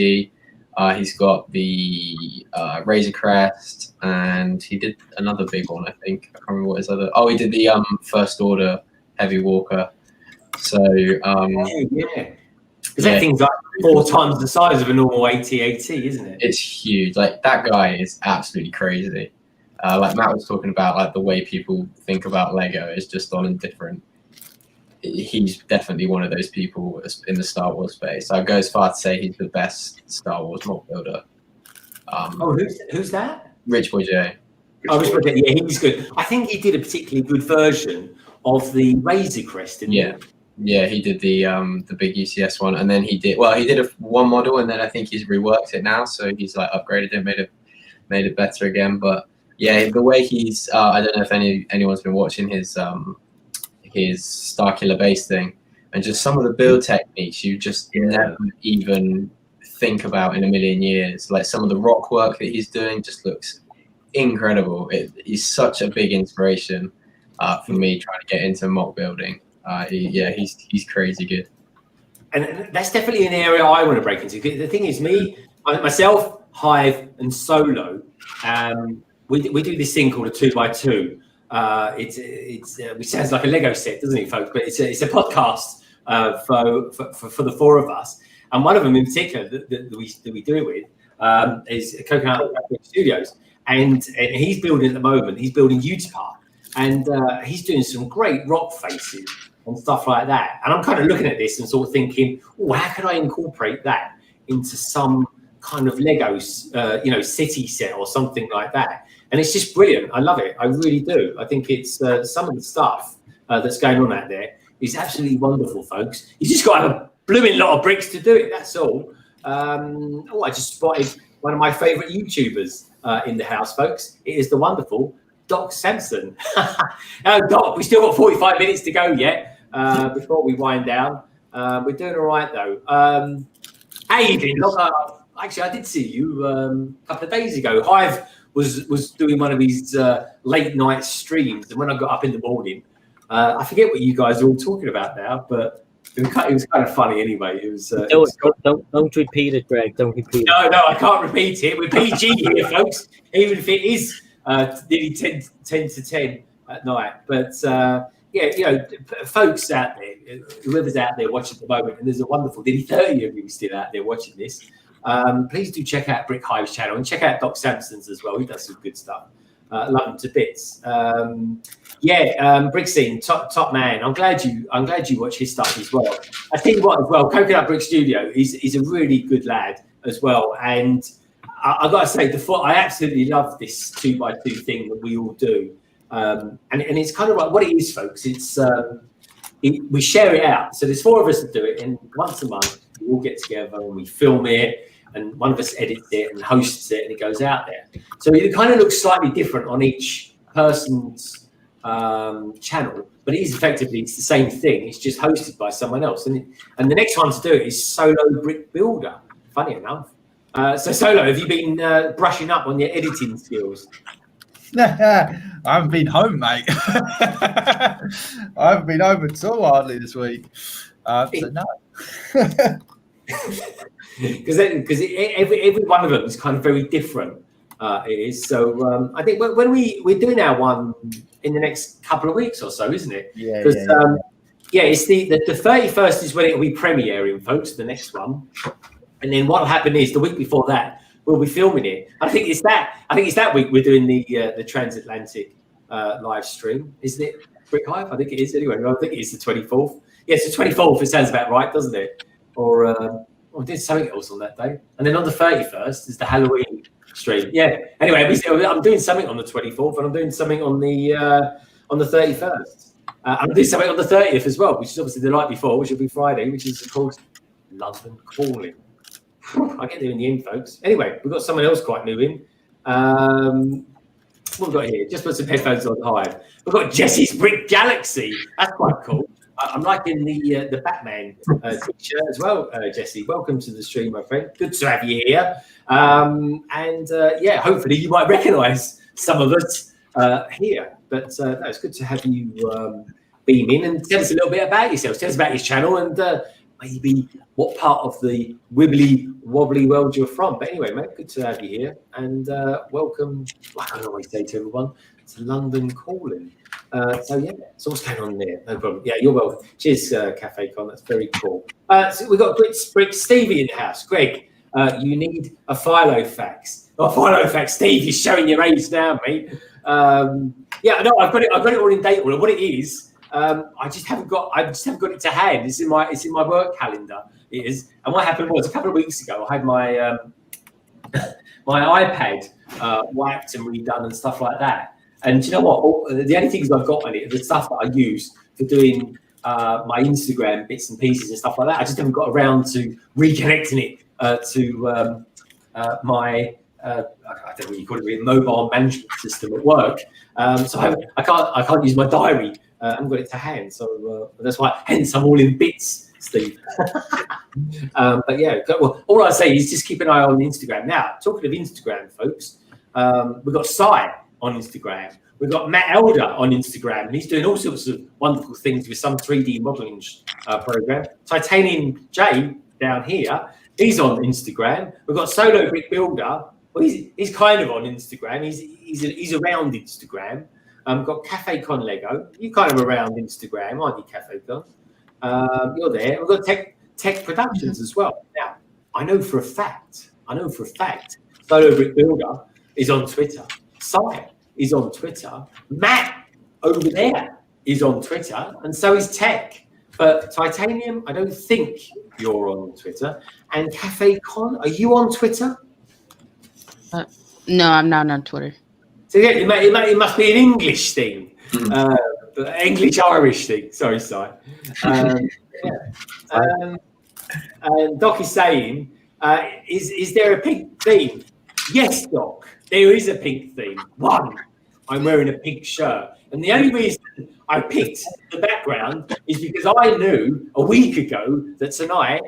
he's got the Razor Crest, and he did another big one, I think. I can't remember what his other. Oh, he did the First Order Heavy Walker. So yeah. Because that thing's like 4 times the size of a normal AT-AT, isn't it? It's huge. Like that guy is absolutely crazy. Like Matt was talking about, like the way people think about Lego is just on a different. He's definitely one of those people in the Star Wars space. I'd go as far to say he's the best Star Wars mock builder. Who's that? Rich Boy J. Oh, Rich Boy J. Yeah, he's good. I think he did a particularly good version of the Razor Crest, didn't he? Yeah, he did the big UCS one, and then he did one model, and then I think he's reworked it now, so he's like upgraded it, made it better again. But yeah, the way he's I don't know if anyone's been watching his Starkiller base thing, and just some of the build techniques you just never even think about in a million years. Like some of the rock work that he's doing just looks incredible. He's such a big inspiration for me trying to get into mock building. He's crazy good. And that's definitely an area I want to break into. The thing is, myself, Hive, and Solo, we do this thing called a 2x2. It sounds like a Lego set, doesn't it, folks? But it's a podcast for the 4 of us. and one of them in particular that we do it with is Coconut Studios, and he's building at the moment. He's building Utah, and he's doing some great rock faces and stuff like that. And I'm kind of looking at this and sort of thinking, oh, how could I incorporate that into some kind of Lego, city set or something like that? And it's just brilliant. I love it. I really do. I think it's some of the stuff that's going on out there is absolutely wonderful, folks. You just got to have a blooming lot of bricks to do it. That's all. I just spotted one of my favourite YouTubers in the house, folks. It is the wonderful Doc Sampson. Now, Doc, we still got 45 minutes to go yet before we wind down. We're doing all right, though. Hey, actually, I did see you a couple of days ago. Hive was doing one of these late night streams, and when I got up in the morning, I forget what you guys are all talking about now, but it was kind of funny anyway. It was. Don't repeat it, Greg. Don't repeat it. No, I can't repeat it. We're PG here, folks. Even if it is nearly 10 to 10 at night, but folks out there, whoever's out there watching at the moment, and there's a wonderful nearly 30 of you still out there watching this. Please do check out Brick Hive's channel and check out Doc Sampson's as well. He does some good stuff. Love him to bits. Brick Scene, top man. I'm glad you watch his stuff as well. I tell you what as well, Coconut Brick Studio is a really good lad as well. And I got to say, I absolutely love this 2x2 thing that we all do. And it's kind of like what it is, folks. It's we share it out. So there's 4 of us that do it, and once a month we all get together and we film it, and one of us edits it and hosts it, and it goes out there. So it kind of looks slightly different on each person's channel, but it's the same thing. It's just hosted by someone else. And the next one to do it is Solo Brick Builder. Funny enough. So Solo, have you been brushing up on your editing skills? I haven't been home, mate. I haven't been home at all hardly this week. So no. Because every one of them is kind of very different. It is. So I think when we're doing our one in the next couple of weeks or so, isn't it? Yeah. It's the 31st is when it will be premiering, folks. The next one, and then what will happen is the week before that we'll be filming it. I think it's that week we're doing the transatlantic live stream, isn't it? Brick Hive, I think it is. Anyway, I think it's the 24th. Yeah, it's the 24th. It sounds about right, doesn't it? Or I did something else on that day, and then on the 31st is the Halloween stream. Yeah. Anyway, I'm doing something on the 24th, and I'm doing something on the 31st. I'm doing something on the 30th as well, which is obviously the night before, which will be Friday, which is of course London Calling. I get there in the end, folks. Anyway, we've got someone else quite new in. What we've got here? Just put some headphones on Hive. We've got Jesse's Brick Galaxy. That's quite cool. I'm liking the Batman t-shirt as well, Jesse. Welcome to the stream, my friend. Good to have you here. Hopefully you might recognise some of us here. But it's good to have you beam in and tell us a little bit about yourself. Tell us about your channel and maybe what part of the wibbly wobbly world you're from. But anyway, mate, good to have you here. And welcome, like I always say to everyone, to London Calling. So what's going on there? No problem. Yeah, you're welcome. Cheers, Cafe Con. That's very cool. So we've got Brick Stevie in the house. Greg, you need a Filofax. Steve, you're showing your age now, mate. I've got it all in date. Well, what it is, I just haven't got it to hand. It's in my work calendar. It is. And what happened was a couple of weeks ago, I had my my iPad wiped and redone and stuff like that. And do you know what? The only things I've got on it are the stuff that I use for doing my Instagram bits and pieces and stuff like that. I just haven't got around to reconnecting it to my I don't know what you call it, mobile management system at work. So I can't use my diary. I haven't got it to hand. So that's why. Hence, I'm all in bits, Steve. But yeah, well, all I say is just keep an eye on Instagram. Now, talking of Instagram, folks, we've got Sai on Instagram. We've got Matt Elder on Instagram, and he's doing all sorts of wonderful things with some 3D modeling program. Titanium J down here, he's on Instagram. We've got Solo Brick Builder. Well, he's kind of on Instagram. He's around Instagram. We've got Cafe Con Lego. You're kind of around Instagram, aren't you, Cafe Con? You're there. We've got Tek Productions as well. Now, I know for a fact, Solo Brick Builder is on Twitter. Si is on Twitter. Matt over there is on Twitter, and so is Tek. But Titanium, I don't think you're on Twitter. And Cafe Con, are you on Twitter? No, I'm not on Twitter. So yeah, it must be an English thing, English-Irish thing. Sorry, Si. And Doc is saying, is there a pink theme? Yes, Doc, there is a pink theme. One, I'm wearing a pink shirt. And the only reason I picked the background is because I knew a week ago that tonight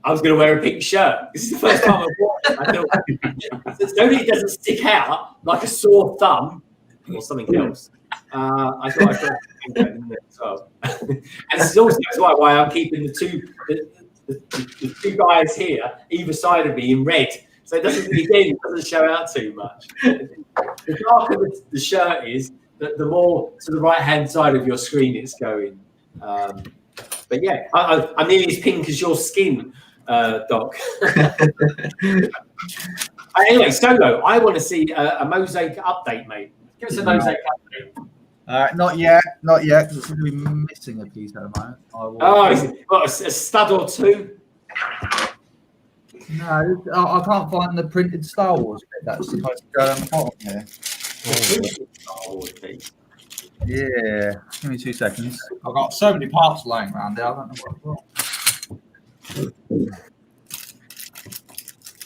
I was going to wear a pink shirt. This is the first time I've worn it. I thought, so it doesn't stick out like a sore thumb or something else. I thought I'd put that in there as well. And this is also why I'm keeping the two guys here either side of me in red. So it doesn't show out too much. The darker the shirt is, the more to the right-hand side of your screen it's going. But yeah, I'm nearly as pink as your skin, Doc. Anyway, Solo, I want to see a Mosaic update, mate. Give us a Mosaic update. Not yet, because it's going to be missing a piece at the moment. Got a stud or two? No, I can't find the printed Star Wars bit that's supposed to go on the bottom here. Yeah, give me 2 seconds. I've got so many parts lying around there, I don't know what.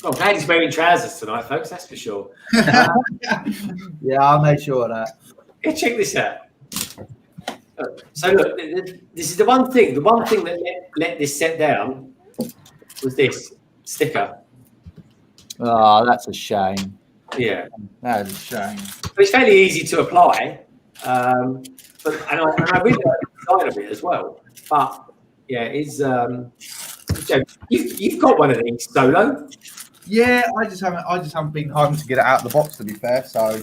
Oh, glad he's wearing trousers tonight, folks, that's for sure. Yeah, I'll make sure of that. Yeah, check this out. So look, this is the one thing that let this set down was this sticker. Oh, that's a shame. Yeah. That is a shame. But it's fairly easy to apply. And I really like the design of it as well. But yeah, it's you've got one of these, Solo. Yeah, I just haven't been home to get it out of the box, to be fair. So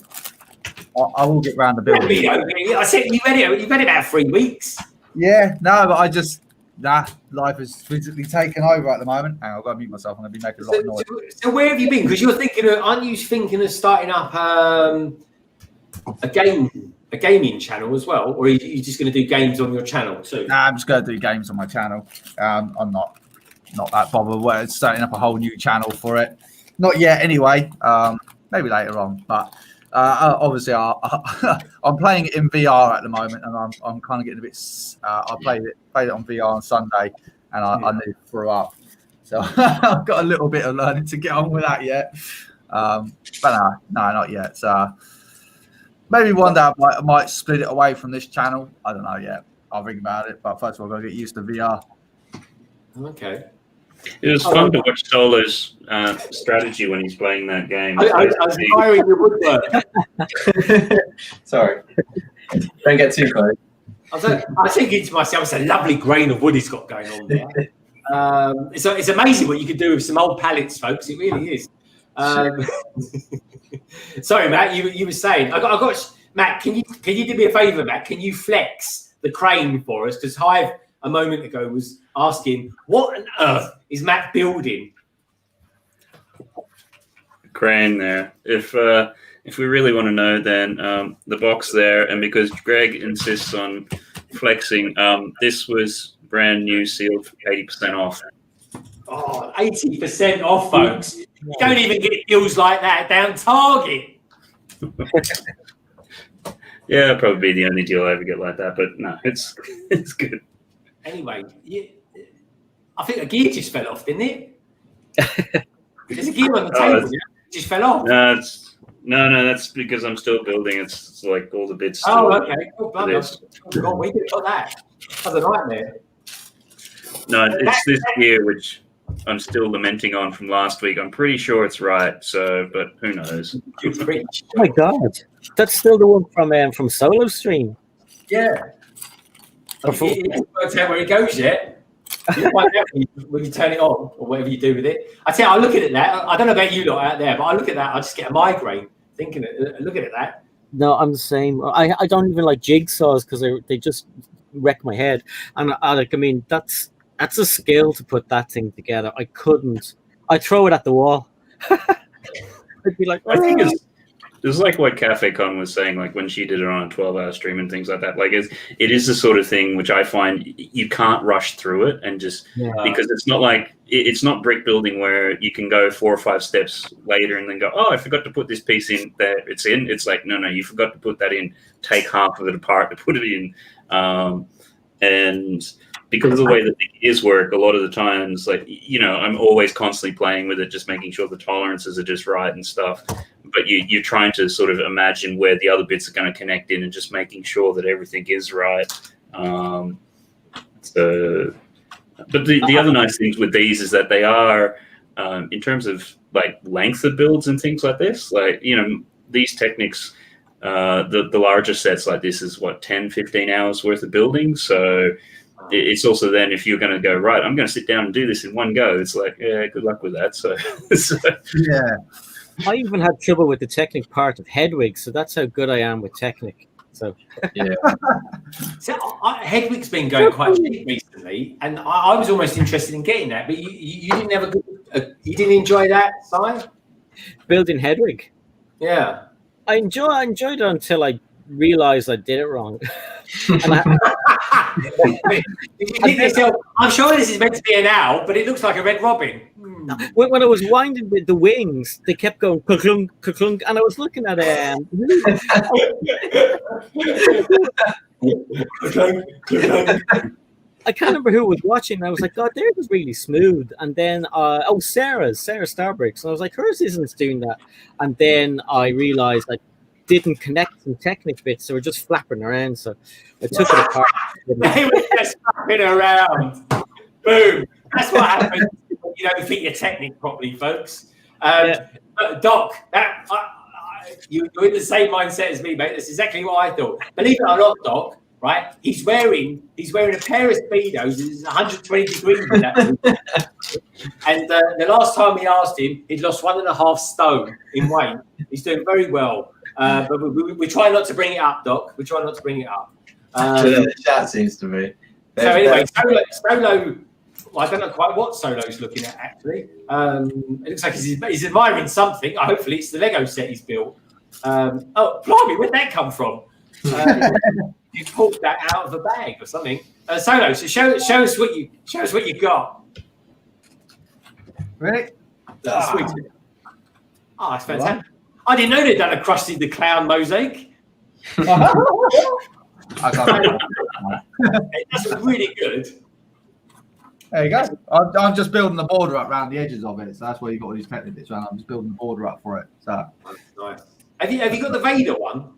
I will get round the building. I said you've had it about 3 weeks. Yeah, no, but life is physically taken over at the moment. I've got to mute myself. I'm going to be making a lot of noise. So where have you been? Because aren't you thinking of starting up a gaming channel as well, or are you just going to do games on your channel too? Nah, I'm just going to do games on my channel. I'm not that bothered. We're starting up a whole new channel for it. Not yet, anyway. Maybe later on, but. Obviously, I'm playing it in VR at the moment, and I'm kind of getting a bit. I played it on VR on Sunday, and I nearly threw up. So I've got a little bit of learning to get on with that yet. But no, not yet. So maybe one day I might split it away from this channel. I don't know yet. I'll think about it. But first of all, I've got to get used to VR. Okay. It was fun to watch Solo's strategy when he's playing that game. I was firing your woodwork. Sorry. Don't get too close. I was thinking to myself, it's a lovely grain of wood he's got going on there. It's amazing what you can do with some old pallets, folks. It really is. Sorry, Matt, you were saying. I got Matt. Can you do me a favour, Matt? Can you flex the crane for us? Because Hive a moment ago was asking, what on earth is Matt building? Crane there. If we really want to know, then the box there, and because Greg insists on flexing, this was brand new, sealed for 80% off. Oh, 80% off, folks. You don't even get deals like that down Target. Yeah, probably the only deal I ever get like that, but no, it's good. Anyway, I think a gear just fell off, didn't it? There's a gear on the table. It just fell off. No, that's because I'm still building. It's like all the bits. Oh, okay. God, we did got that. That's a nightmare. No, it's this gear which I'm still lamenting on from last week. I'm pretty sure it's right. So, but who knows? Oh my God, that's still the one from Solo Stream. Yeah. You haven't worked out where it goes yet. You find out when you turn it on or whatever you do with it. I tell you, I look at that. I don't know about you lot out there, but I look at that. I just get a migraine thinking, looking at that. No, I'm the same. I don't even like jigsaws because they just wreck my head. And I mean, that's That's a skill to put that thing together. I couldn't. I'd throw it at the wall. I'd be like, I think it's like what Cafe Con was saying, like when she did it on a 12-hour stream and things like that. Like it is the sort of thing which I find you can't rush through it and just because it's not like it's not brick building where you can go 4 or 5 steps later and then go, oh, I forgot to put this piece in there. It's in. It's like no, you forgot to put that in. Take half of it apart to put it in, and because of the way that the gears work, a lot of the times, like, you know, I'm always constantly playing with it, just making sure the tolerances are just right and stuff. But you're trying to sort of imagine where the other bits are going to connect in and just making sure that everything is right. But the other nice things with these is that they are, in terms of like length of builds and things like this, like, you know, these Technics, the larger sets like this is what, 10, 15 hours worth of building. So it's also then if you're going to go, right, I'm going to sit down and do this in one go, it's like, yeah, good luck with that. So Yeah. I even had trouble with the Technic part of Hedwig, so that's how good I am with Technic. So Yeah. So Hedwig's been going quite cheap recently, and I was almost interested in getting that, but you didn't have you didn't enjoy that, Si? building Hedwig, Yeah. I enjoyed it until I realized I did it wrong. And Did you think to yourself, I'm sure this is meant to be an owl, but it looks like a red robin. when I was winding with the wings, they kept going ka-clunk, ka-clunk, and I was looking at I can't remember who was watching. And I was like, God, theirs is really smooth. And then, Sarah Starbricks. And I was like, hers isn't doing that. And then I realized I didn't connect some Technic bits, so we're just flapping around. So I took it apart. They were just flapping around. Boom. That's what happens when you don't fit your Technic properly, folks. Doc, you're in the same mindset as me, mate. That's exactly what I thought. Believe it or not, Doc, right? He's wearing a pair of Speedos. It's 120 degrees in that room. And the last time we asked him, he'd lost 1.5 stone in weight. He's doing very well. But we try not to bring it up, Doc. We try not to bring it up. The chat seems to be. So anyway, Solo. Well, I don't know quite what Solo's looking at, actually. It looks like he's admiring something. Hopefully, it's the Lego set he's built. Oh, blimey, where'd that come from? You pulled that out of a bag or something. Solo, so show us what you got. Ready? That's sweet. Oh, that's fantastic. I didn't know they'd done a Krusty the Clown mosaic. I can't That's really good. There you go. I'm just building the border up around the edges of it, so that's where you got all these Technic bits around. I'm just building the border up for it. So Nice. Have you got the Vader one?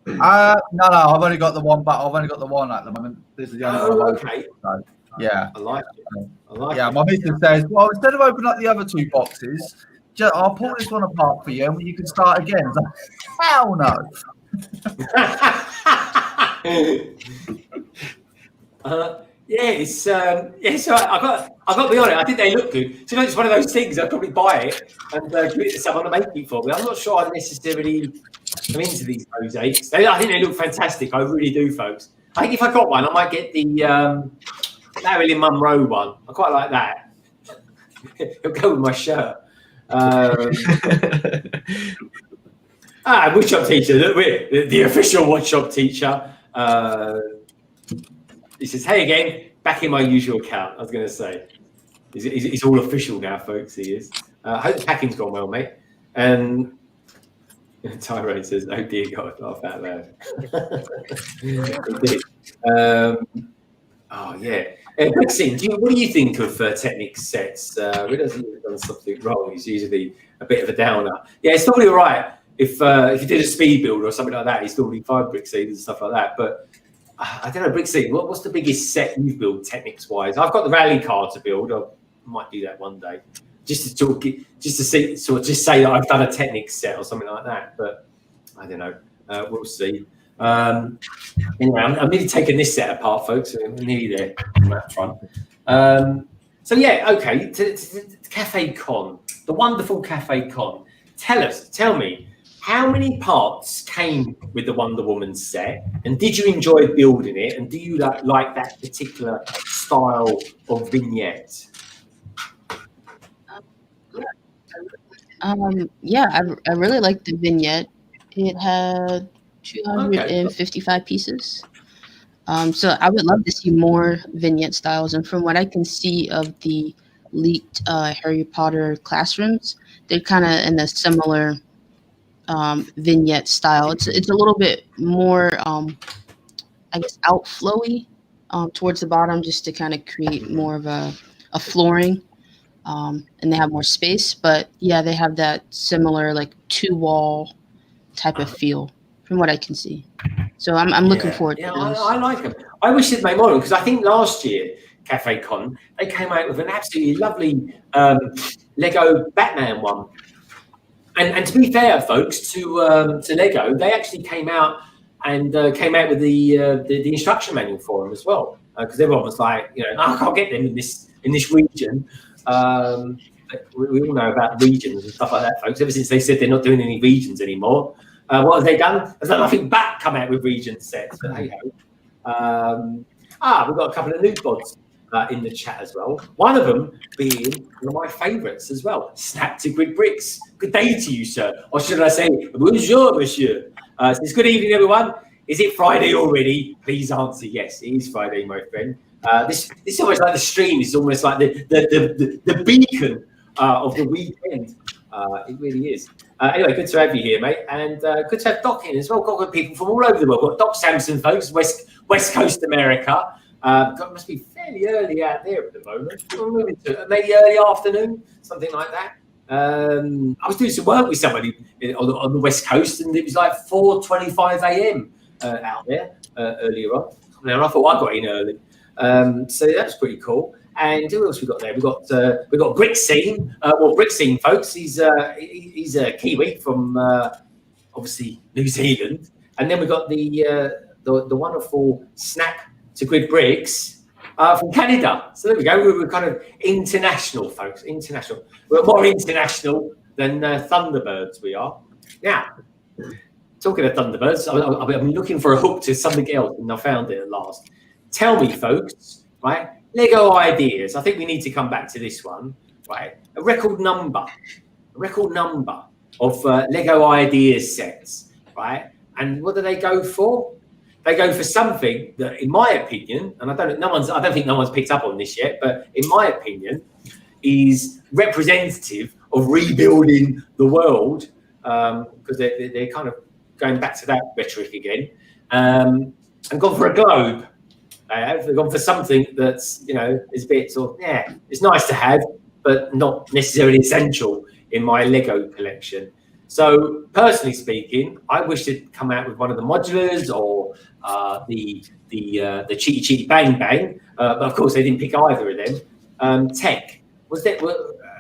no, I've only got the one, but I've only got the one at the moment. This is the only one. Okay. So, yeah. I like it. Yeah, my business says, well, instead of opening up the other 2 boxes, I'll pull this one apart for you, and you can start again. It's like, hell no. So I got to be honest. I think they look good. So it's one of those things. I'd probably buy it and give it to someone to make it for me. I'm not sure I necessarily am into these mosaics. I think they look fantastic. I really do, folks. I think if I got one, I might get the Marilyn Monroe one. I quite like that. It'll go with my shirt. Woodshop teacher, the official woodshop teacher. He says, "Hey again, back in my usual account." I was going to say, he's all official now, folks. He is. I hope the packing's gone well, mate. And Tyrone says, "Oh dear God, laugh out loud." Oh yeah. Maxine, what do you think of Technic sets? He doesn't have done something wrong. He's usually a bit of a downer. Yeah, it's probably all right if you did a speed build or something like that. He's normally 5 brick seeds and stuff like that. But I don't know, brick seed. What's the biggest set you've built Technics wise? I've got the rally car to build. I might do that one day, just to say that I've done a Technic set or something like that. But I don't know. We'll see. Anyway, I'm nearly taking this set apart, folks. I'm nearly there on that front. So yeah, okay. To Cafe Con, the wonderful Cafe Con. Tell me, how many parts came with the Wonder Woman set, and did you enjoy building it? And do you like that particular style of vignette? Yeah, I really like the vignette. It had 255 pieces. So I would love to see more vignette styles. And from what I can see of the leaked Harry Potter classrooms, they're kind of in a similar vignette style. It's a little bit more, I guess, outflowy towards the bottom, just to kind of create more of a flooring. And they have more space, but yeah, they have that similar like 2-wall type of feel from what I can see. So I'm looking forward to those. I like them. I wish they'd made more because I think last year Cafe Con they came out with an absolutely lovely Lego Batman one. And to be fair, folks, to Lego, they actually came out with the instruction manual for them as well, because everyone was like, I can't get them in this region. We all know about regions and stuff like that, folks. Ever since they said they're not doing any regions anymore, what have they done? There's nothing but come out with region sets. But hey ho. We've got a couple of new bods in the chat as well. One of them being one of my favourites as well, Snap to Grid Bricks. Good day to you, sir. Or should I say, bonjour, monsieur. So it's good evening, everyone. Is it Friday already? Please answer yes. It is Friday, my friend. This is almost like the stream. It's almost like the beacon of the weekend. It really is. Anyway, good to have you here, mate, and good to have Doc in as well. Got people from all over the world. Got Doc Sampson, folks, West Coast America. Must be fairly early out there at the moment. We're moving to maybe early afternoon, something like that. I was doing some work with somebody on the West Coast, and it was like 4:25 a.m. Out there earlier on. And I thought I got in early. So that's pretty cool. And who else we got there? We got Brickscene. Brickscene, folks. He's a Kiwi from obviously New Zealand. And then we got the wonderful Snap to Grid Bricks from Canada. So there we go. We were kind of international, folks. International. We're more international than Thunderbirds. We are now. Talking of Thunderbirds, I've been looking for a hook to something else, and I found it at last. Tell me, folks, right? Lego ideas. I think we need to come back to this one, right? A record number of Lego ideas sets, right? And what do they go for? They go for something that, in my opinion, and I don't think no one's picked up on this yet, but in my opinion, is representative of rebuilding the world, because they're kind of going back to that rhetoric again, and gone for a globe. They've gone for something that's, is a bit sort of, it's nice to have, but not necessarily essential in my Lego collection. So personally speaking, I wish they'd come out with one of the modulars or the cheaty bang bang, but of course they didn't pick either of them. Tek, was that,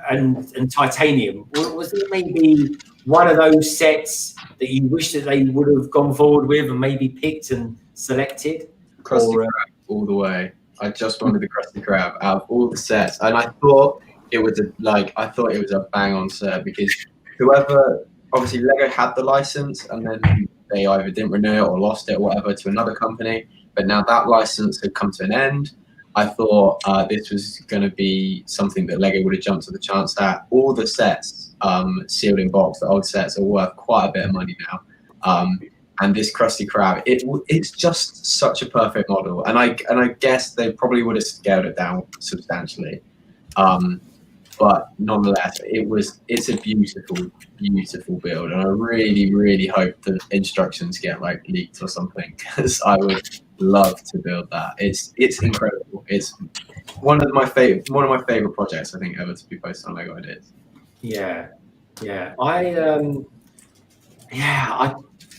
and titanium, was there maybe one of those sets that you wish that they would have gone forward with and maybe picked and selected? Krusty Krab all the way. I just wanted the Krusty Krab out of all the sets, and I thought it was a bang on set, because whoever, obviously Lego had the license and then they either didn't renew it or lost it or whatever to another company, but now that license had come to an end. I thought this was going to be something that Lego would have jumped to the chance at. All the sets, sealed in box, the old sets, are worth quite a bit of money now. And this Krusty Krab, it's just such a perfect model. And I guess they probably would have scaled it down substantially. But nonetheless, it's a beautiful, beautiful build. And I really, really hope the instructions get leaked or something, because I would love to build that. It's incredible. It's one of my favorite projects, I think, ever to be posted on Lego Ideas.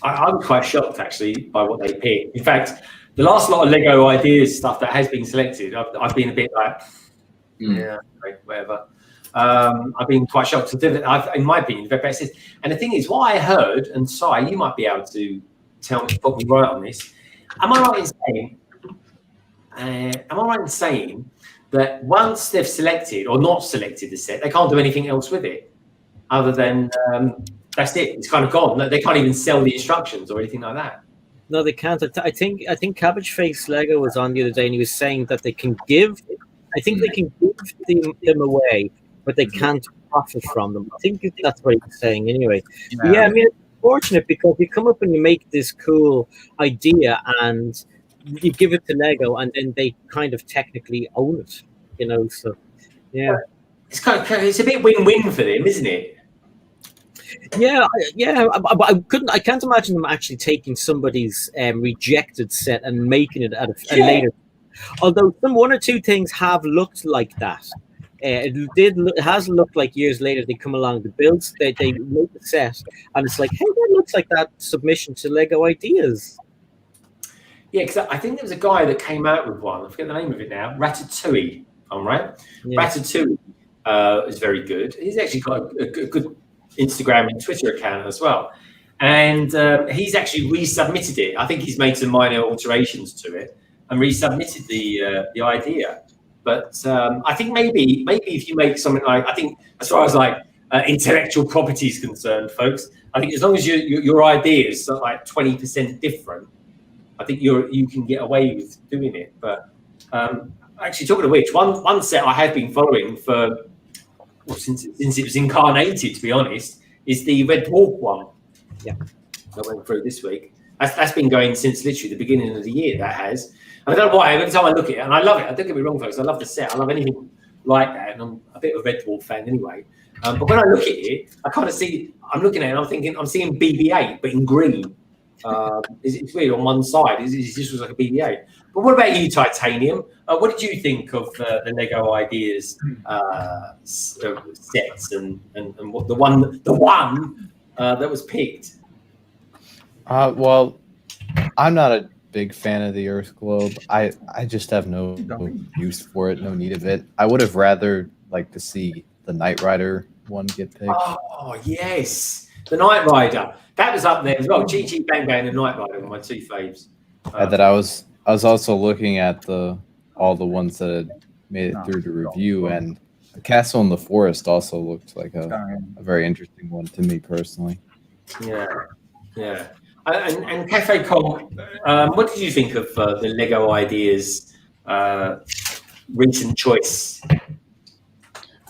I'm quite shocked actually by what they picked. In fact, the last lot of Lego Ideas stuff that has been selected, I've been a bit like, whatever. I've been quite shocked. In my opinion, the best is. And the thing is, what I heard, and Si, you might be able to put me right on this. Am I right in saying that once they've selected or not selected the set, they can't do anything else with it, other than that's it. It's kind of gone. They can't even sell the instructions or anything like that. No, they can't. I think Cabbage Face Lego was on the other day, and he was saying that they can give. I think they can give them away, but they can't profit from them. I think that's what he was saying anyway. Yeah, I mean, it's unfortunate because you come up and you make this cool idea, and you give it to Lego, and then they kind of technically own it. You know, so yeah. It's a bit win-win for them, isn't it? Yeah, but I can't imagine them actually taking somebody's rejected set and making it at a later. Although one or two things have looked like that. It has looked like years later they come along, the builds, they make the set, and it's like, hey, that looks like that submission to Lego Ideas. Yeah, because I think there was a guy that came out with one. I forget the name of it now. Ratatouille. I'm right. Yeah. Ratatouille is very good. He's actually got a good Instagram and Twitter account as well, and he's actually resubmitted it. I think he's made some minor alterations to it and resubmitted the idea. But I think maybe if you make something like, I think as far as like intellectual property is concerned, folks, I think as long as your idea is like 20% different, I think you can get away with doing it. But actually, talking of which, one set I have been following for. Well, since it was incarnated, to be honest, is the Red Dwarf one. Yeah, that went through this week. That's been going since literally the beginning of the year. That has. And I don't know why. Every time I look at it, and I love it. Don't get me wrong, folks. I love the set. I love anything like that, and I'm a bit of a Red Dwarf fan anyway. But when I look at it, I kind of see. I'm looking at it, and I'm thinking I'm seeing BB-8, but in green. It's weird on one side. It just was like a BB-8. But what about you, Titanium? What did you think of the Lego Ideas sets and what the one that was picked? Well, I'm not a big fan of the Earth globe. I just have no use for it, no need of it. I would have rather liked to see the Knight Rider one get picked. Oh yes, the Knight Rider. That was up there as well. Chi Bang Bang and Knight Rider were my two faves. That I was also looking at all the ones that had made it through the review, and the Castle in the Forest also looked like a very interesting one to me personally. Yeah. And Cafe Com, what did you think of the Lego Ideas recent choice?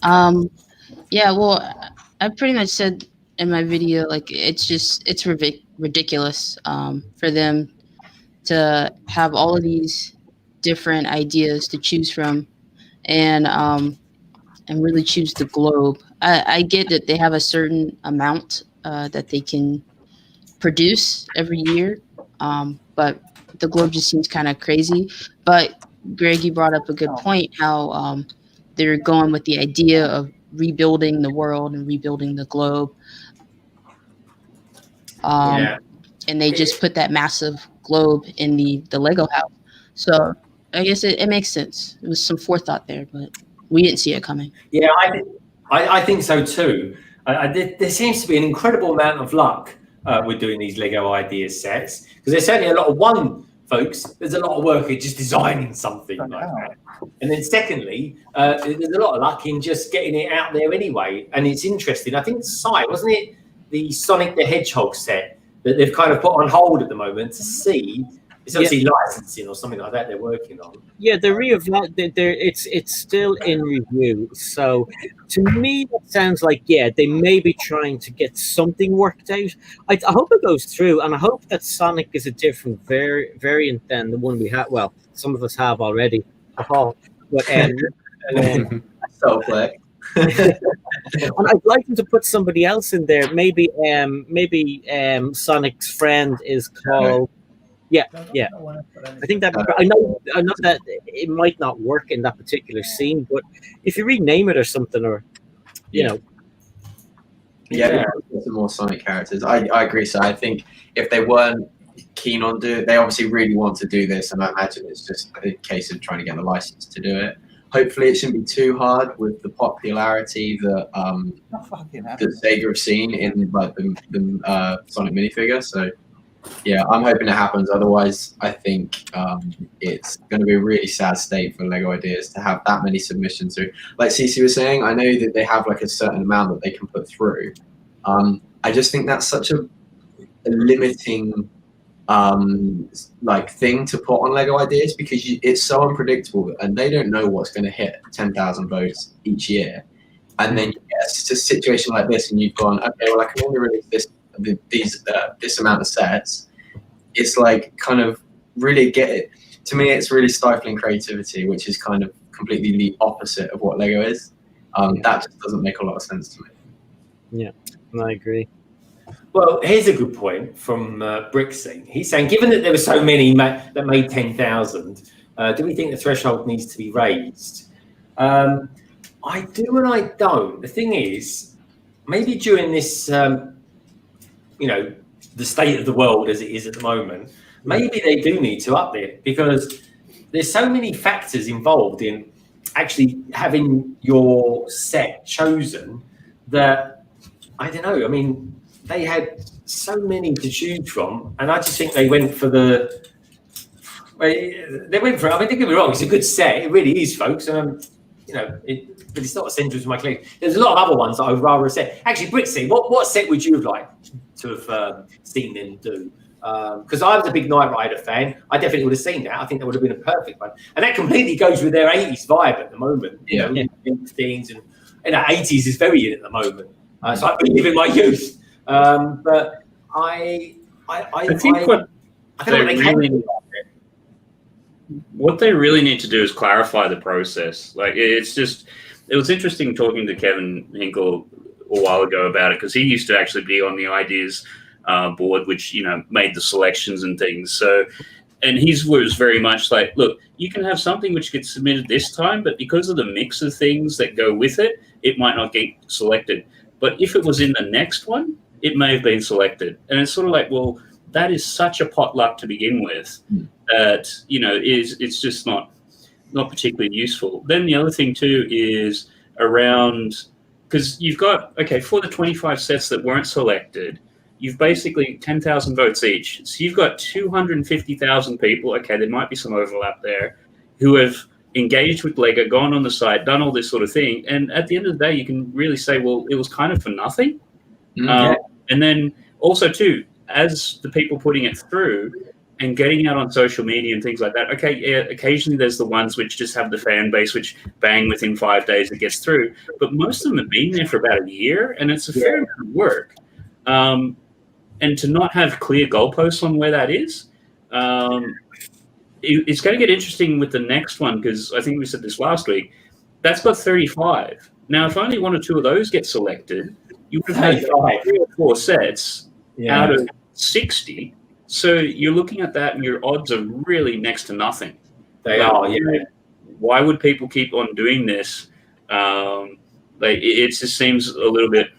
Yeah, well, I pretty much said in my video, like, it's ridiculous for them to have all of these different ideas to choose from and really choose the globe. I get that they have a certain amount that they can produce every year, but the globe just seems kind of crazy. But Greg, you brought up a good point, how they're going with the idea of rebuilding the world and rebuilding the globe. And they just put that massive globe in the Lego house. So I guess it makes sense. It was some forethought there, but we didn't see it coming. Yeah, I think so too. There seems to be an incredible amount of luck with doing these Lego Ideas sets, because there's certainly a lot of folks, there's a lot of work in just designing something like that. And then secondly, there's a lot of luck in just getting it out there anyway. And it's interesting. I think wasn't it the Sonic the Hedgehog set that they've kind of put on hold at the moment to see? It's obviously licensing or something like that they're working on. Yeah, it's still in review. So to me, that sounds like, they may be trying to get something worked out. I hope it goes through, and I hope that Sonic is a different variant than the one we had. Well, some of us have already. But so quick. And I'd like them to put somebody else in there. Maybe Sonic's friend is called. Yeah. I think that I know that it might not work in that particular scene, but if you rename it or something, or some more Sonic characters. I agree. So I think if they weren't keen on doing it, they obviously really want to do this, and I imagine it's just a case of trying to get the license to do it. Hopefully, it shouldn't be too hard with the popularity that Sega have seen in like the Sonic minifigure. So. Yeah, I'm hoping it happens. Otherwise, I think it's going to be a really sad state for Lego Ideas to have that many submissions through. Like Cece was saying, I know that they have like a certain amount that they can put through. I just think that's such a limiting like thing to put on Lego ideas, because it's so unpredictable and they don't know what's going to hit 10,000 votes each year. And then you get to a situation like this and you've gone, okay, well, I can only release this amount of sets. It's like kind of really to me, it's really stifling creativity, which is kind of completely the opposite of what Lego is. That just doesn't make a lot of sense to me. Yeah, I agree. Well, here's a good point from Brixie. He's saying, given that there were so many that made 10,000, do we think the threshold needs to be raised? I do and I don't. The thing is, maybe during this, the state of the world as it is at the moment, maybe they do need to up it, because there's so many factors involved in actually having your set chosen that, I don't know, I mean, they had so many to choose from, and I just think they went for I mean, don't get me wrong, it's a good set, it really is, folks, but it's not essential to my collection. There's a lot of other ones that I would rather have said. Actually, Brixie, what set would you have liked to have seen them do? Because I was a big Knight Rider fan. I definitely would have seen that. I think that would have been a perfect one. And that completely goes with their 80s vibe at the moment. Things and 80s is very in at the moment. So I believe in my youth. But I think what they really need to do is clarify the process. Like, it was interesting talking to Kevin Hinkle a while ago about it, because he used to actually be on the ideas board, which made the selections and things. So, and his was very much like, look, you can have something which gets submitted this time, but because of the mix of things that go with it, it might not get selected. But if it was in the next one, it may have been selected. And it's sort of like, well, that is such a potluck to begin with that it's just not particularly useful. Then the other thing too is around, because you've got, for the 25 sets that weren't selected, you've basically 10,000 votes each. So you've got 250,000 people, there might be some overlap there, who have engaged with Lego, gone on the site, done all this sort of thing. And at the end of the day, you can really say, well, it was kind of for nothing. And then also too, as the people putting it through and getting out on social media and things like that, occasionally there's the ones which just have the fan base, which bang, within 5 days it gets through. But most of them have been there for about a year, and it's a fair amount of work. And to not have clear goalposts on where that is, it's going to get interesting with the next one, because I think we said this last week. That's got 35. Now, if only 1 or 2 of those get selected, you would have had 3 or 4 sets out of 60. So you're looking at that, and your odds are really next to nothing. They are. Why would people keep on doing this? It just seems a little bit.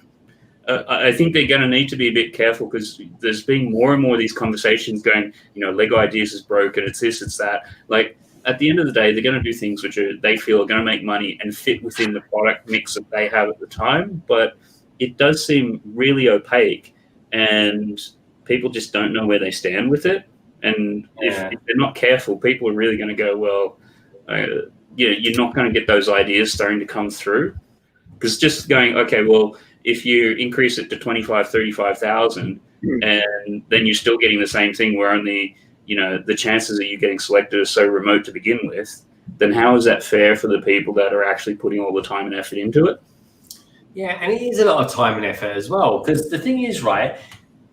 I think they're going to need to be a bit careful, because there's been more and more of these conversations going, Lego Ideas is broken, it's this, it's that. Like, at the end of the day, they're going to do things which they feel are going to make money and fit within the product mix that they have at the time. But it does seem really opaque, and people just don't know where they stand with it. And if they're not careful, people are really going to go, well, you're not going to get those ideas starting to come through. Because just going, if you increase it to 25, 35,000, and then you're still getting the same thing where only, the chances of you getting selected are so remote to begin with, then how is that fair for the people that are actually putting all the time and effort into it? Yeah, and it is a lot of time and effort as well. Because the thing is, right,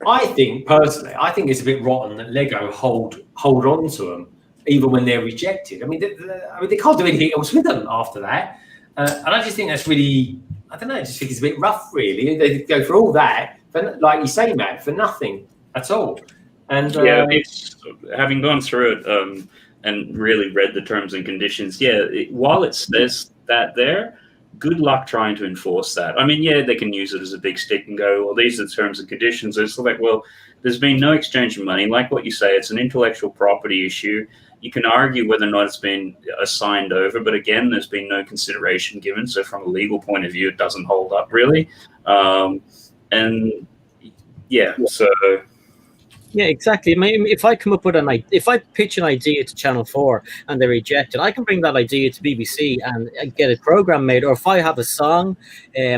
I think it's a bit rotten that Lego hold on to them even when they're rejected. I mean, they can't do anything else with them after that. And I just think that's really, I don't know, I just think it's a bit rough, really. They go for all that, but like you say, Matt, for nothing at all. And it's having gone through it and really read the terms and conditions. While it says that there, good luck trying to enforce that. I mean, they can use it as a big stick and go, well, these are the terms and conditions. It's like, well, there's been no exchange of money. Like what you say, it's an intellectual property issue. You can argue whether or not it's been assigned over, but again, there's been no consideration given. So from a legal point of view, it doesn't hold up really. So Yeah, exactly. I mean, if I come up with if I pitch an idea to Channel 4 and they reject it, I can bring that idea to BBC and get a program made. Or if I have a song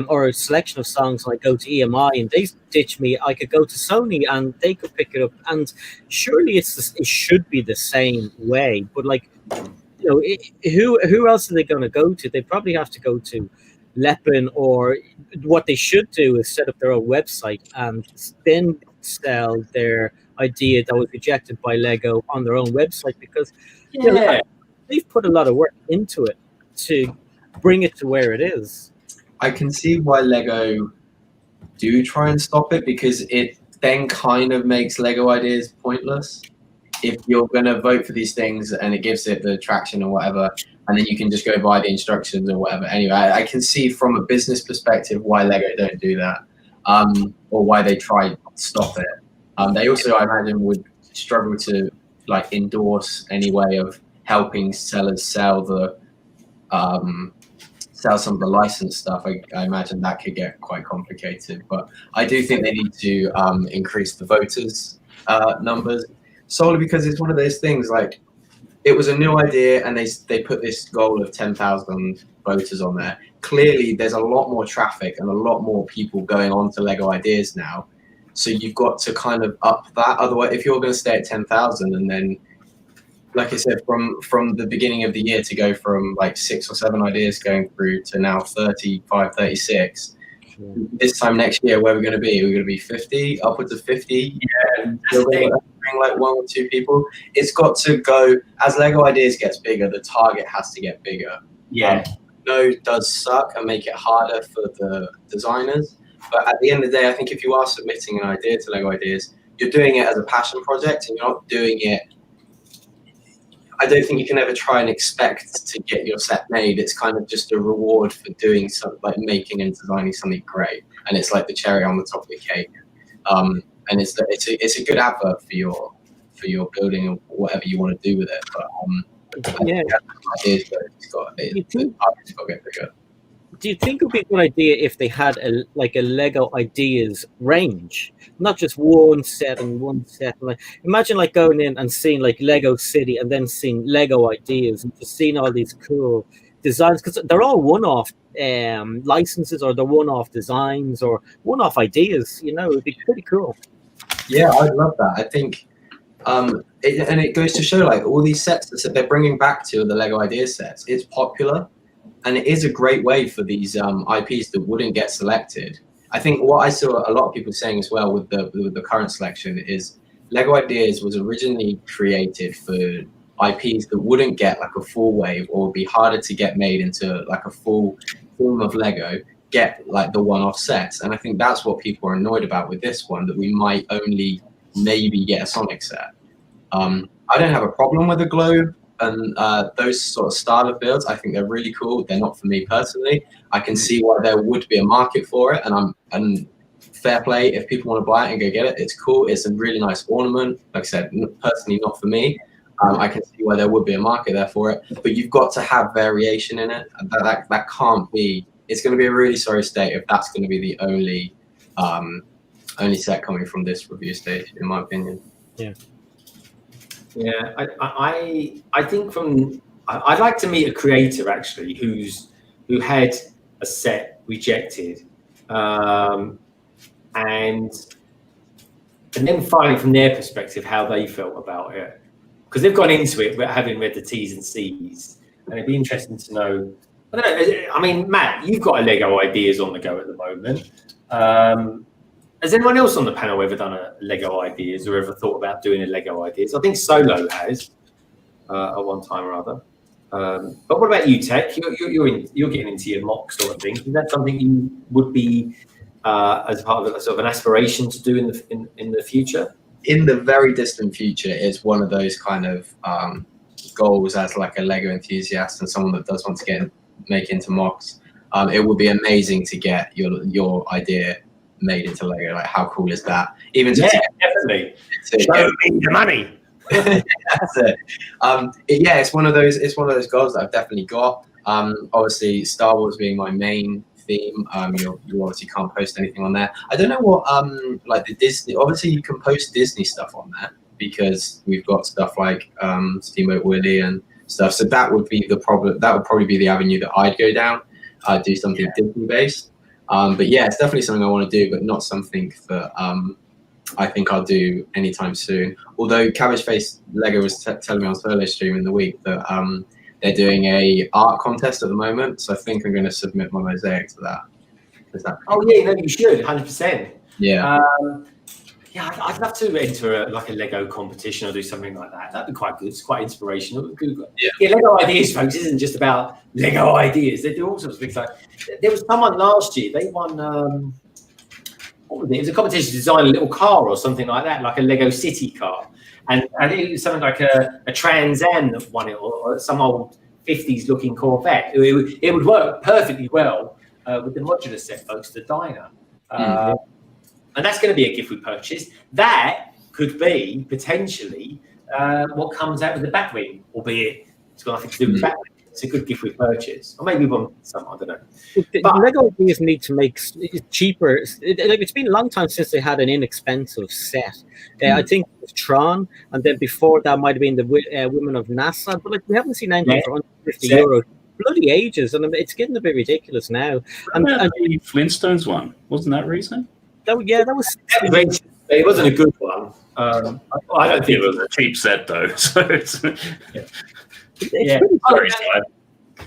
or a selection of songs and I go to EMI and they ditch me, I could go to Sony and they could pick it up. And surely it should be the same way. But like, you know, who else are they going to go to? They probably have to go to Lepin, or what they should do is set up their own website and then sell their idea that was rejected by Lego on their own website, because you know, they've put a lot of work into it to bring it to where it is. I can see why Lego do try and stop it, because it then kind of makes Lego ideas pointless. If you're going to vote for these things and it gives it the traction or whatever, and then you can just go by the instructions or whatever. Anyway, I can see from a business perspective why Lego don't do that, or why they try to stop it. They also, I imagine, would struggle to like endorse any way of helping sellers sell some of the licensed stuff. I imagine that could get quite complicated. But I do think they need to increase the voters' numbers, solely because it's one of those things like, it was a new idea and they put this goal of 10,000 voters on there. Clearly, there's a lot more traffic and a lot more people going on to Lego ideas now. So you've got to kind of up that. Otherwise, if you're going to stay at 10,000 and then, like I said, from the beginning of the year to go from like 6 or 7 ideas going through to now 35, 36, this time next year, where we're going to be? We're going to be 50, upwards of 50. Yeah, bring like 1 or 2 people. It's got to go, as Lego Ideas gets bigger, the target has to get bigger. Yeah. No, does suck and make it harder for the designers. But at the end of the day, I think if you are submitting an idea to Lego Ideas, you're doing it as a passion project and you're not doing it. I don't think you can ever try and expect to get your set made. It's kind of just a reward for doing something, like making and designing something great, and it's like the cherry on the top of the cake. And it's a good advert for your building or whatever you want to do with it. But yeah, it's got to get bigger. Do you think it would be a good idea if they had a Lego Ideas range, not just one set and one set? Like, imagine like going in and seeing like Lego City and then seeing Lego Ideas and just seeing all these cool designs, because they're all one-off licenses, or they're one-off designs or one-off ideas. You know, it'd be pretty cool. Yeah, I'd love that. I think, and it goes to show like all these sets that they're bringing back to the Lego Ideas sets. It's popular. And it is a great way for these IPs that wouldn't get selected. I think what I saw a lot of people saying as well with the current selection is Lego Ideas was originally created for IPs that wouldn't get like a full wave, or would be harder to get made into like a full form of Lego, get like the one-off sets. And I think that's what people are annoyed about with this one, that we might only maybe get a Sonic set. I don't have a problem with a globe and those sort of style of builds. I think they're really cool. They're not for me personally. I can see why there would be a market for it, and fair play if people want to buy it and go get it. It's cool. It's a really nice ornament. Like I said, personally not for me. I can see why there would be a market there for it, but you've got to have variation in it. That can't be. It's going to be a really sorry state if that's going to be the only set coming from this review stage, in my opinion. Yeah. Yeah, I think I'd like to meet a creator actually who had a set rejected, and then finding from their perspective how they felt about it, because they've gone into it having read the T's and C's, and it'd be interesting to know. I don't know. I mean, Matt, you've got a Lego Ideas on the go at the moment. Has anyone else on the panel ever done a Lego Ideas or ever thought about doing a Lego Ideas? I think Solo has at one time or other. But what about you, Tek? You're getting into your mock sort of thing. Is that something you would be as part of a sort of an aspiration to do in the future? In the very distant future, it's one of those kind of goals as like a Lego enthusiast and someone that does want to make into mocks. It would be amazing to get your idea made into Lego. Like, how cool is that? Even definitely. Show me the money. That's it. It's one of those goals that I've definitely got. Obviously, Star Wars being my main theme, you obviously can't post anything on there. I don't know what like the Disney. Obviously, you can post Disney stuff on there because we've got stuff like Steamboat Willie and stuff. So that would be the problem. That would probably be the avenue that I'd go down. I'd do something Disney based. But yeah, it's definitely something I want to do, but not something that I think I'll do anytime soon. Although Cabbage Face Lego was telling me on Solo Stream in the week that they're doing a art contest at the moment, so I think I'm going to submit my mosaic to that. Oh yeah, no, you should, 100%. Yeah. Yeah, I'd love to enter a Lego competition or do something like that. That'd be quite good. It's quite inspirational. Yeah, Lego Ideas, folks, isn't just about Lego ideas. They do all sorts of things. Like there was someone last year. They won. What was it? It was a competition to design a little car or something like that, like a Lego City car. And it was something like a Trans Am that won it, or some old 50s looking Corvette. It would work perfectly well with the modular set, folks, the diner. And that's going to be a gift we purchase. That could be potentially what comes out with the Batwing, albeit it's got nothing to do with the Batwing. It's a good gift we purchase, or maybe one some, I don't know. But Lego ideas need to make it cheaper. It's been a long time since they had an inexpensive set. I think it was Tron, and then before that might have been the Women of NASA. But we haven't seen anything for €150. Bloody ages, and it's getting a bit ridiculous now. And the Flintstones one, wasn't that recent? That was. It wasn't a good one. I don't think it was a cheap set though. So it's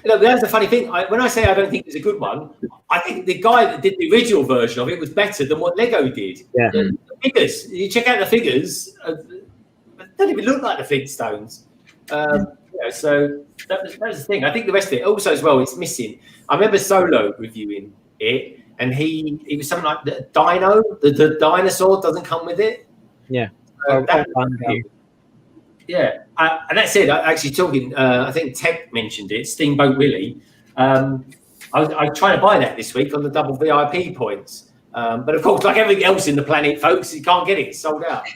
Look, that's the funny thing. When I say I don't think it's a good one, I think the guy that did the original version of it was better than what Lego did. Yeah. The figures, you check out the figures, they don't even look like the Flintstones. So that was the thing. I think the rest of it also as well, it's missing. I remember Solo reviewing it, and he was something like the dino, the dinosaur doesn't come with it. Yeah. Yeah, and that's it. Actually, talking, I think Tek mentioned it. Steamboat Willie. I tried to buy that this week on the double VIP points, but of course, like everything else in the planet, folks, you can't get it. It's sold out.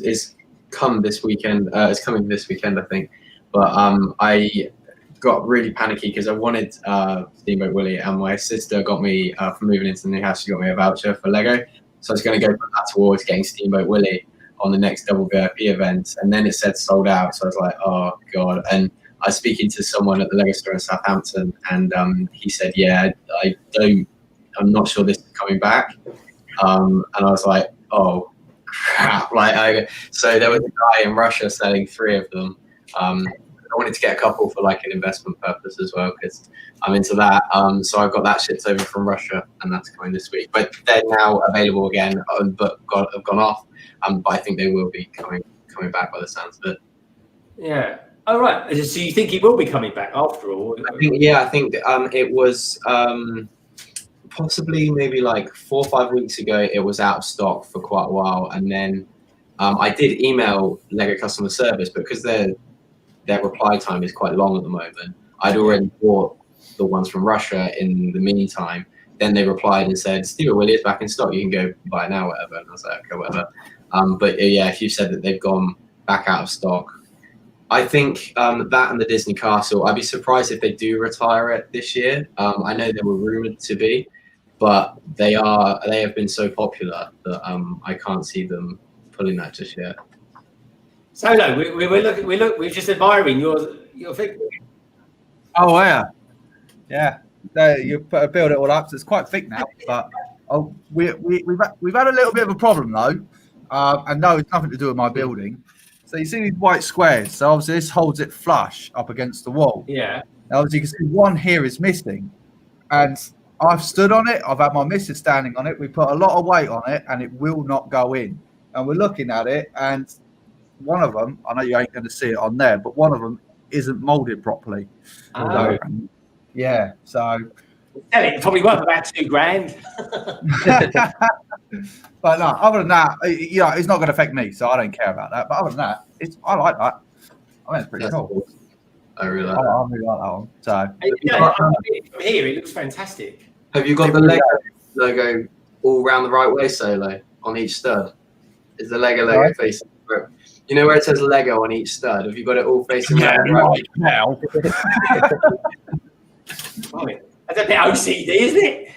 It's come this weekend. It's coming this weekend, I think. But I got really panicky because I wanted Steamboat Willie, and my sister got me for moving into the new house. She got me a voucher for Lego, so I was going to go put that towards getting Steamboat Willie on the next double VIP event, and then it said sold out. So I was like, oh god. And I was speaking to someone at the Lego store in Southampton, and he said, yeah, I'm not sure this is coming back. And I was like, oh crap. So there was a guy in Russia selling 3 of them. I wanted to get a couple for like an investment purpose as well, because I'm into that. So I got that shipped over from Russia, and that's coming this week. But they're now available again, but have gone off. But I think they will be coming back by the sounds of it. Yeah. Oh, right. So you think he will be coming back after all? I think it was possibly maybe like 4 or 5 weeks ago. It was out of stock for quite a while, and then I did email Lego customer service, but because their reply time is quite long at the moment, I'd already bought the ones from Russia in the meantime. Then they replied and said, Steamboat Willie is back in stock. You can go buy it now, whatever. And I was like, okay, whatever. But yeah, if you said that they've gone back out of stock, I think that and the Disney Castle, I'd be surprised if they do retire it this year. I know they were rumored to be, but they have been so popular that I can't see them pulling that just yet. Solo, we're just admiring your figure. Oh yeah. You build it all up, so it's quite thick now. But we've had a little bit of a problem though, and no, it's nothing to do with my building. So you see these white squares. So obviously this holds it flush up against the wall. Yeah. Now obviously you can see one here is missing, and I've stood on it. I've had my missus standing on it. We put a lot of weight on it, and it will not go in. And we're looking at it, and one of them, I know you ain't going to see it on there, but one of them isn't molded properly. Oh. Yeah, so it's probably worth about $2,000. But no, other than that, it's not going to affect me, so I don't care about that. But other than that, I like that. I mean, it's pretty cool. I really like I really like that one. So from here, it looks fantastic. have you got the Lego logo all round the right way, Solo, on each stud? Is the Lego Right. facing? You know where it says Lego on each stud? Have you got it all facing round the right way? now. Right. That's a bit OCD, isn't it?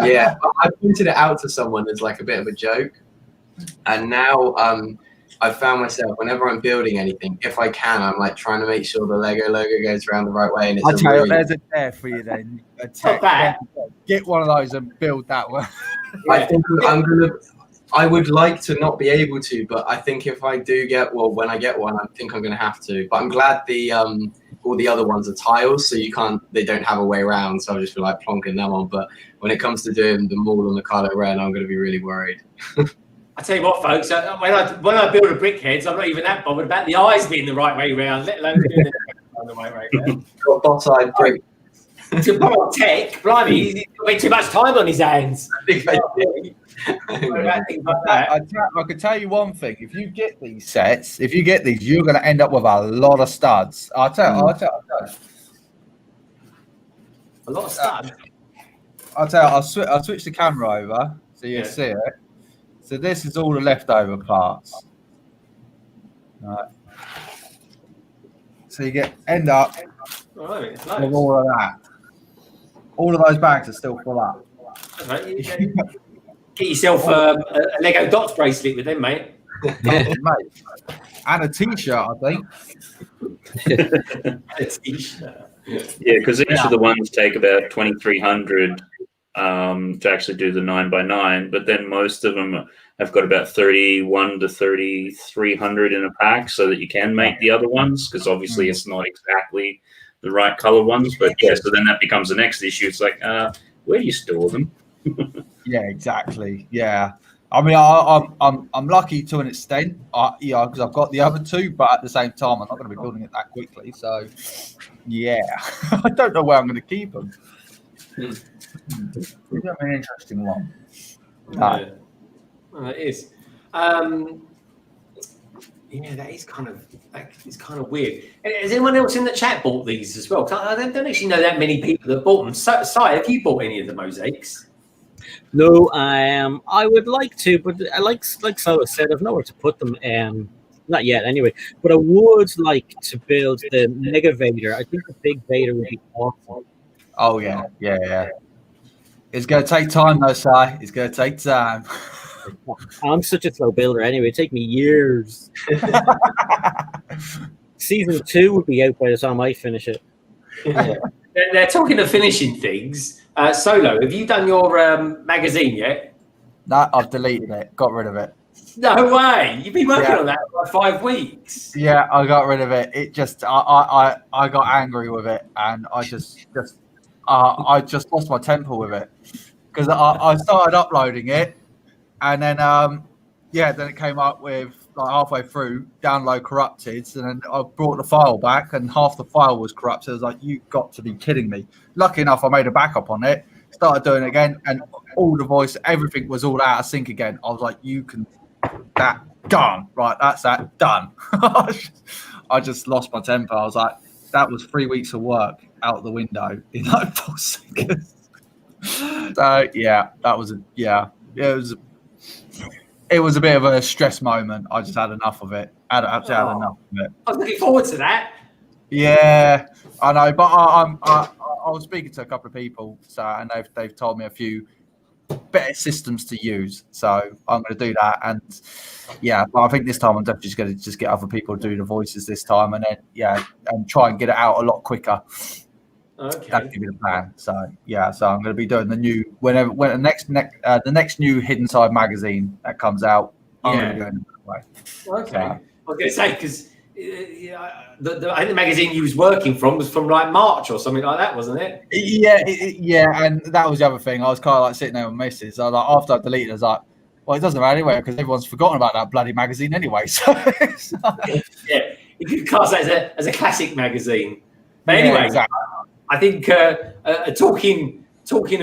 Yeah, I pointed it out to someone as like a bit of a joke, and now I've found myself whenever I'm building anything, if I can, I'm like trying to make sure the Lego logo goes around the right way. And it's I'll tell you, really, there's a dare for you then. A Not bad. get one of those and build that one. I think I would like to not be able to, but I think if I do get, well, when I get one, I think I'm going to have to. But I'm glad the all the other ones are tiles, so they don't have a way around. So I'll just be like plonking them on. But when it comes to doing the Maul and the Kylo Ren, I'm going to be really worried. I tell you what, folks, when I build a brickheads, I'm not even that bothered about the eyes being the right way round, let alone doing the right way round. Got boss-eyed brick. To come on, Tek, blimey, he's got too much time on his hands. I think I did. Things like that. I could tell you one thing: if you get these sets, you're going to end up with a lot of studs. I'll tell you. A lot of stuff. I'll tell you. I'll switch the camera over so you see it. So this is all the leftover parts. Right. So you end up Right, it's with nice. all of that. All of those bags are still full up. Right, get yourself a Lego Dots bracelet with them, mate. Mate. And a t-shirt, I think. A t-shirt. Yeah, because each of the ones take about 2,300 to actually do the 9x9, but then most of them have got about 31 to 3,300 in a pack, so that you can make the other ones. Because obviously it's not exactly the right color ones, but yeah. So then that becomes the next issue. It's like, where do you store them? Yeah, exactly. Yeah. I mean, I'm lucky to an extent, because I've got the other two, but at the same time, I'm not going to be building it that quickly. So, yeah, I don't know where I'm going to keep them. It's an interesting one. Yeah. Well, it is. Yeah, that is kind of weird. Has anyone else in the chat bought these as well? 'Cause I don't actually know that many people that bought them. So, Si, have you bought any of the mosaics? No, I would like to, but I like Solo said, I've nowhere to put them. Not yet, anyway. But I would like to build the Mega Vader. I think the big Vader would be awesome. Oh yeah. It's going to take time, though, Si. It's going to take time. I'm such a slow builder anyway. It'd take me years. Season 2 would be out by the time I finish it. Yeah. They're talking of finishing things. Solo, have you done your magazine yet? No, I've deleted it. Got rid of it. No way. You've been working on that for like 5 weeks. Yeah, I got rid of it. It just, I got angry with it, and I just lost my temper with it because I started uploading it, and then then it came up with like halfway through download corrupted, and then I brought the file back, and half the file was corrupted. I was like, "You got to be kidding me!" Lucky enough, I made a backup on it, started doing it again, and all the voice, everything was all out of sync again. I was like, "You can that done right? That's that done." I just lost my temper. I was like, "That was 3 weeks of work out the window in like 4 seconds." So yeah, it was a bit of a stress moment. I just had enough of it. Had enough of it. I was looking forward to that. Yeah, I know, but I was speaking to a couple of people, and they've told me a few better systems to use. So I'm going to do that, and but I think this time I'm definitely just going to get other people to do the voices this time, and then and try and get it out a lot quicker. Okay. That could be the plan. So so I'm going to be doing the new when the next new Hidden Side magazine that comes out. I'm going to be doing it that way. Okay. I was going to say because I think the magazine you was working from was from like March or something like that, wasn't it? Yeah, and that was the other thing. I was kind of like sitting there with missus. I was like, after I deleted it, I was like, well, it doesn't matter anyway because everyone's forgotten about that bloody magazine anyway. So yeah, you could class that as a classic magazine. But anyway, exactly. I think talking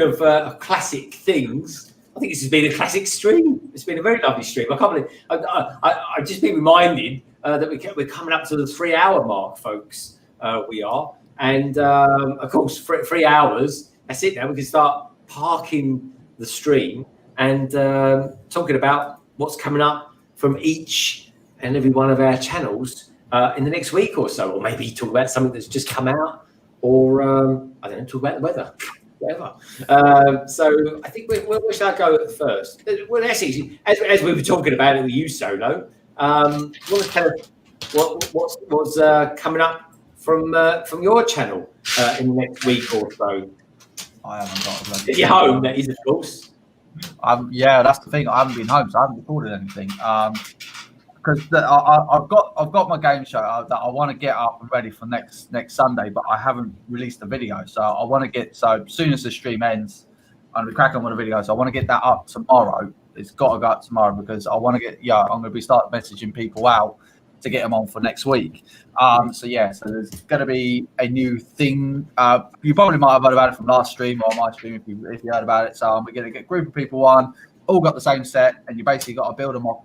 of classic things, I think this has been a classic stream. It's been a very lovely stream. I can't believe I've just been reminded that we're coming up to the 3 hour mark, folks. We are, and of course, 3 hours. That's it. Now we can start parking the stream and talking about what's coming up from each and every one of our channels in the next week or so, or maybe talk about something that's just come out. Or I don't know, talk about the weather, whatever. So I think where should I go at first? Well, that's easy. As we were talking about it with you, Solo. You want to tell us what's coming up from your channel in the next week or so? I haven't got. At your home, that is, of course. Yeah, that's the thing. I haven't been home, so I haven't recorded anything. Because I've got my game show that I want to get up and ready for next Sunday, but I haven't released a video. So I want to get as soon as the stream ends, I'm gonna crack on with a video. So I want to get that up tomorrow. It's got to go up tomorrow because I want to get. Yeah, I'm gonna start messaging people out to get them on for next week. So there's going to be a new thing. You probably might have heard about it from last stream or my stream if you heard about it. So we're going to get a group of people on, all got the same set, and you basically got to build a mock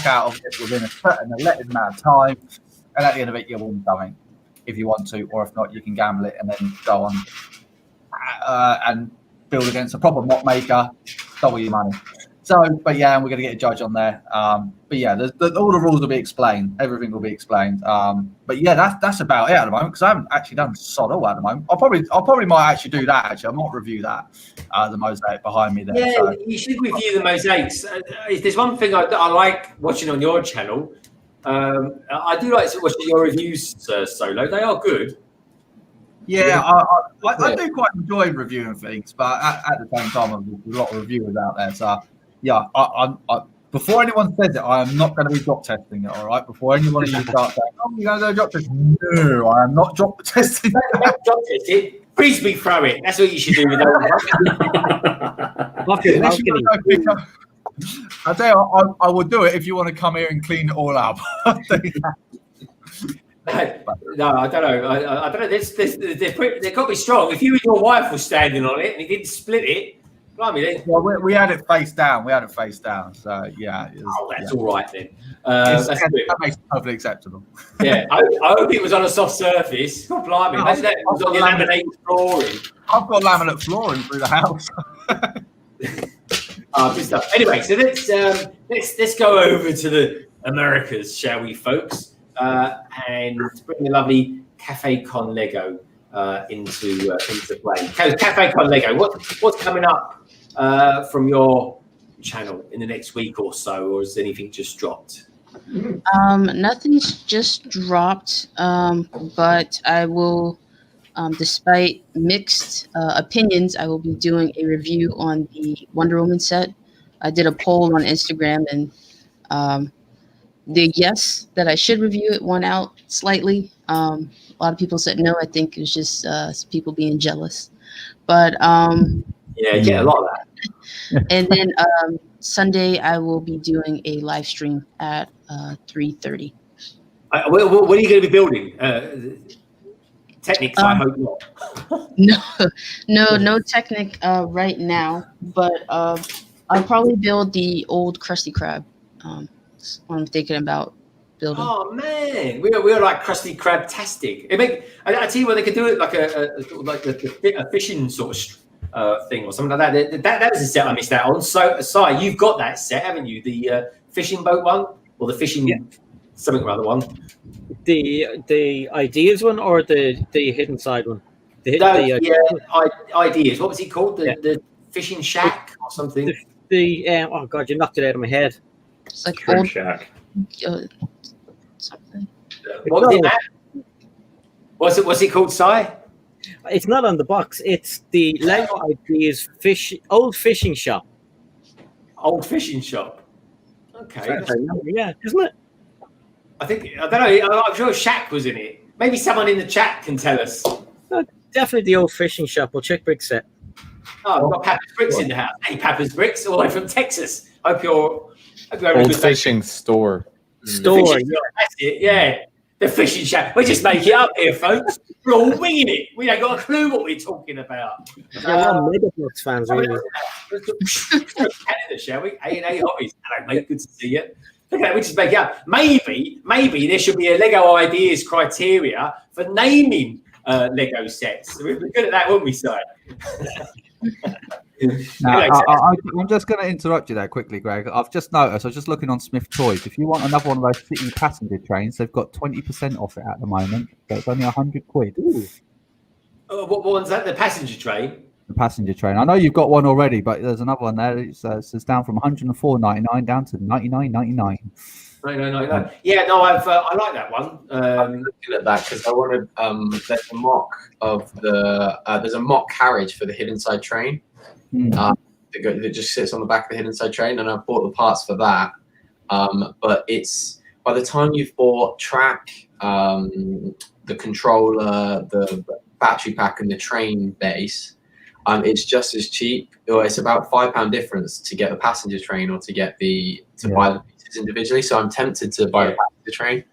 out of it within a certain limited amount of time. And at the end of it, you'll win something if you want to, or if not, you can gamble it and then go on and build against a proper mock maker, double your money. So, but yeah, and we're going to get a judge on there. But yeah, all the rules will be explained. Everything will be explained. But yeah, that's about it at the moment because I haven't actually done sod all at the moment. I'll probably might actually do that. Actually, I might review that. The mosaic behind me there. Yeah, so. You should review the mosaics. If there's one thing I like watching on your channel, I do like watching your reviews, Solo. They are good. Yeah, I do quite enjoy reviewing things, but at the same time, there's a lot of reviewers out there. So yeah, I before anyone says it, I am not going to be drop testing it. All right, before anyone even starts saying, "Oh, you're going to go drop test," no, I am not drop testing. Don't drop test it. Frisbee throw it. That's what you should do with that. I tell you, I will do it if you want to come here and clean it all up. No, I don't know. I don't know. They've got to be strong. If you and your wife were standing on it and he didn't split it, blimey, well, we had it face down. So yeah. That's all right then. That makes it perfectly acceptable. Yeah, I hope it was on a soft surface. God, blimey, imagine that it was on your laminated flooring. I've got laminate flooring through the house. Good stuff. Anyway, so let's go over to the Americas, shall we, folks? And bring the lovely Cafe Con Lego into play. Cafe Con Lego, what's coming up from your channel in the next week or so, or has anything just dropped? Nothing's just dropped, but I will, despite mixed opinions, I will be doing a review on the Wonder Woman set. I did a poll on Instagram, and the yes that I should review it won out slightly. A lot of people said no. I think it was just people being jealous. But yeah, you get a lot of that. And then Sunday I will be doing a live stream at 3:30. What are you going to be building? Technic, I hope not. No Technic right now. But I'll probably build the old Krusty Krab. That's what I'm thinking about building. Oh man, we're like Krusty Krab-tastic. I tell you what, they could do it like a fishing sort of thing or something like that. That was a set I missed out on. So, Si, you've got that set, haven't you? The fishing boat one or the fishing something or other one. The ideas one or the hidden side one? Ideas. What was it called? The fishing shack or something. Oh god, you knocked it out of my head. It's like Shrimp old Shack. something. What was it? What's it called, Si? It's not on the box. It's the Lego Ideas old fishing shop. Old fishing shop. Okay. Yeah, isn't it? I don't know. I'm sure Shaq was in it. Maybe someone in the chat can tell us. Definitely the old fishing shop. We'll check Brick set. Oh, we've got Papa's Bricks in the house. Hey, Papa's Bricks, all the way from Texas. Hope you're having a Old good fishing store. Store, that's it, yeah. The fishing shack. We just make it up here, folks. We're all winging it. We ain't got a clue what we're talking about. Yeah, Megabox fans, really. Canada, shall we? A&A Hobbies. Hello, mate. Good to see you. Look at that. We just make it up. Maybe there should be a Lego Ideas criteria for naming Lego sets. We're good at that, won't we, Si? I'm just going to interrupt you there quickly, Greg. I've just noticed, I was just looking on Smith Toys. If you want another one of those city passenger trains, they've got 20% off it at the moment. So it's only £100. What one's that? The passenger train? the passenger train. I know you've got one already, but there's another one there. It's down from 104.99 down to 99.99. No. Yeah, no, I like that one. I'm looking at that because I wanted. There's a mock of the. There's a mock carriage for the Hidden Side train. That just sits on the back of the Hidden Side train, and I bought the parts for that. But it's by the time you've bought track, the controller, the battery pack, and the train base, it's just as cheap. Or it's about £5 difference to get the passenger train or to get buy the pieces individually. So I'm tempted to buy the passenger train.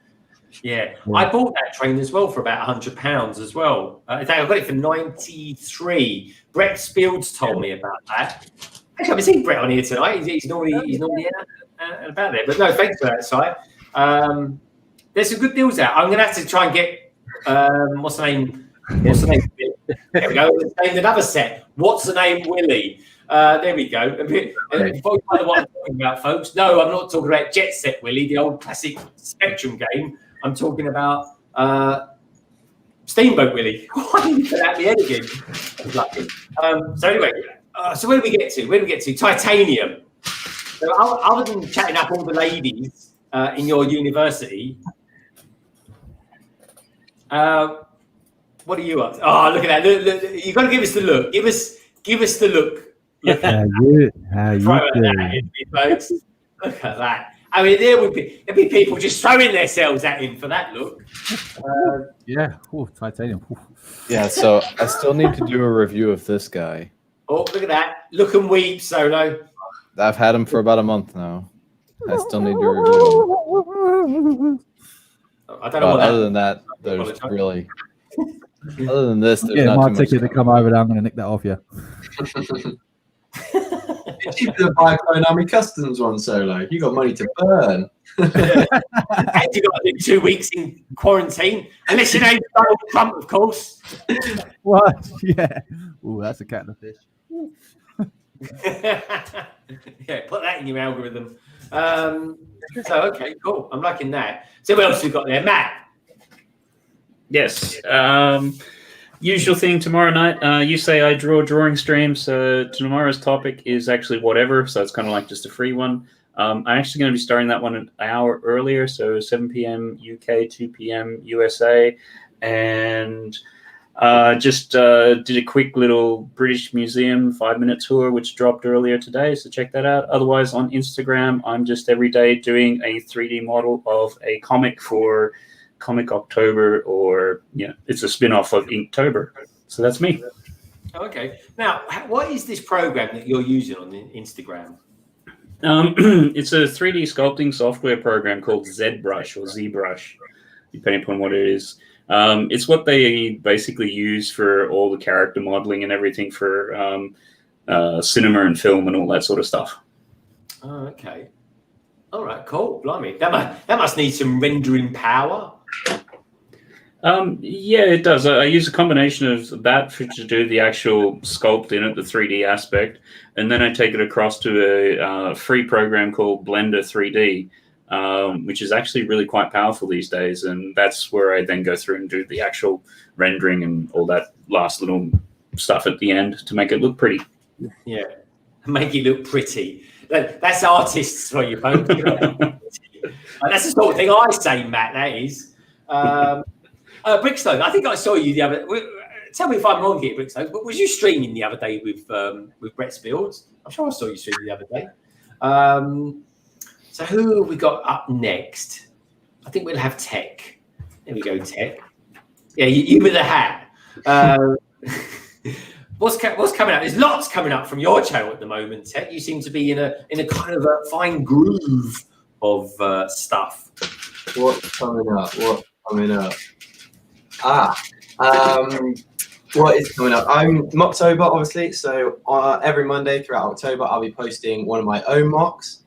Yeah, I bought that train as well for about £100 as well. In fact, I got it for 93. Brett Spields told me about that. Actually, I haven't seen Brett on here tonight. He's normally out about there. But no, thanks for that, Si. There's some good deals out. I'm going to have to try and get what's the name? There we go. Let's name another set. What's the name, Willie? There we go. Before you know what I'm talking about, folks. No, I'm not talking about Jet Set Willie, the old classic Spectrum game. I'm talking about Steamboat Willie. Why did you put that at the end again? So anyway, so where do we get to? Titanium. So other than chatting up all the ladies in your university, what are you up to? Oh, look at that. Look, you've got to give us the look. Give us the look. How you doing? Folks. Look at that. I mean, there'd be people just throwing themselves at him for that look. Titanium. Yeah, so I still need to do a review of this guy. Oh, look at that. Look and weep, Solo. I've had him for about a month now. I still need to review him. I don't know what other than that, there's really... Other than this, there's not my too ticket much to come over there. I'm going to nick that off you. It's cheaper to buy a Konami Customs one, Solo. You got money to burn. And you got to do 2 weeks in quarantine, unless your name's Donald Trump, of course. What? Yeah. Oh, that's a cat and a fish. Yeah, put that in your algorithm. So okay, cool. I'm liking that. So what else we got there, Matt? Yes. Usual thing tomorrow night. You say I draw drawing stream. So tomorrow's topic is actually whatever. So it's kind of like just a free one. I'm actually going to be starting that one an hour earlier. So 7 p.m. UK, 2 p.m. USA. And just did a quick little British Museum 5-minute tour, which dropped earlier today. So check that out. Otherwise, on Instagram, I'm just every day doing a 3D model of a comic for Comic October, or it's a spin-off of Inktober. So that's me. Okay. Now, what is this program that you're using on Instagram? It's a 3D sculpting software program called ZBrush or ZBrush, depending upon what it is. It's what they basically use for all the character modeling and everything for cinema and film and all that sort of stuff. Oh, okay. All right, cool. Blimey. That must need some rendering power. Yeah, it does. I use a combination of that to do the actual sculpt in it, the 3D aspect, and then I take it across to a free program called Blender 3D, which is actually really quite powerful these days, and that's where I then go through and do the actual rendering and all that last little stuff at the end to make it look pretty. Yeah, make it look pretty. That's artists for you, folks. That's the sort of thing I say, Matt, that is. Brickstone, I think I saw you the other. Tell me if I'm wrong here, Brickstone. But was you streaming the other day with Brett Spields? I'm sure I saw you streaming the other day. So who have we got up next? I think we'll have Tek. There we go, Tek. Yeah, you with the hat. What's coming up? There's lots coming up from your channel at the moment, Tek. You seem to be in a kind of a fine groove of stuff. What's coming up? What is coming up? I'm Mocktober, obviously. So every Monday throughout October, I'll be posting one of my own mocks.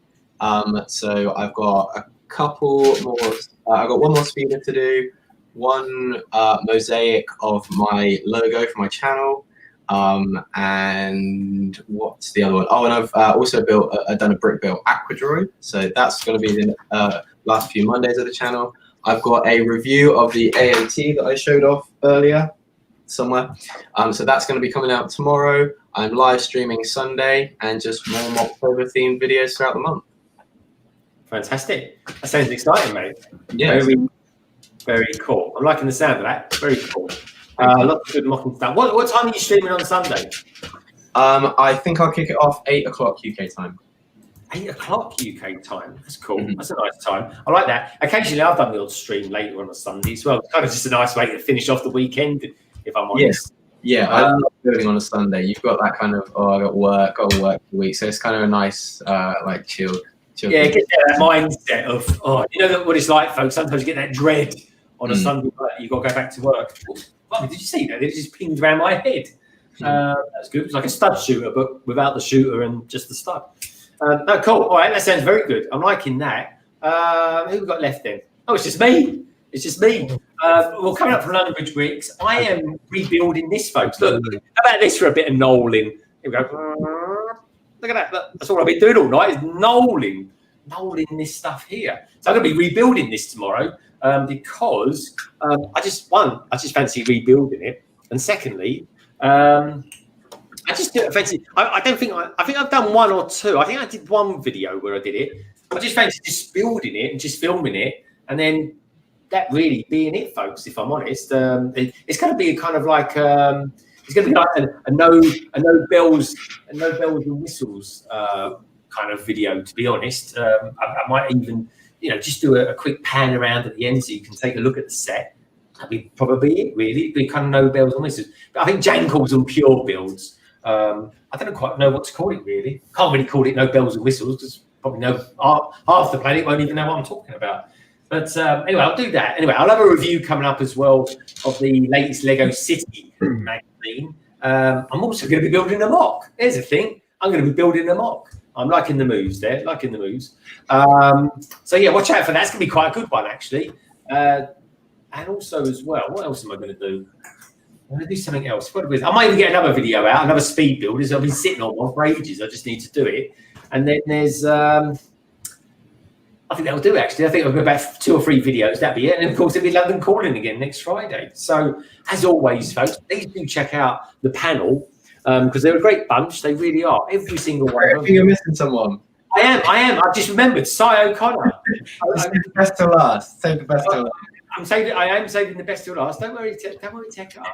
So I've got a couple more. I've got one more speeder to do, one mosaic of my logo for my channel. And what's the other one? Oh, and I've also done a brick built aquadrawing. So that's going to be the last few Mondays of the channel. I've got a review of the AAT that I showed off earlier. somewhere. So that's going to be coming out tomorrow. I'm live streaming Sunday, and just more October themed videos throughout the month. Fantastic. That sounds exciting, mate. Yeah. Very cool. I'm liking the sound of that. Very cool. Lots of good mocking stuff. What time are you streaming on Sunday? I think I'll kick it off 8 o'clock UK time. 8 o'clock UK time. That's cool. That's a nice time. I like that. Occasionally, I've done the odd stream later on a Sunday as well. It's kind of just a nice way to finish off the weekend, if I'm honest. Yeah, I love building on a Sunday. You've got that kind of, I got work for the week. So it's kind of a nice, like, chill. Yeah, get that mindset of, you know what it's like, folks. Sometimes you get that dread on a Sunday night. You've got to go back to work. Oh, did you see that? It just pinged around my head. That's good. It's like a stud shooter, but without the shooter and just the stud. No, cool. All right, that sounds very good. I'm liking that. Who we got left then? Oh, it's just me. Well, coming up from London Bridge Weeks, I am rebuilding this, folks. Look, how about this for a bit of knolling? Here we go. Look at that. Look, that's all I've been doing all night is knolling this stuff here. So I'm going to be rebuilding this tomorrow because I just fancy rebuilding it, and secondly, I just fancy. I think I've done one or two. I think I did one video where I did it. I just fancy just building it and just filming it, and then that really being it, folks. If I'm honest, it's going to be a kind of like it's going to be like a no bells and whistles kind of video. To be honest, I might even just do a quick pan around at the end so you can take a look at the set. That'd be probably it, really. It'd be kind of no bells and whistles. But I think Jan calls them pure builds. I don't quite know what to call it, really. Can't really call it no bells and whistles because probably half the planet won't even know what I'm talking about. But anyway, I'll do that. Anyway, I'll have a review coming up as well of the latest Lego City magazine. I'm also going to be building a mock. There's a thing. I'm going to be building a mock. I'm liking the moves there, so yeah, watch out for that. It's going to be quite a good one, actually. And also as well, what else am I going to do? I'm going to do something else. I might even get another video out, another speed build. I've been sitting on one for ages. I just need to do it. And then there's, I think that'll do, actually. I think I'll go about 2 or 3 videos. That'll be it. And of course, it'll be London Calling again next Friday. So as always, folks, please do check out the panel because they're a great bunch. They really are. Every single one. I think you're missing someone. I am. I've just remembered. Cy O'Connor. Save the best to last. Save the best to last. I am saving the best till last. Don't worry, Tek.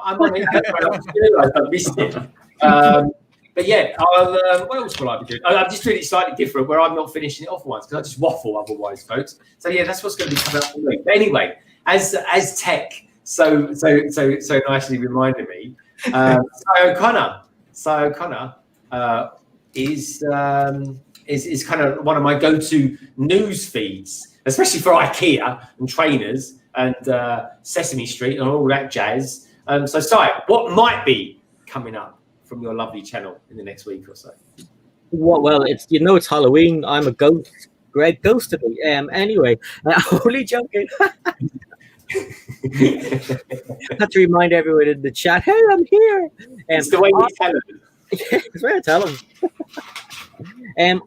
I'm on it. I missed it. But yeah, what else will I be doing? I'm just doing it slightly different, where I'm not finishing it off once because I just waffle otherwise, folks. So yeah, that's what's going to be coming up for me. But anyway, as Tek so nicely reminded me, Cy O'Connor is kind of one of my go-to news feeds, especially for IKEA and trainers and Sesame Street and all that jazz. So, Cy, what might be coming up from your lovely channel in the next week or so? Well, it's Halloween. I'm a ghost. Greg ghosted me. Anyway, only joking. Have to remind everyone in the chat, hey, I'm here. It's the way you tell them. It's where I tell them.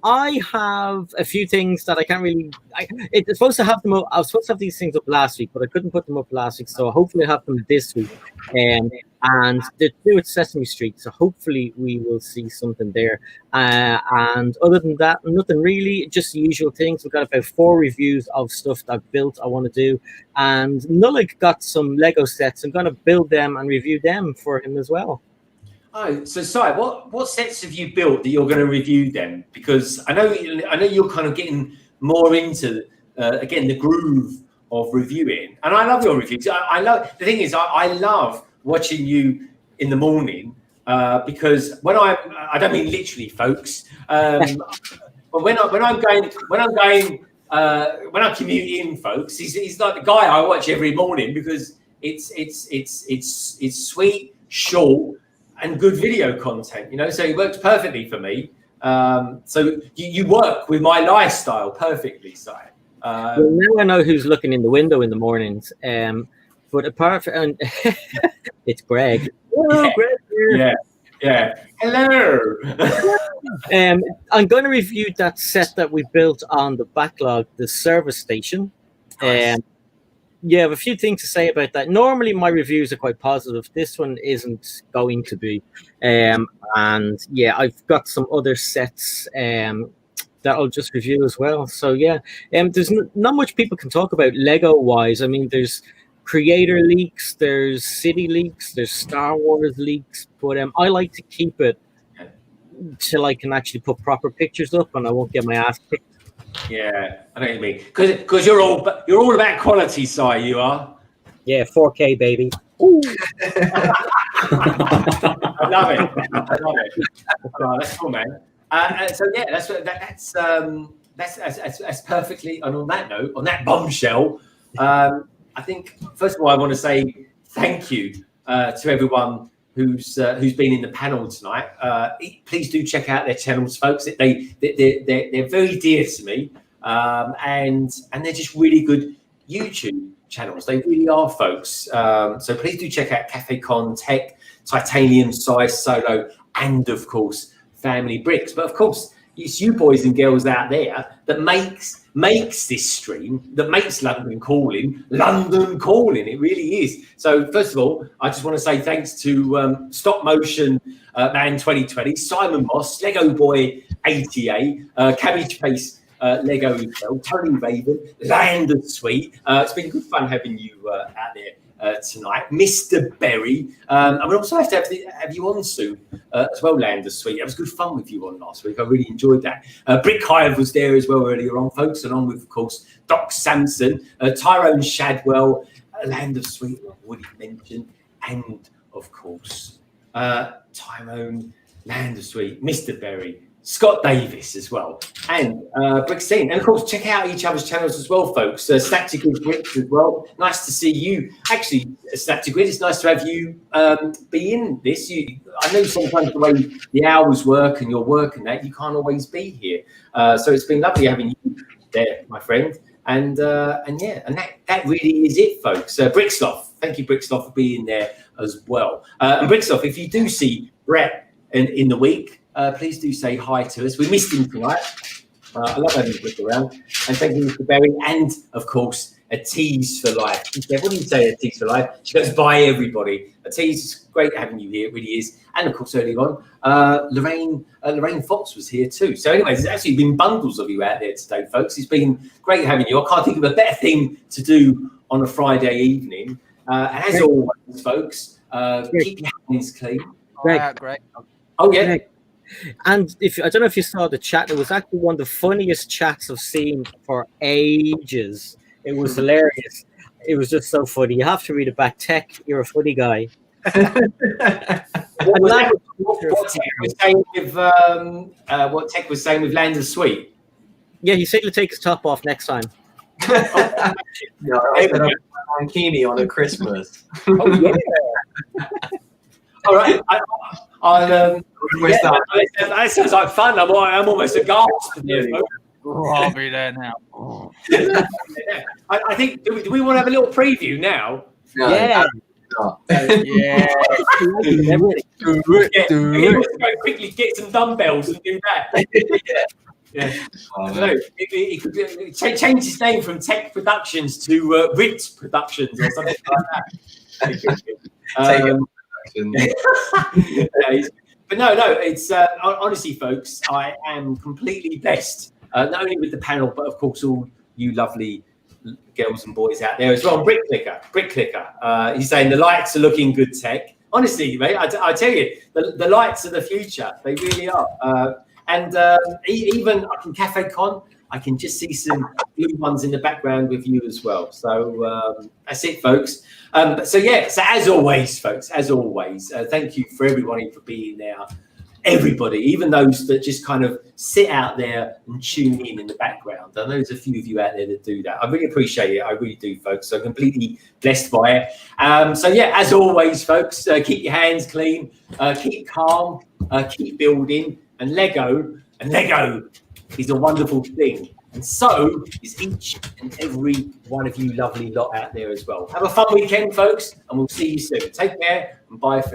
I have a few things that I can't really. I was supposed to have them up. I was supposed to have these things up last week, but I couldn't put them up last week. So hopefully, I have them this week. And they're to do with Sesame Street. So hopefully, we will see something there. And other than that, nothing really. Just the usual things. We've got about 4 reviews of stuff that I've built. I want to do, and Nullig got some Lego sets. I'm going to build them and review them for him as well. Oh, so Cy, what sets have you built that you're going to review then? Because I know you're kind of getting more into again the groove of reviewing, and I love your reviews. I love the thing is I love watching you in the morning because when I don't mean literally, folks, but when I'm commuting, folks, he's like the guy I watch every morning because it's sweet, short, and good video content, so it works perfectly for me. So you work with my lifestyle perfectly, Si. Well, now I know who's looking in the window in the mornings. But apart from it's Greg. Hello, Greg. Yeah. Hello. I'm going to review that set that we built on the backlog, the service station. Nice. Yeah, I have a few things to say about that. Normally, my reviews are quite positive. This one isn't going to be. And yeah, I've got some other sets that I'll just review as well. So yeah, there's not much people can talk about Lego-wise. I mean, there's creator leaks, there's city leaks, there's Star Wars leaks, but I like to keep it till I can actually put proper pictures up and I won't get my ass kicked. Yeah, I know what you mean. Because you're all about quality, Si, you are. Yeah, 4K, baby. Ooh. I love it. Oh, that's cool, man. So yeah, that's perfectly. And on that note, on that bombshell, I think first of all I want to say thank you to everyone who's been in the panel tonight. Please do check out their channels, folks. They're very dear to me, and they're just really good YouTube channels. They really are, folks. So please do check out Cafe Con, Tek, Titanium, Size, Solo, and of course Family Bricks. But of course, it's you boys and girls out there that makes this stream, that makes London Calling. It really is. So first of all, I just want to say thanks to Stop Motion Man 2020, Simon Moss, Lego Boy 88, Cabbage Face Lego Hotel, Tony Raven, Land of Sweet. It's been good fun having you out there tonight, Mr. Berry, and we'll also have to have you on soon as well, Land of Sweet. It was good fun with you on last week. I really enjoyed that. Brick Hive was there as well earlier on, folks, and on with, of course, Doc Sampson, Tyrone Shadwell, Land of Sweet, I've already mentioned, and of course, Tyrone, Land of Sweet, Mr. Berry, Scott Davis as well, and Brick Scene. And of course, check out each other's channels as well, folks. Snaptigrid Bricks as well. Nice to see you. Actually, Snaptigrid, it's nice to have you be in this. I know sometimes the way the hours work and your work and that, you can't always be here. So it's been lovely having you there, my friend. And yeah, and that really is it, folks. Bricksloff, thank you, Bricksloff, for being there as well. And Bricksloff, if you do see Brett in the week, please do say hi to us. We missed him tonight. I love having Brick around. And thank you, Mr. Berry. And, of course, a tease for life. What do you say, a tease for life? She goes, bye, everybody. A tease is great having you here. It really is. And, of course, earlier on, Lorraine Fox was here too. So, anyways, there's actually been bundles of you out there today, folks. It's been great having you. I can't think of a better thing to do on a Friday evening. And as always, folks, keep your hands clean. Great. Oh, yeah. Greg. And I don't know if you saw the chat, it was actually one of the funniest chats I've seen for ages. It was hilarious. It was just so funny. You have to read it back. Tek, you're a funny guy. What Tek was saying with Land of Sweet. Yeah, he said he'll take his top off next time. No, I said I'm mankini on a Christmas. Oh, yeah. All right. That sounds like fun. I'm almost aghast. I'll be there now. I think. Do we want to have a little preview now? No, yeah. Yeah. Quickly get some dumbbells and do that. Yeah. I don't know. He could change his name from Tek Productions to Ritz Productions or something like that. But no, it's honestly, folks, I am completely blessed, not only with the panel, but of course all you lovely girls and boys out there as well. Brick Clicker, he's saying the lights are looking good, Tek. Honestly, mate, I tell you, the lights are the future. They really are. And even up in Cafe Con, I can just see some blue ones in the background with you as well. So that's it, folks. So as always, folks, thank you for everybody for being there. Everybody, even those that just kind of sit out there and tune in the background. I know there's a few of you out there that do that. I really appreciate it. I really do, folks. So completely blessed by it. As always, folks, keep your hands clean, keep calm, keep building, and Lego is a wonderful thing. And so is each and every one of you lovely lot out there as well. Have a fun weekend, folks, and we'll see you soon. Take care and bye for now.